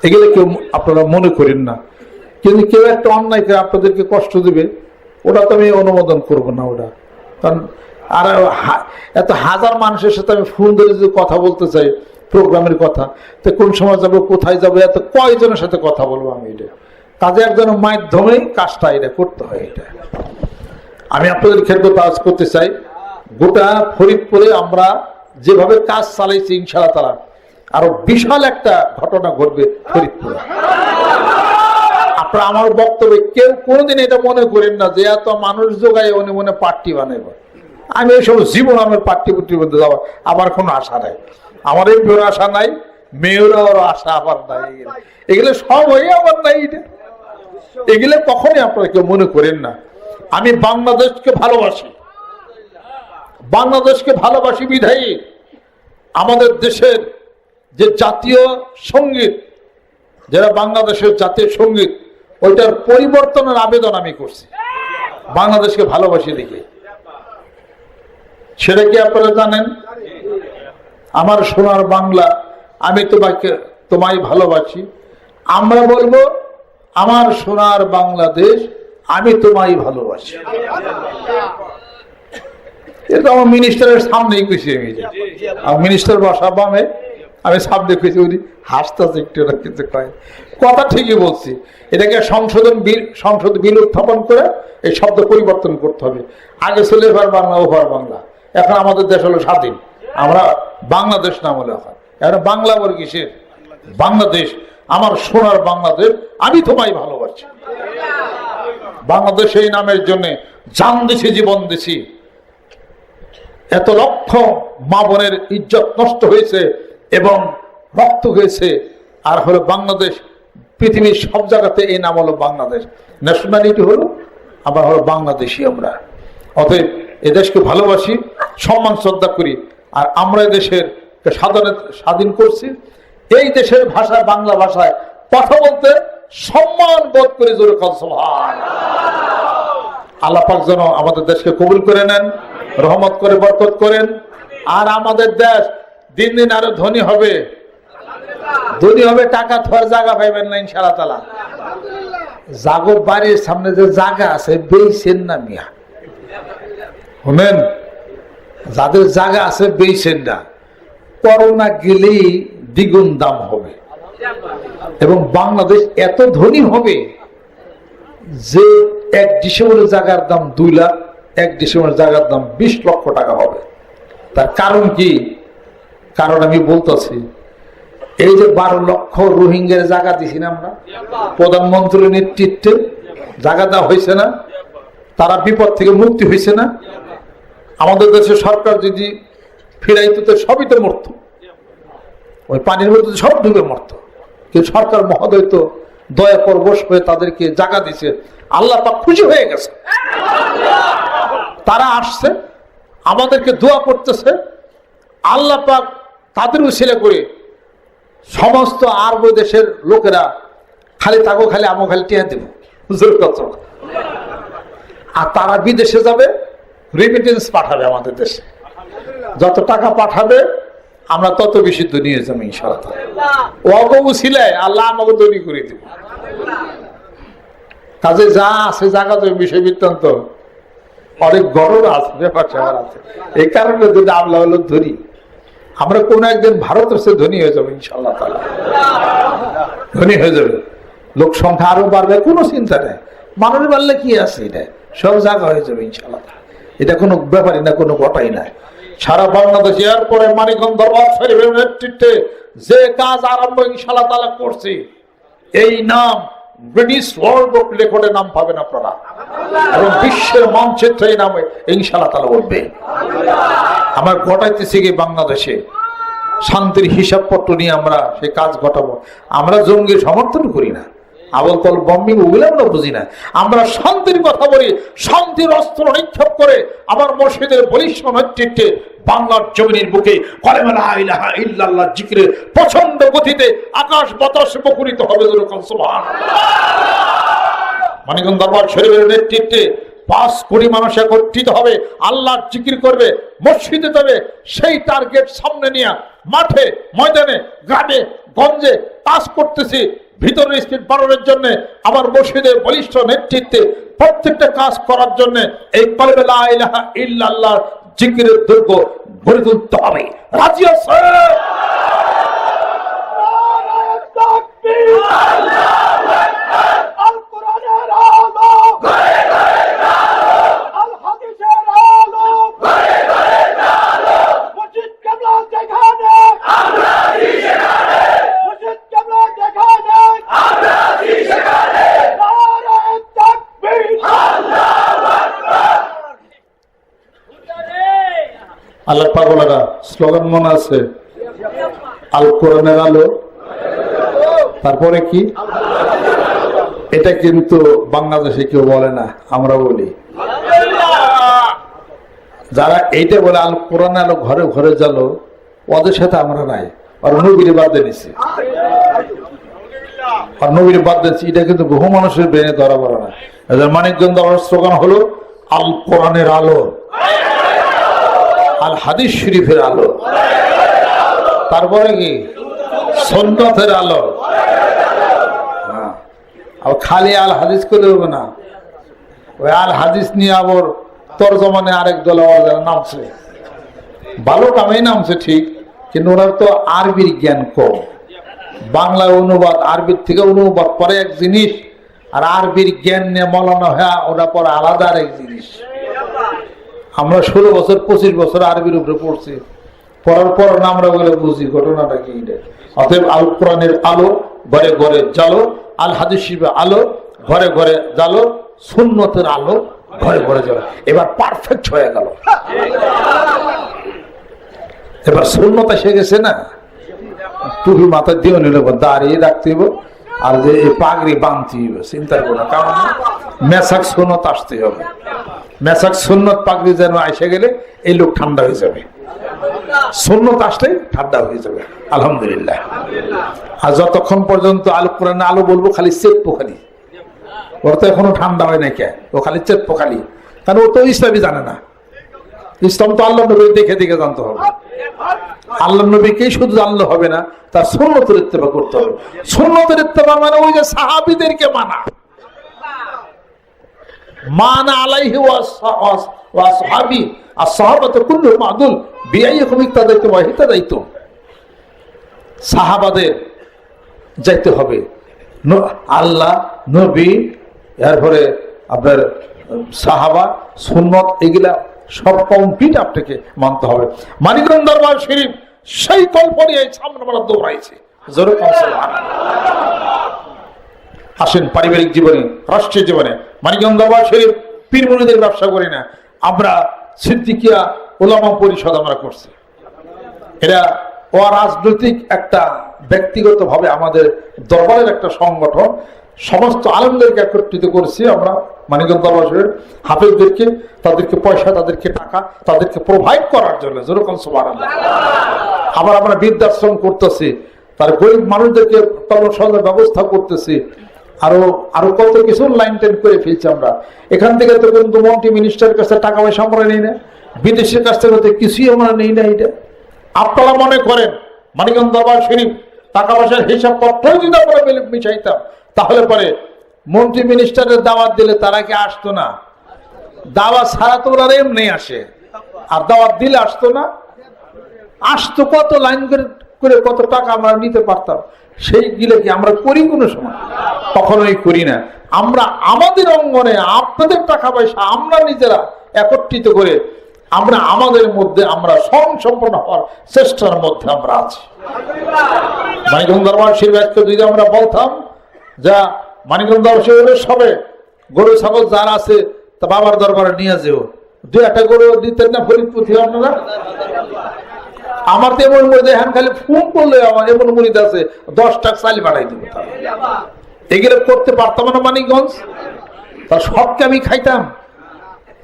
এগুলো কেউ আপনারা মনে করেন না। কিন্তু কেউ একটা অন্যায় করে আপনাদেরকে কষ্ট দিবে, ওটা তো আমি অনুমোদন করব না ওটা। কারণ আর এত হাজার মানুষের সাথে আমি ফোন ধরে যদি কথা বলতে চাই প্রোগ্রামের কথা, তো কোন সময় যাবো, কোথায় যাবো, এত কয়জনের সাথে কথা বলবো আমি, এটা কাজে একজনের মাধ্যমেই কাজটা এটা করতে হয়। এটা আমি আপনাদের ক্ষেত্রে কাজ করতে চাই। গোটা ফরিদপুরে আমরা যেভাবে কাজ চালাইছি ইনশাআল্লাহ তাআলা আরো বিশাল একটা ঘটনা ঘটবে ফরিদপুরে। আপনারা আমার বক্তব্যে কেউ কোনোদিন এটা মনে করেন না যে এত মানুষ যোগায় উনি মনে পার্টি বানাইব। আমি এইসব জীবন আমার পার্টি পুটির মধ্যে যাওয়ার আমার কোনো আশা নাই, আমার এই মেয়ের আশা নাই, মেয়েরাও আশা আমার নাই, এগুলো সব হয়ে আমার নাই। এগুলো কখনই আপনারা কেউ মনে করেন না। আমি বাংলাদেশকে ভালোবাসি, বাংলাদেশকে ভালোবাসি বিধায়ী আমাদের দেশের যে জাতীয় সঙ্গীত, যারা বাংলাদেশের জাতীয় সঙ্গীত, ওইটার পরিবর্তনের আবেদন আমি করছি বাংলাদেশকে ভালোবাসি দেখে। সেটা কি আপনারা জানেন? আমার সোনার বাংলা, আমি তোমায় ভালোবাসি। আমরা বলবো আমার সোনার বাংলাদেশ, আমি তোমায় ভালোবাসি। এটা আমার মিনিস্টারের সামনেই কইছি আমি, আমার মিনিস্টার বসা বামে, আমি সামনে কইছি, উনি হাসতেছে একটু, কিন্তু কয় কথা ঠিকই বলছি। এটাকে সংসদ বিল উত্থাপন করে এই শব্দ পরিবর্তন করতে হবে। আগে ছিল এবার বাংলা, ওভার বাংলা, এখন আমাদের দেশ হলো স্বাধীন, আমরা বাংলাদেশ নাম হলে হয়। এখন বাংলা বলে কিসের? বাংলাদেশ, আমার সোনার বাংলাদেশ, আমি তোমায় ভালোবাসি। বাংলাদেশ এই নামের জন্য জান দিছি, জীবন দিছি। এত লক্ষ মা বোনের ইজ্জত নষ্ট হয়েছে এবং রক্ত হয়েছে। আর হলো বাংলাদেশ, পৃথিবীর সব জায়গাতে এই নাম হলো বাংলাদেশ, ন্যাশনালিটি হলো আবার হলো বাংলাদেশি। আমরা অতএব এদেশকে ভালোবাসি, সম্মান শ্রদ্ধা করি। আর আমরা এদেশের স্বাধীন করছি, এই দেশের ভাষা বাংলা ভাষায় কথা বলতে সম্মান বোধ করে জোরে কথা সুবহানাল্লাহ। আল্লাহ পাক যেন আমাদের দেশকে কবুল করে নেন, রহমত করে বরকত করেন। আর আমাদের দেশ দিন দিন আরো ধনী হবে, ধনী হবে, টাকা থোয়ার জায়গা পাইবেন না ইনশাআল্লাহ তাআলা। জাগো বাড়ির সামনে যে জায়গা আছে বেইছেন না মিয়া, শুনেন, যাদের জায়গা আছে বেইছেন না, করোনা গেলেই দ্বিগুণ দাম হবে। এবং বাংলাদেশ এত ধনী হবে যে 1 ডিসেম্বরের জায়গার দাম 2 লাখ, 1 ডিসেম্বরের জায়গার দাম 20 লক্ষ টাকা হবে। তার কারণ কি? কারণ আমি বলতেছি, এই যে 12 লক্ষ রোহিঙ্গার জায়গা দিছি না আমরা, প্রধানমন্ত্রীর নেতৃত্বে জায়গা দেওয়া হয়েছে না, তারা বিপদ থেকে মুক্তি হয়েছে না। আমাদের দেশের সরকার যদি ফিরাইতো তো সবই তো মরত, ওই পানির মধ্যে সব ডুবে মরত। কিন্তু সরকার মহোদয় তো দয়া পরবশ হয়ে তাদেরকে জায়গা দিছে, আল্লাহ পাক খুশি হয়ে গেছে। তারা আসছে, আমাদেরকে দোয়া করতেছে, আল্লাহ পাক তাদের উসিলা করে সমস্ত আরব দেশের লোকেরা খালি তাকে খালি আমো খালি টিয়া দেব, আর তারা বিদেশে যাবে, রিমিটেন্স পাঠাবে আমাদের দেশে। যত টাকা পাঠাবে আমরা তত বেশি ধনী হয়ে যাবো ইনশাআল্লাহ। অগবু ছিলে আল্লাহ আমাকে ধনী করে দেব। কাজে যা আছে জায়গা তো বিষয় বৃত্তান্ত অনেক গরম আছে, ব্যাপারটা আছে। এই কারণে যদি আমরা হলো ধনী, আমরা কোনো একদিন ভারতের সে ধনী হয়ে যাবো ইনশাআল্লাহ তাআলা, ধনী হয়ে যাবে। লোক সংখ্যা আরো বাড়বে, কোনো চিন্তা নেই। মানুষ বাড়লে কি আছে, এটা সব জায়গা হয়ে যাবে ইনশাআল্লাহ। এটা কোনো ব্যাপারই না, কোনো ঘটাই নাই। সারা বাংলাদেশে এরপরে মানিকগঞ্জ দরবার শরীফের নেতৃত্বে যে কাজ আরম্ভ ইনশাআল্লাহ তাআলা করছে, এই নাম ব্রিটিশ ওয়ার্ল্ড বুক রেকর্ডে নাম পাবেন আপনারা, এবং বিশ্বের মানচিত্রে এই নামে ইনশাআল্লাহ তাআলা উঠবে। আমরা ঘটাইতেছি কি বাংলাদেশে শান্তির হিসাবপত্র নিয়ে আমরা সেই কাজ ঘটাবো। আমরা জঙ্গির সমর্থন করি না, আবল তল বম্বিং ওগুলো আমরা বুঝি না। আমরা শান্তির কথা বলি, শান্তির অস্ত্র নিক্ষেপ করে আমার মসজিদের বলিষ্ঠ নেতৃত্বে বাংলার জমিনের বুকে কালেমা লা ইলাহা ইল্লাল্লাহ জিকিরে প্রচন্ড গতিতে আকাশ বাতাস মুখরিত হবে। মানিকগঞ্জ দরবার শরীফের নেতৃত্বে 5 কোটি মানুষ একত্রিত হবে, আল্লাহর জিকির করবে, মসজিদে যাবে। সেই টার্গেট সামনে নিয়ে মাঠে ময়দানে গ্রামে গঞ্জে কাজ করতেছি। ভিতরের স্পিড বাড়ানোর জন্য আমার মসজিদের বলিষ্ঠ নেতৃত্বে প্রত্যেকটা কাজ করার জন্য এই কালেমা লা ইলাহা ইল্লাল্লাহ জিকিরের দুর্গ গড়ে তুলতে হবে। রাজি আছে? আল্লাহ পাগলেরা স্লোগান মনে আছে, আল কোরআনের আলো, তারপরে কি? এটা কিন্তু বাংলাদেশে কেউ বলে না, আমরা বলি। যারা এইটা বলে আল কোরআন আলো ঘরে ঘরে জ্বালো, ওদের সাথে আমরা নাই। আর নবীর বাদ দিয়েছি, আর নবীর বাদ দিয়েছি, এটা কিন্তু বহু মানুষের ব্রেনে ধরা পড়ে না। মানিকগঞ্জ স্লোগান হলো আল কোরআনের আলো, আল হাদিস শরীফের আলো, তারপরে কি সুন্নতের আলো। আর খালি আল হাদিস করে হবে না, ওই আল হাদিস নিয়ে আবার তরজমানে আরেক দল নামছে, ভালো কামেই নামছে ঠিক, কিন্তু ওনার তো আরবির জ্ঞান কম। বাংলা অনুবাদ, আরবির থেকে অনুবাদ পরে এক জিনিস, আর আরবির জ্ঞান নিয়ে মলানো হয় ওটা পরে আলাদা আরেক জিনিস। আমরা 16 বছর 25 বছর আরবির উপরে পড়ছি, পড়ার পর না আমরা বলে বুঝি ঘটনাটা কি। অতএব আল কোরআনের আলো ঘরে ঘরে জ্বালো, আল হাদিস শরীফের আলো ঘরে ঘরে জ্বালো, সুন্নতের আলো ঘরে ঘরে জ্বালো। এবার পারফেক্ট হয়ে গেল, এবার সুন্নত এসে গেছে না। টুপি মাথা দিয়ে নিল, দাঁড়িয়ে রাখতে হবে, আর যে পাগড়ি বাঁধতে হবে, চিন্তার কোনো কারণ নেই। মেসাক সুন্নত আসতে হবে, মেসাক সুন্নত পাগড়ি যেন এসে গেলে এই লোক ঠান্ডা হয়ে যাবে, সুন্নত আসলে ঠান্ডা হয়ে যাবে আলহামদুলিল্লাহ। আর যতক্ষণ পর্যন্ত আল কোরআনে আলো বলবো খালি চেপ্পো, খালি ওর তো এখনো ঠান্ডা হয় না, কে ও খালি চেপ্পো খালি, কারণ ও তো ইসলামই জানে না। ইসলাম তো আল্লাহ নবী দেখে দেখে জানতে হবে। আল্লাহ নবীকেই শুধু জানলে হবে না, তার সুন্নতের ইত্তেবা করতে হবে। সুন্নতের ইত্তেবা মানে ওই যে সাহাবীদেরকে মানা, মানা আলাইহি ওয়া আসহাবি আসহাবাতু কুল্লুহুম আদুল বিআইয়িকুম ইক্তাদাইতুম ওয়া ইহতাদাইতুম। সাহাবাদের যাইতে হবে, আল্লাহ নবী, এরপরে আপনার সাহাবা, সুন্নত, এগুলা সব কমপ্লিট আপনাকে মানতে হবে। মানিকগঞ্জ দরবার শরীফ সেই কল্পনায় সামনে বেলা দৌড়াইছে। আসেন পারিবারিক জীবনে, রাষ্ট্রীয় জীবনে মানিকগঞ্জ দরবার শরীফ পীর মুরিদের ব্যবসা করি না আমরা। সিদ্দিকিয়া ওলামা পরিষদ আমরা করছি, এটা অরাজনৈতিক একটা ব্যক্তিগতভাবে আমাদের দরবারের একটা সংগঠন। সমস্ত আলেমদেরকে একত্রিত করেছি আমরা মানিকগঞ্জ দরবার শরীফ, হাফেজদেরকে, তাদেরকে পয়সা, তাদেরকে টাকা, তাদেরকে প্রোভাইড করার জন্য, যেরকম সুবহানাল্লাহ। আবার আমরা বৃদ্ধাশ্রম করতেছি, তার গরিব মানুষদেরকে তলসলের ব্যবস্থা করতেছি, আরো আরো কত কিছু লাইন টেন করে ফেলছি আমরা। এখান থেকে তো কিন্তু মন্ত্রী মিনিস্টারের কাছে টাকা পয়সা আমরা নেই না, বিদেশের কাছ থেকে কিছুই আমরা নেই না। এটা আপনারা মনে করেন মানিকগঞ্জ দরবার শরীফ টাকা পয়সার হিসাব পত্রই যদি আমরা মিশাইতাম তাহলে পরে মন্ত্রী মিনিস্টারের দাওয়াত দিলে তারা কি আসতো না? দাওয়াত ছাড়া তো ওরা এমনি আসে, আর দাওয়াত দিলে আসতো না? আসতো, কত লাইন করে কত টাকা আমরা নিতে পারতাম। সেই গিলে কি আমরা করি কোনো সময়? কখনোই করি না। আমরা আমাদের অঙ্গনে আপনাদের টাকা পয়সা আমরা নিজেরা একত্রিত করে আমরা আমাদের মধ্যে আমরা স্বয়ংসম্পন্ন হওয়ার চেষ্টার মধ্যে আমরা আছি। মানিকগঞ্জ দরবার শরীফকে যদি আমরা বলতাম যা মানিকগঞ্জ দরবার শরীফের সবে গরু ছাগল যার আছে তা বাবার দরবারে নিয়ে যেও, দু একটা গরু দিতেন না ফরিদপুর থেকে আপনারা? আমার তো এমন মরিদ এখন খালি ফোন করলে আমার এমন মরিদ আছে 10 টাকা চাল বাড়াই দেবো। এগুলো করতে পারতাম না মানিকগঞ্জ, তার সবকে আমি খাইতাম,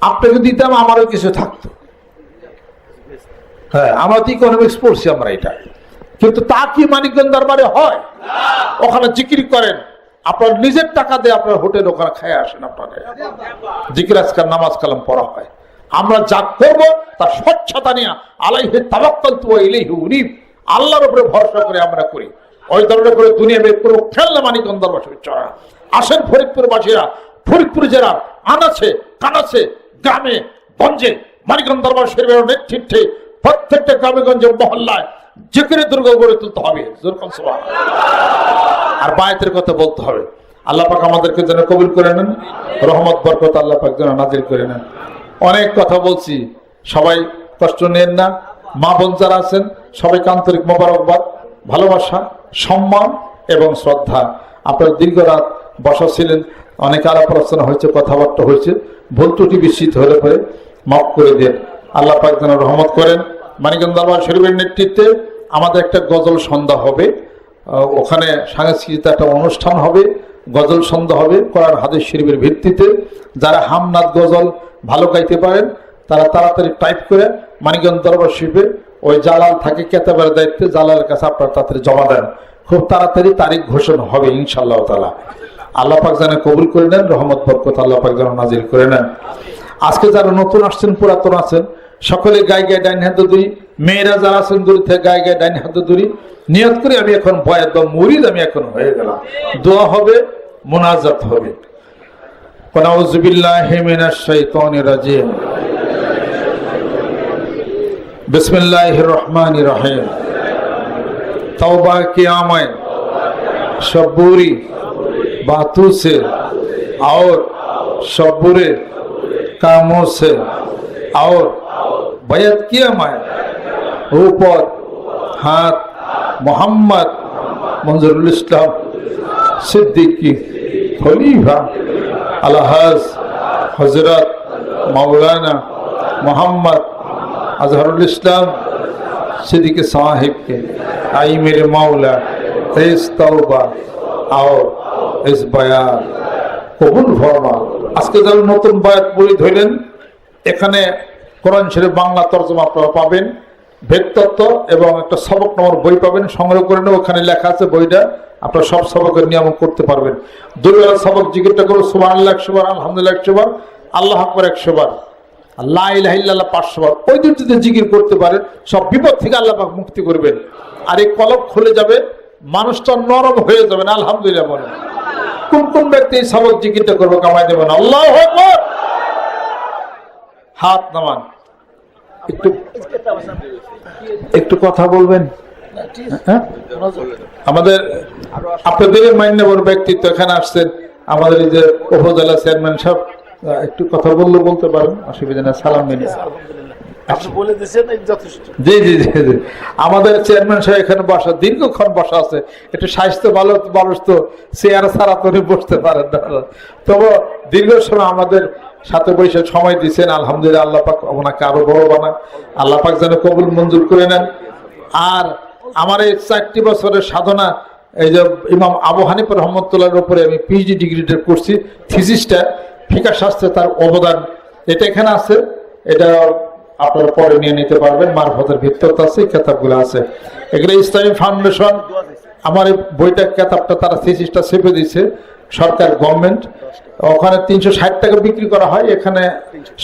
আপনাকে দিতাম, আমারও কিছু থাকতো। হ্যাঁ, আমরা তো ইকোনমিক্স পড়ছি আমরা এটা, কিন্তু তা কি মানিকগঞ্জ দরবারে হয়? ওখানে জিকির করেন, আপনার নিজের টাকা দিয়ে আপনার হোটেল ওখানে খেয়ে আসেন, আপনাদের জিকির আজকাল নামাজ কালাম পড়া হয়। আমরা যা করবো তার স্বচ্ছতা নিয়ে আলাইহি তাওয়াক্কালতু ওয়া ইলাইহি উনীব, আল্লাহর উপরে ভরসা করে আমরা করি। ওই ধরনের করে দুনিয়া বের কোনো খেলনা মানিকগঞ্জ দরবার শরীফ চড়া। আসেন ফরিদপুরবাসীরা, ফরিদপুর জেলার আনাচে কানাচে গ্রামে গঞ্জে মানিকগঞ্জ দরবার শরীফের নেতৃত্বে প্রত্যেকটা গ্রামে গঞ্জে মহল্লায় জিকিরের দুর্গ গড়ে তুলতে হবে। আর বায়াতের কথা বলতে হবে। আল্লাহ পাক আমাদেরকে যেন কবুল করে নেন, রহমত বরকত আল্লাহ পাক যেন নাজিল করে নেন। অনেক কথা বলছি, সবাই কষ্ট নেন না। মা বোন যারা আছেন সবাইকে আন্তরিক মোবারকবাদ, ভালোবাসা, সম্মান এবং শ্রদ্ধা। আপনারা দীর্ঘ রাত বসা ছিলেন, অনেক আলাপ আলোচনা হয়েছে, কথাবার্তা হয়েছে, ভুল ত্রুটি বিস্মিত হলে পরে মাফ করে দেন। আল্লাহ পাক যেন রহমত করেন। মানিকগঞ্জ দরবার শরীফের নেতৃত্বে আমাদের একটা গজল সন্ধ্যা হবে, ওখানে সাংস্কৃতিক একটা অনুষ্ঠান হবে, গজল সন্ধ্যা হবে কোরআন হাদিস শরীফের ভিত্তিতে। যারা হামনাদ গজল ভালো গাইতে পারেন তারা তাড়াতাড়ি টাইপ করে মানিকগঞ্জ দরবার শরীফে ওই জালাল থাকে কেতাবের দায়িত্বে, জালালের কাছে আপনারা তাড়াতাড়ি জমা দেন। খুব তাড়াতাড়ি তারিখ ঘোষণা হবে ইনশাআল্লাহ তাআলা। আল্লাহ পাক যেন কবুল করে নেন, রহমত বরকত আল্লাহ পাক যেন নাজিল করে নেন। আজকে যারা নতুন আসছেন, পুরাতন আছেন, সকলে গায়ে গায়ে ডাইন হাতে ধরি, মেয়েরা যারা আছেন দূর থেকে গায়ে গায়ে ডাইন হাতে ধরি। নিয়ত করে আমি এখন বয়াত বা মুরিদ আমি এখন হয়ে গেলাম। দোয়া হবে, মুনাজাত হবে। আউযু বিল্লাহি মিনাশ শাইতানির রাজিম। बिस्मिल्लाहिर रहमानिर रहीम। तौबा किया मैं सब बुरी बातों से और सब बुरे कामों से, और बैत किया मैं ऊपर हाथ मोहम्मद मंजरुल इस्लाम सिद्दीकी खलीफा अलहाज हजरत मौलाना मोहम्मद अजहरुल इस्लाम सिद्दीकी साहिब के आई मेरे मौला इस तौबा और इस बयान কবুল ফরমা। আজকে যারা নতুন বায়াত মুরিদ হইলেন, এখানে কোরআন শরীফ বাংলা তরজমা আপনারা পাবেন, ভেদতত্ত্ব এবং একটা সবক নামের বই পাবেন, সংগ্রহ করে নেব। ওখানে লেখা আছে বইটা, আপনারা সব সবকের নিয়ম করতে পারবেন। দুইবেলা সবক জিকিরটা করো, সুবহানাল্লাহ 100 বার, আলহামদুলিল্লাহ 100 বার, আল্লাহু আকবার 100 বার, লা ইলাহা ইল্লাল্লাহ 500 বার। ওই দিন যদি জিকির করতে পারেন সব বিপদ থেকে আল্লাহ পাক মুক্তি করবেন। আর এই কলব খুলে যাবে, মানুষটা নরম হয়ে যাবেন। আলহামদুলিল্লাহ বলেন। কোন কোন ব্যক্তি এই সবক জিকিরটা করবো, কামাই দেবেন? আল্লাহু আকবার। হাত নামান, একটু কথা বলবেন। আমাদের আপনাদের মান্যবর ব্যক্তিত্ব এখানে আসছেন, আমাদের এই যে উপজেলা চেয়ারম্যান সাহেব, একটু কথা বলতে পারেন, অসুবিধা নেই। সালাম দিন। জি জি জি জি, আমাদের চেয়ারম্যান সাহেব এখানে বসা, দীর্ঘক্ষণ বসা আছে। একটু স্বাস্থ্য ভালো মানুষ তো চেয়ার ছাড়া তো বসতে পারেন না, তবে দীর্ঘ সময় আমাদের সাথে বসে সময় দিচ্ছেন। আলহামদুলিল্লাহ, আল্লাহ পাক ওনাকে আরো বড় বানান, আল্লাহ পাক যেন কবুল মঞ্জুর করে নেন। আর আমার এই 4টি বছরের সাধনা, এই যে ইমাম আবু হানিফা রহমতুল্লাহর উপরে আমি পিএইচডি ডিগ্রিটা করছি, থিসিসটা ফিকাহ শাস্ত্রে তার অবদান, এটা এখানে আছে। এটা আপনারা পরে নিয়ে নিতে পারবেন, মারফতের ভিত্তিতে আছে, কিতাবগুলো আছে। এগুলো ইসলামী ফাউন্ডেশন আমার এই বইটা কেতাবটা তারা থিসিসটা ছেপে দিচ্ছে সরকার গভর্নমেন্ট, ওখানে 360 টাকা বিক্রি করা হয়, এখানে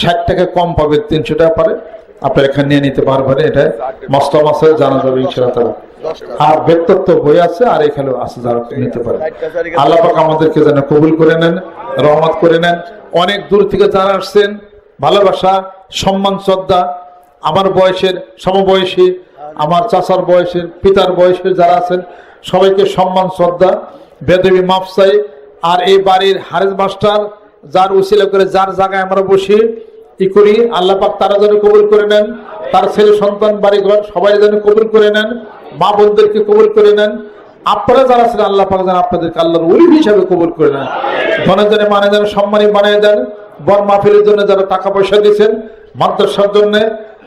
60 টাকা কম পাবে, 300 টাকা পারে, আপনারা এখানে নিয়ে নিতে পারবেন। এটা মস্ত মাসে জানা যাবে ইনশাআল্লাহ। আর ব্যক্তিত্ব বই আছে আর এখানেও আছে, যারা নিতে পারে। আল্লাহ পাক আমাদেরকে যেন কবুল করে নেন, রহমত করে নেন। অনেক দূর থেকে যারা আসছেন, ভালোবাসা সম্মান শ্রদ্ধা, আমার বয়সের সমবয়সী, আমার চাচার বয়সের, পিতার বয়সের যারা আছেন সবাইকে সম্মান শ্রদ্ধা, বেদবি মাফ চাই। আর এই বাড়ির হারেস মাস্টার যার উসিলা করে যার জায়গায় আমরা বসি ই করি, আল্লাহ পাক তারা যেন কবুল করে নেন, তার ছেলে সন্তান বাড়িঘর সবাই যেন কবুল করে নেন, মা বোনদেরকে কবুল করে নেন। আপনারা যারা আছেন আল্লাহ পাক যেন আপনাদেরকে আল্লাহর ওলি হিসাবে কবুল করে নেন, ধনে ধনে মানে যেন সম্মানী বানিয়ে দেন। বর মাহফিলের জন্য যারা টাকা পয়সা দিয়েছেন, মাদ্রাসার জন্য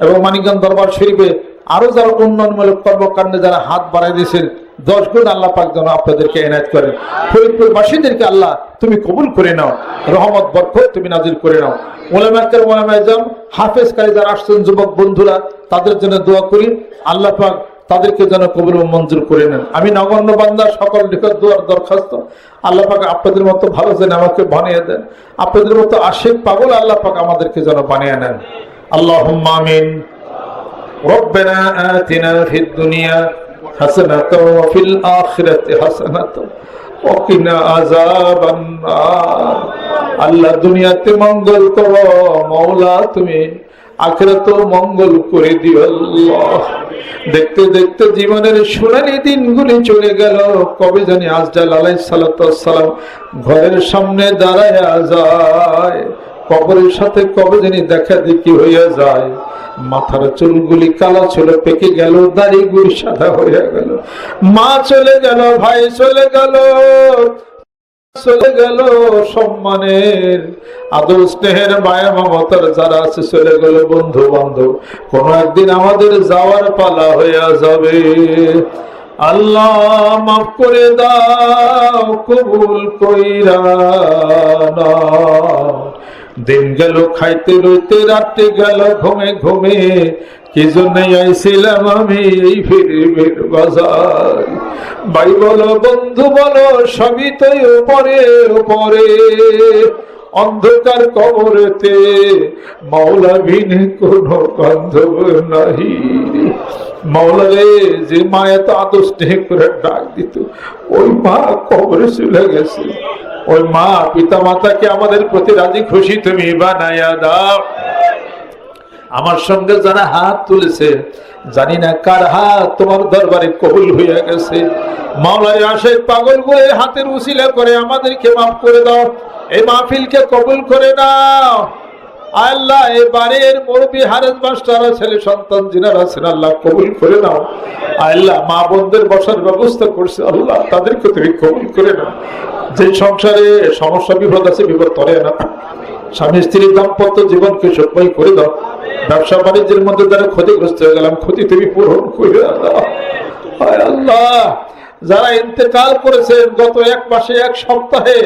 এবং মানিকগঞ্জ দরবার শরীফে আরো যারা উন্নয়নমূলক কর্মকাণ্ডে যারা হাত বাড়াই দিয়েছেন, 10 গুণ আল্লাহ পাক যেন আপনাদেরকে এনায়েত করেন। ফরিদপুরবাসীদেরকে আল্লাহ তুমি কবুল করে নাও, রহমত বরকত তুমি নাজিল করে নাও। ওলামায়ে ওলামায়ে জাম হাফেজ কারি যারা আসছেন যুবক বন্ধুরা, তাদের জন্য দোয়া করি, আল্লাহ পাক তাদেরকে যেন কবুল ও মঞ্জুর করে নেন। আমি নগণ্য বান্দা, সকল নিকট দোয়ার দরখাস্ত, আল্লাহ পাক আপনাদের মতো ভালো যেন আমাকে বানিয়ে দেন, আপনাদের মতো আশিক পাগল আল্লাহ পাক আমাদেরকে যেন বানিয়ে নেন। আল্লাহুম্মা আমিন। রব্বানা আতিনা ফিদ দুনিয়া হাসানাতাও ওয়া ফিল আখিরাতি হাসানাতাও ওয়া কিনা আযাবান নার। আল্লাহ দুনিয়াতে মঙ্গল করো মওলা, তুমি আখিরাতেও মঙ্গল করে দিও আল্লাহ। দেখতে দেখতে জীবনের সোনালি দিনগুলি চলে গেল, কবে জানি আজরাইল আলাইহিস সালাতু ওয়াস সালাম ঘরের সামনে দাঁড়ায়া যায়, কবরের সাথে কবে জানি দেখা দেখি হইয়া যায়। মাথার চুলগুলি কালো ছিল, পেকে গেল, দাড়িগুলি সাদা হইয়া গেল। মা চলে গেল, ভাই চলে গেল, চলে গেল সম্মানের আদর স্নেহের মায়া মমতার যারা আছে চলে গেল, বন্ধু বান্ধব। কোন একদিন আমাদের যাওয়ার পালা হইয়া যাবে। আল্লাহ মাফ করে দাও, কবুল কইরা নাও। দিন গেল খাইতে রইতে, রাত্রে গেল ঘুমে ঘুমে, কি জন্য আইছিলাম আমি এই পৃথিবীর বাজার। ভাই বলো বন্ধু বলো, সবই তো উপরে উপরে, অন্ধকার কবরেতে মাওলা বিনে কোনো বান্ধব নাহি। মাওলা রে, যে মা এত আদর স্নেহ করে ডাক দিত, ওই মা কবরে চলে গেছে। ওই মা পিতা মাতাকে আমাদের প্রতি রাজি খুশি তুমি বানায়া দাও। আমার সঙ্গে যারা হাত তুলেছে, জানি না কার হাত তোমার দরবারে কবুল হইয়া গেছে। মাওলার আশেক পাগল গুলো হাতের উসিলা করে আমাদেরকে মাফ করে দাও, এই মাহফিলকে কবুল করে নাও। আল্লাহ এই বাড়ির মুরব্বী হারেস মাস্টার ছেলে সন্তান যিনারা আছেন আল্লাহ কবুল করে নাও। আল্লাহ মা বোনদের বসার ব্যবস্থা করছে, আল্লাহ তাদেরকে তুমি কবুল করে নাও। যে সংসারে সমস্যা বিপদ আছে, বিপদ তরে না। স্বামী স্ত্রীর দাম্পত্য জীবনকে সুখময় করে দাও। ব্যবসা বাণিজ্যের মধ্যে যারা ক্ষতিগ্রস্ত হয়ে গেলাম, ক্ষতি তুমি পূরণ করে দাও। আল্লাহ যারা ইন্তেকাল করেছেন গত 1 মাসে 1 সপ্তাহে,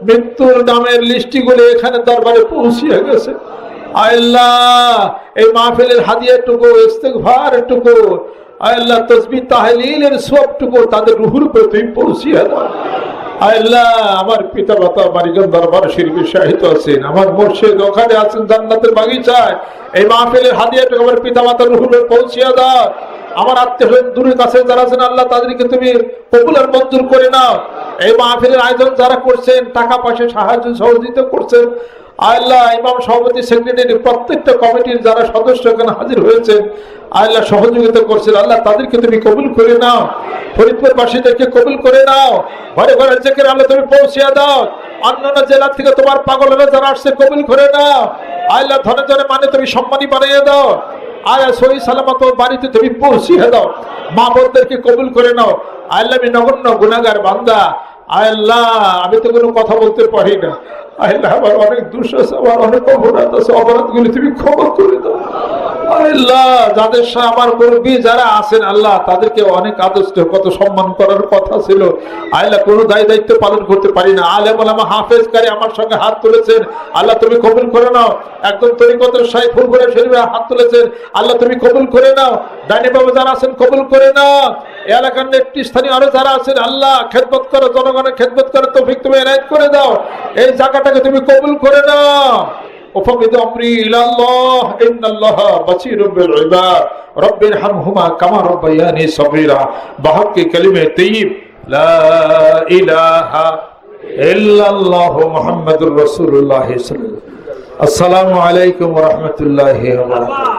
মৃত্যুর নামের লিস্টিগুলো এখানে দরবারে পৌঁছিয়ে গেছে। আল্লাহ এই মাহফিলের হাদিয়াটুকু, ইস্তেগফারটুকু, আল্লাহ তাসবিহ তাহলিলের সবটুকু তাদের রুহুর উপরে তুমি পৌঁছিয়ে দাও। আল্লাহ আমার পিতা মাতা মানিকগঞ্জ দরবার শরীফে শাহিদ আছেন, আমার মুর্শিদ ওখানে আছেন জান্নাতের বাগিচায়। এই মাহফিলের হাদিয়াটুকু আমার পিতা মাতার রুহুর উপরে পৌঁছিয়ে দাও। আমার আত্মীয় দূরের কাছে যারা আছেন আল্লাহ তাদেরকে তুমি কবুল আর মঞ্জুর করে নাও। এই মাহফিলের আয়োজন যারা করছেন, টাকা পয়সা সাহায্য সহযোগিতা করছেন, আল্লাহ ইমাম সভাপতি সেক্রেটারি প্রত্যেকটা কমিটির যারা সদস্য এখানে হাজির হয়েছেন, আল্লাহ সহযোগিতা করছেন, আল্লাহ তাদেরকে তুমি কবুল করে নাও। ফরিদপুরবাসীদেরকে কবুল করে নাও। ঘরে ঘরে জেকের আল্লাহ তুমি পৌঁছিয়ে দাও। অন্যান্য জেলা থেকে তোমার পাগলেরা যারা আসছে কবুল করে নাও। আল্লাহ ধরে ধরে মানে তুমি সম্মানী বানিয়ে দাও। আল্লাহ সহি সালামত বাড়িতে তুমি পৌঁছিয়ে দাও। মা বোনদেরকে কবুল করে নাও। আল্লাহ আমি নগণ্য গুনাহগার বান্দা, আল্লাহ আমি তো কোনো কথা বলতে পারি না। আল্লাহ আমার অনেক দোষ আছে, আমার অনেক অপরাধ আছে, অপরাধগুলি তুমি ক্ষমা করে দাও। আল্লাহ যাদের সাথে আমার মুরব্বী যারা আছেন আল্লাহ তাদেরকে অনেক আদর্শ কত সম্মান করার কথা ছিল, আল্লাহ কোনো দায়িত্ব পালন করতে পারি না। আলেম ওলামা হাফেজ কারি আমার সঙ্গে হাত তুলেছেন, আল্লাহ তুমি কবুল করে নাও। একদম তরিকতের শাইখ ফুরফুরা শরীফে হাত তুলেছেন, আল্লাহ তুমি কবুল করে নাও। ডাইনি বাবু যারা আছেন কবুল করে নাও। এলাকার নেতৃস্থানীয় আরো যারা আছেন আল্লাহ খেদমত করো, জনগণের খেদমত করে তৌফিক তুমি এনায়েত করে দাও। এই জায়গাটাকে তুমি কবুল করে নাও। وفوض أمري إلى الله إن الله بصير بالعباد رب ارحمهما كما ربياني صغيرا بحق كلمة طيب لا إله إلا الله محمد رسول الله صلى الله عليه وسلم. السلام عليكم ورحمة الله وبركاته.